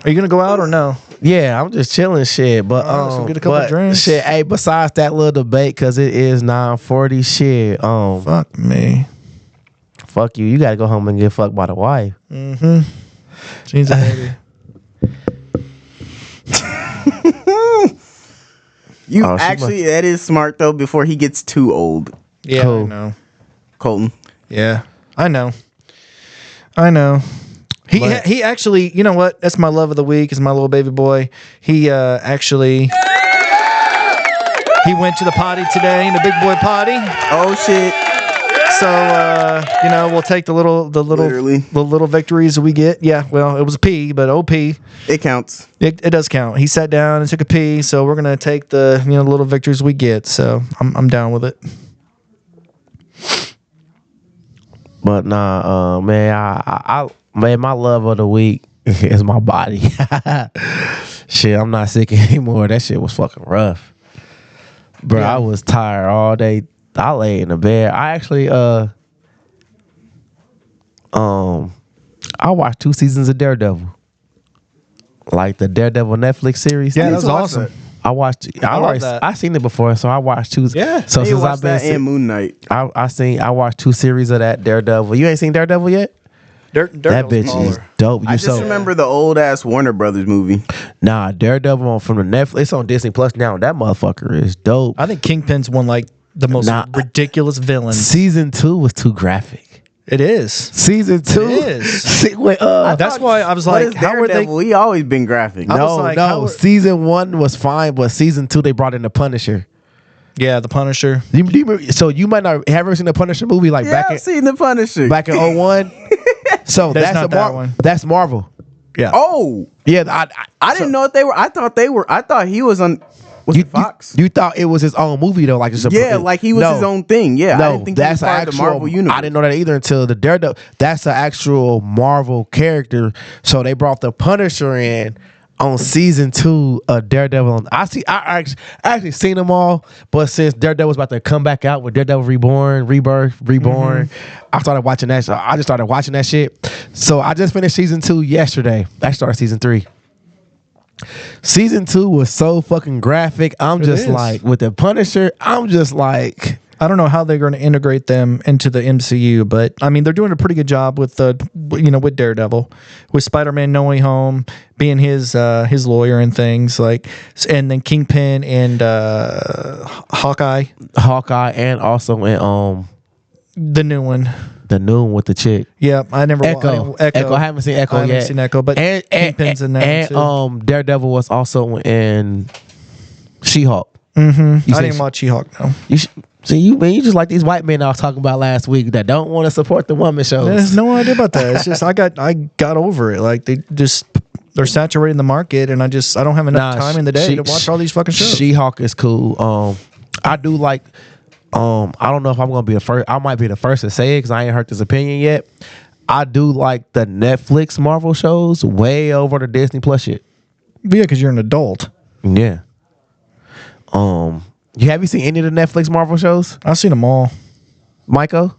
Are you gonna go out or no? Yeah, I'm just chilling, shit. But All right, so get a couple but drinks. shit. Hey, besides that little debate, cause it is 9:40. Shit. Fuck me. Fuck you. You gotta go home and get fucked by the wife. She's a baby. You Oh, she actually, that is smart though. Before he gets too old, Yeah, I Cool. know. Colton. Yeah, I know. He actually, you know what? That's my love of the week. Is my little baby boy. He actually he went to the potty today, the big boy potty. Oh shit! So we'll take the Literally. little victories we get. Yeah, well, it was a pee, but OP. It counts. It does count. He sat down and took a pee, so we're gonna take the little victories we get. So I'm down with it. But nah, man, I man, my love of the week is my body. Shit, I'm not sick anymore. That shit was fucking rough, bro. Yeah. I was tired all day. I lay in the bed. I actually I watched 2 seasons of Daredevil, like the Daredevil Netflix series. Yeah, need that was to watch awesome. that. I watched. I love already. that. I seen it before, so I watched 2. Yeah. So You since watched I've been, that and Moon Knight. I watched 2 series of that Daredevil. You ain't seen Daredevil yet? That bitch is dope. I just remember the old ass Warner Brothers movie. Nah, Daredevil from the Netflix. It's on Disney Plus now. That motherfucker is dope. I think Kingpin's one like the most Nah. ridiculous villain. Season 2 was too graphic. It is. Season 2 It is. That's why I was What like, is how were they? Daredevil? He always been graphic. I was no, like, how no. were- Season 1 was fine, but season 2 they brought in the Punisher. Yeah, the Punisher. So you might not have ever seen the Punisher movie like Yeah, I've seen the Punisher. back in 01. So That's that's not a that one. That's Marvel. Yeah. Oh, Yeah, I didn't know what they were. I thought he was on. Was it Fox? You thought it was his own movie though, like it's Yeah, like he was No. his own thing. Yeah, I No, didn't think he that's was part an of the Marvel actual. universe. I didn't know that either until the Daredevil. That's an actual Marvel character. So they brought the Punisher in on season 2 of Daredevil. I actually seen them all, but since Daredevil was about to come back out with Daredevil Rebirth, I started watching that. So I just started watching that shit. So I just finished season 2 yesterday. I started season 3. Season 2 was so fucking graphic. I'm It just is. like with the Punisher. I'm just like. I don't know how they're going to integrate them into the MCU, but I mean they're doing a pretty good job with with Daredevil, with Spider-Man No Way Home being his lawyer and things like, and then Kingpin and Hawkeye, And also in the new one. the new one with the chick. Yeah, I never Echo. I haven't seen Echo I haven't yet. seen Echo, but Kingpin's in that one too. Daredevil was also in She-Hulk. I say didn't watch She-Hulk though. You see, you just like these white men I was talking about last week that don't want to support the woman shows. There's no idea about that. It's just I got over it. Like they're saturating the market, and I don't have enough time in the day to watch all these fucking shows. She-Hulk is cool. I do like. I don't know if I'm gonna be the first. I might be the first to say it because I ain't heard this opinion yet. I do like the Netflix Marvel shows way over the Disney Plus shit. Yeah, because you're an adult. Yeah. Have you seen any of the Netflix Marvel shows, I've seen them all. Michael?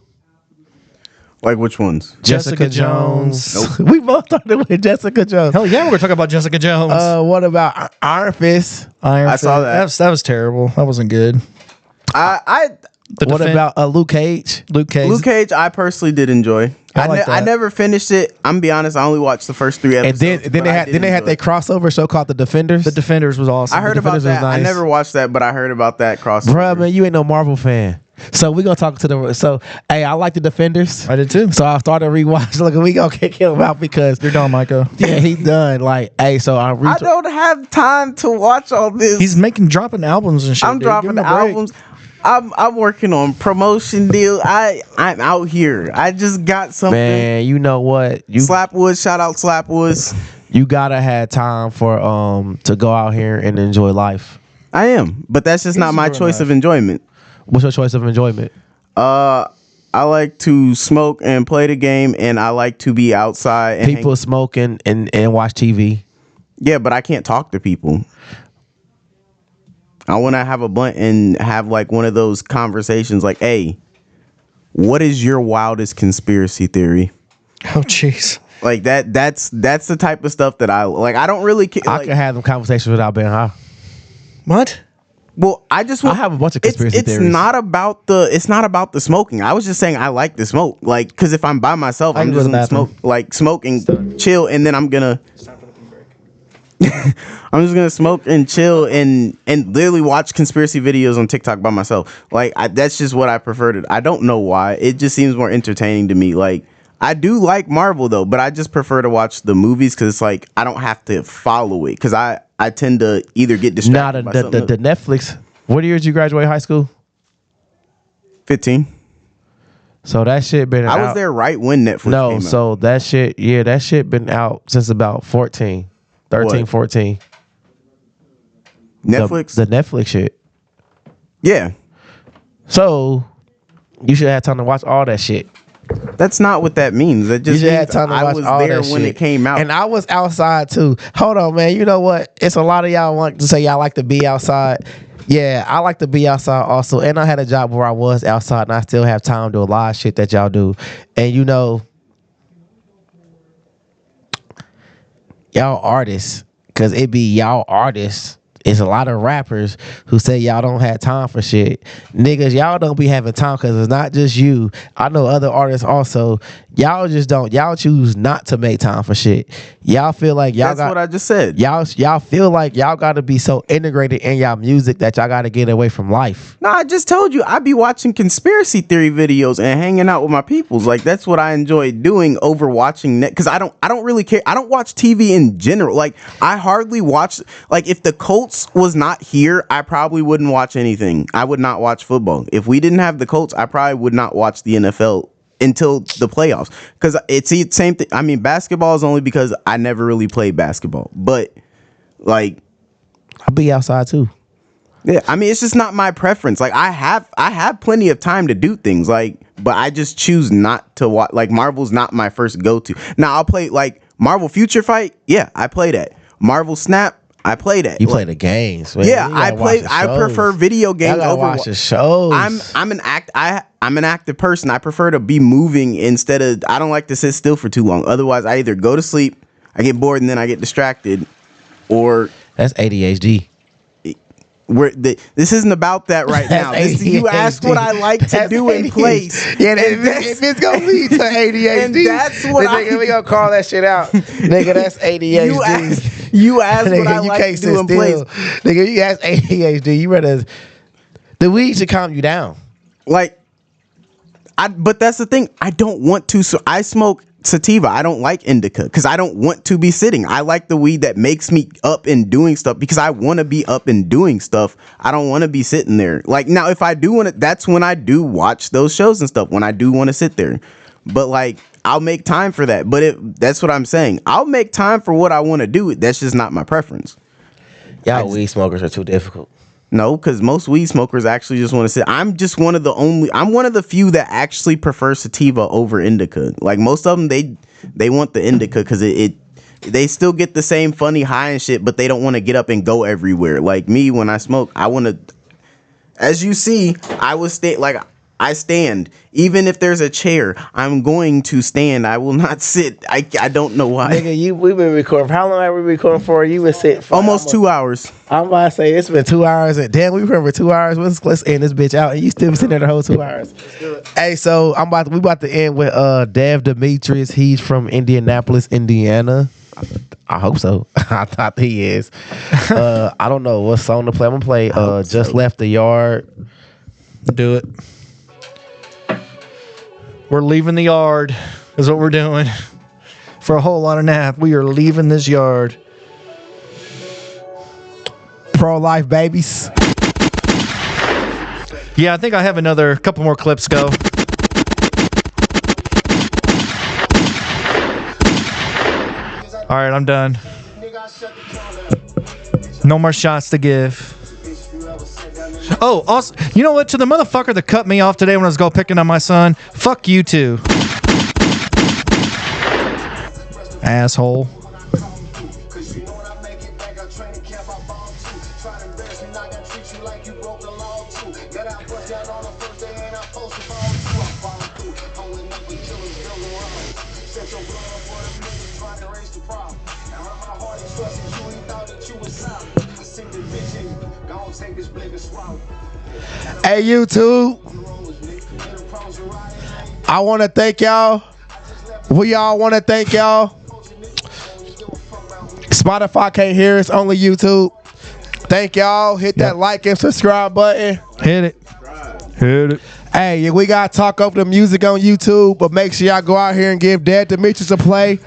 Like which ones? Jessica Jones. Nope. We both started with Jessica Jones. Hell yeah, we're gonna talk about Jessica Jones. What about Iron Fist? Iron I saw Fist. that. That was terrible. That wasn't good. What about Luke Cage? Luke Cage? Luke Cage? I personally did enjoy. I like I that. never finished it. I'm gonna be honest. I only watched the first 3 And episodes. then they had their crossover show called The Defenders. The Defenders was awesome. I heard The about Defenders was that. I nice. never watched that, but I heard about that crossover. Bruh, man, you ain't no Marvel fan. So we gonna talk to the. So hey, I like The Defenders. I did too. So I started rewatch. Look, we gonna kick him out because You're done, Micah. yeah, he done. Like, hey, so I don't have time to watch all this. He's dropping albums and shit. I'm dude. Give dropping him a break. albums. I'm working on promotion deal. I'm out here. I just got something. Man, you know what? Slapwoods, shout out Slapwoods. You gotta have time for to go out here and enjoy life. I am, but that's just not my enjoying choice life. of enjoyment. What's your choice of enjoyment? I like to smoke and play the game, and I like to be outside. And People smoking and watch TV. yeah, but I can't talk to people. I want to have a blunt and have like one of those conversations like, hey, what is your wildest conspiracy theory? Oh jeez. Like that's the type of stuff that I like. I don't really care. I can have them conversations without being high. What? Well, I just want, I have a bunch of conspiracy it's theories. not about the smoking. I was just saying I like the smoke. Like, because if I'm by myself, I I'm can go just to the gonna bathroom. smoke and chill, and then I'm gonna I'm just gonna smoke and chill and literally watch conspiracy videos on TikTok by myself. Like that's just what I preferred. I don't know why. It just seems more entertaining to me. Like I do like Marvel though, but I just prefer to watch the movies because it's like I don't have to follow it because I tend to either get Now distracted by the something Netflix. What year did you graduate high school? 15. So that shit been out. I was there right when Netflix No, came out. so that shit been out since about 13, 13, What? 14. Netflix? The Netflix shit. Yeah. So you should have time to watch all that shit. That's not what that means. That You just should have means time to I watch was all there that when shit. it came out. And I was outside too. Hold on, man. You know what? It's a lot of y'all want to say y'all like to be outside. Yeah, I like to be outside also. And I had a job where I was outside and I still have time to do a lot of shit that y'all do. And you know, y'all artists, because it be y'all artists. It's a lot of rappers who say y'all don't have time for shit. Niggas, y'all don't be having time because it's not just you. I know other artists also. Y'all just don't. Y'all choose not to make time for shit. Y'all feel like y'all That's what I just said. y'all feel like y'all got to be so integrated in y'all music that y'all got to get away from life. No, I just told you I be watching conspiracy theory videos and hanging out with my peoples. Like that's what I enjoy doing over watching net because I don't really care. I don't watch TV in general. Like I hardly watch. Like if the Colts was not here, I probably wouldn't watch anything. I would not watch football. If we didn't have the Colts, I probably would not watch the NFL until the playoffs because it's the same thing. I mean, basketball is only because I never really played basketball, but like, I'll be outside too. yeah, I mean, it's just not my preference. Like, I have plenty of time to do things, like, but I just choose not to watch. Like, Marvel's not my first go-to. Now, I'll play like Marvel Future Fight. Yeah, I play that. Marvel Snap. I play that. You play the games. Man. Yeah, You gotta watch the I shows. prefer video Y'all games gotta over. watch the shows. I'm an active person. I prefer to be moving instead of. I don't like to sit still for too long. Otherwise, I either go to sleep, I get bored, and then I get distracted, or That's ADHD. this isn't about that right now. You asked what I like to That's do in ADHD. place. Yeah, and if it's gonna lead to ADHD, And that's what nigga, we gonna call that shit out. Nigga, that's ADHD. You asked what Nigga, I you like can't to do sit in place. still. Nigga, you ask ADHD. You rather the weed should calm you down. Like, but that's the thing. I don't want to. So I smoke sativa. I don't like indica because I don't want to be sitting. I like the weed that makes me up and doing stuff because I want to be up and doing stuff. I don't want to be sitting there. Like now, if I do want to, that's when I do watch those shows and stuff. When I do want to sit there, but like I'll make time for that. But that's what I'm saying. I'll make time for what I want to do. That's just not my preference. Y'all weed smokers are too difficult. No, because most weed smokers actually just want to sit. I'm one of the few that actually prefer sativa over indica. Like most of them, they want the indica because they still get the same funny high and shit, but they don't want to get up and go everywhere. Like me, when I smoke, I want to. As you see, I I stand. Even if there's a chair, I'm going to stand. I will not sit. I don't know why. Nigga, we've been recording. How long have we been recording for? You been sitting for Almost 2 hours. I'm about to say it's been 2 hours. And damn, we recorded for 2 hours. Let's end this bitch out. And you still be sitting there the whole 2 hours. Hey, so we about to end with Dev Demetrius. He's from Indianapolis, Indiana. I hope so. I thought he is. I don't know what song to play. I'm gonna play Just Left the Yard. Do it. We're leaving the yard is what we're doing. For a whole lot of nap, we are leaving this yard. Pro-life babies. Yeah, I think I have another couple more clips go. All right, I'm done. No more shots to give. Oh, also, you know what? To the motherfucker that cut me off today when I was picking on my son, fuck you too. Asshole. Hey, YouTube. I want to thank y'all. We all want to thank y'all. Spotify can't hear us, only YouTube. Thank y'all. Hit that like and subscribe button. Hit it. Hit it. Hey, we got to talk over the music on YouTube, but make sure y'all go out here and give Dad Demetrius a play.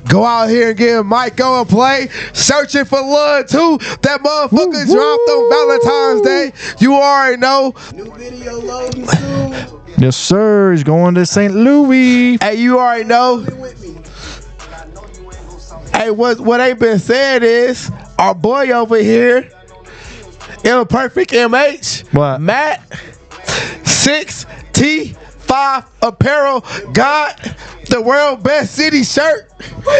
Go out here and give Michael a play. Searching for Love too. That motherfucker dropped on Valentine's Day. You already know. New video loading soon. Yes, sir. He's going to St. Louis. Hey, you already know. Hey, what ain't been said is our boy over here, Imperfect MH. What? Matt 6T5 Apparel got the world best city shirt.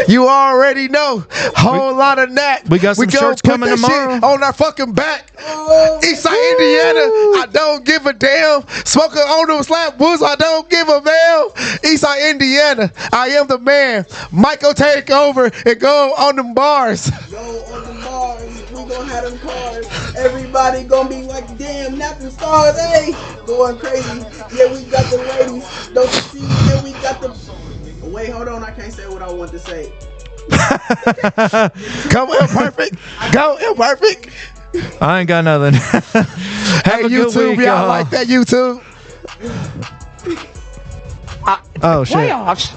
You already know. Whole lot of that. We got some shirts coming tomorrow. Shit on our fucking back. Eastside, Indiana. I don't give a damn. Smoking on them slap woods. I don't give a damn. Eastside, Indiana. I am the man. Michael, take over and go on them bars. Go on the bars. We gonna have them cars. Everybody gonna be like, damn, napping stars, hey. Going crazy. Yeah, we got the ladies. Don't you see? Yeah, we got the... Wait, hold on. I can't say what I want to say. Come Imperfect. Go Imperfect. I ain't got nothing. Hey, a good YouTube, week, y'all y'all. like that, YouTube? Oh, shit.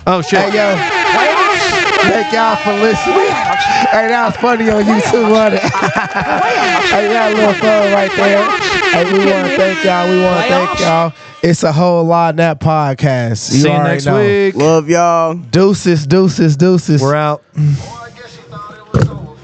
Oh, shit. Hey, yo. Thank y'all for listening. Hey, that was funny on YouTube, wasn't it? Hey, that little fun right there. Hey, we want to thank y'all. We want to thank y'all. It's a whole lot of that podcast. See you already next know. week. Love y'all. Deuces, deuces, deuces. We're out. Well, I guess he thought it was over.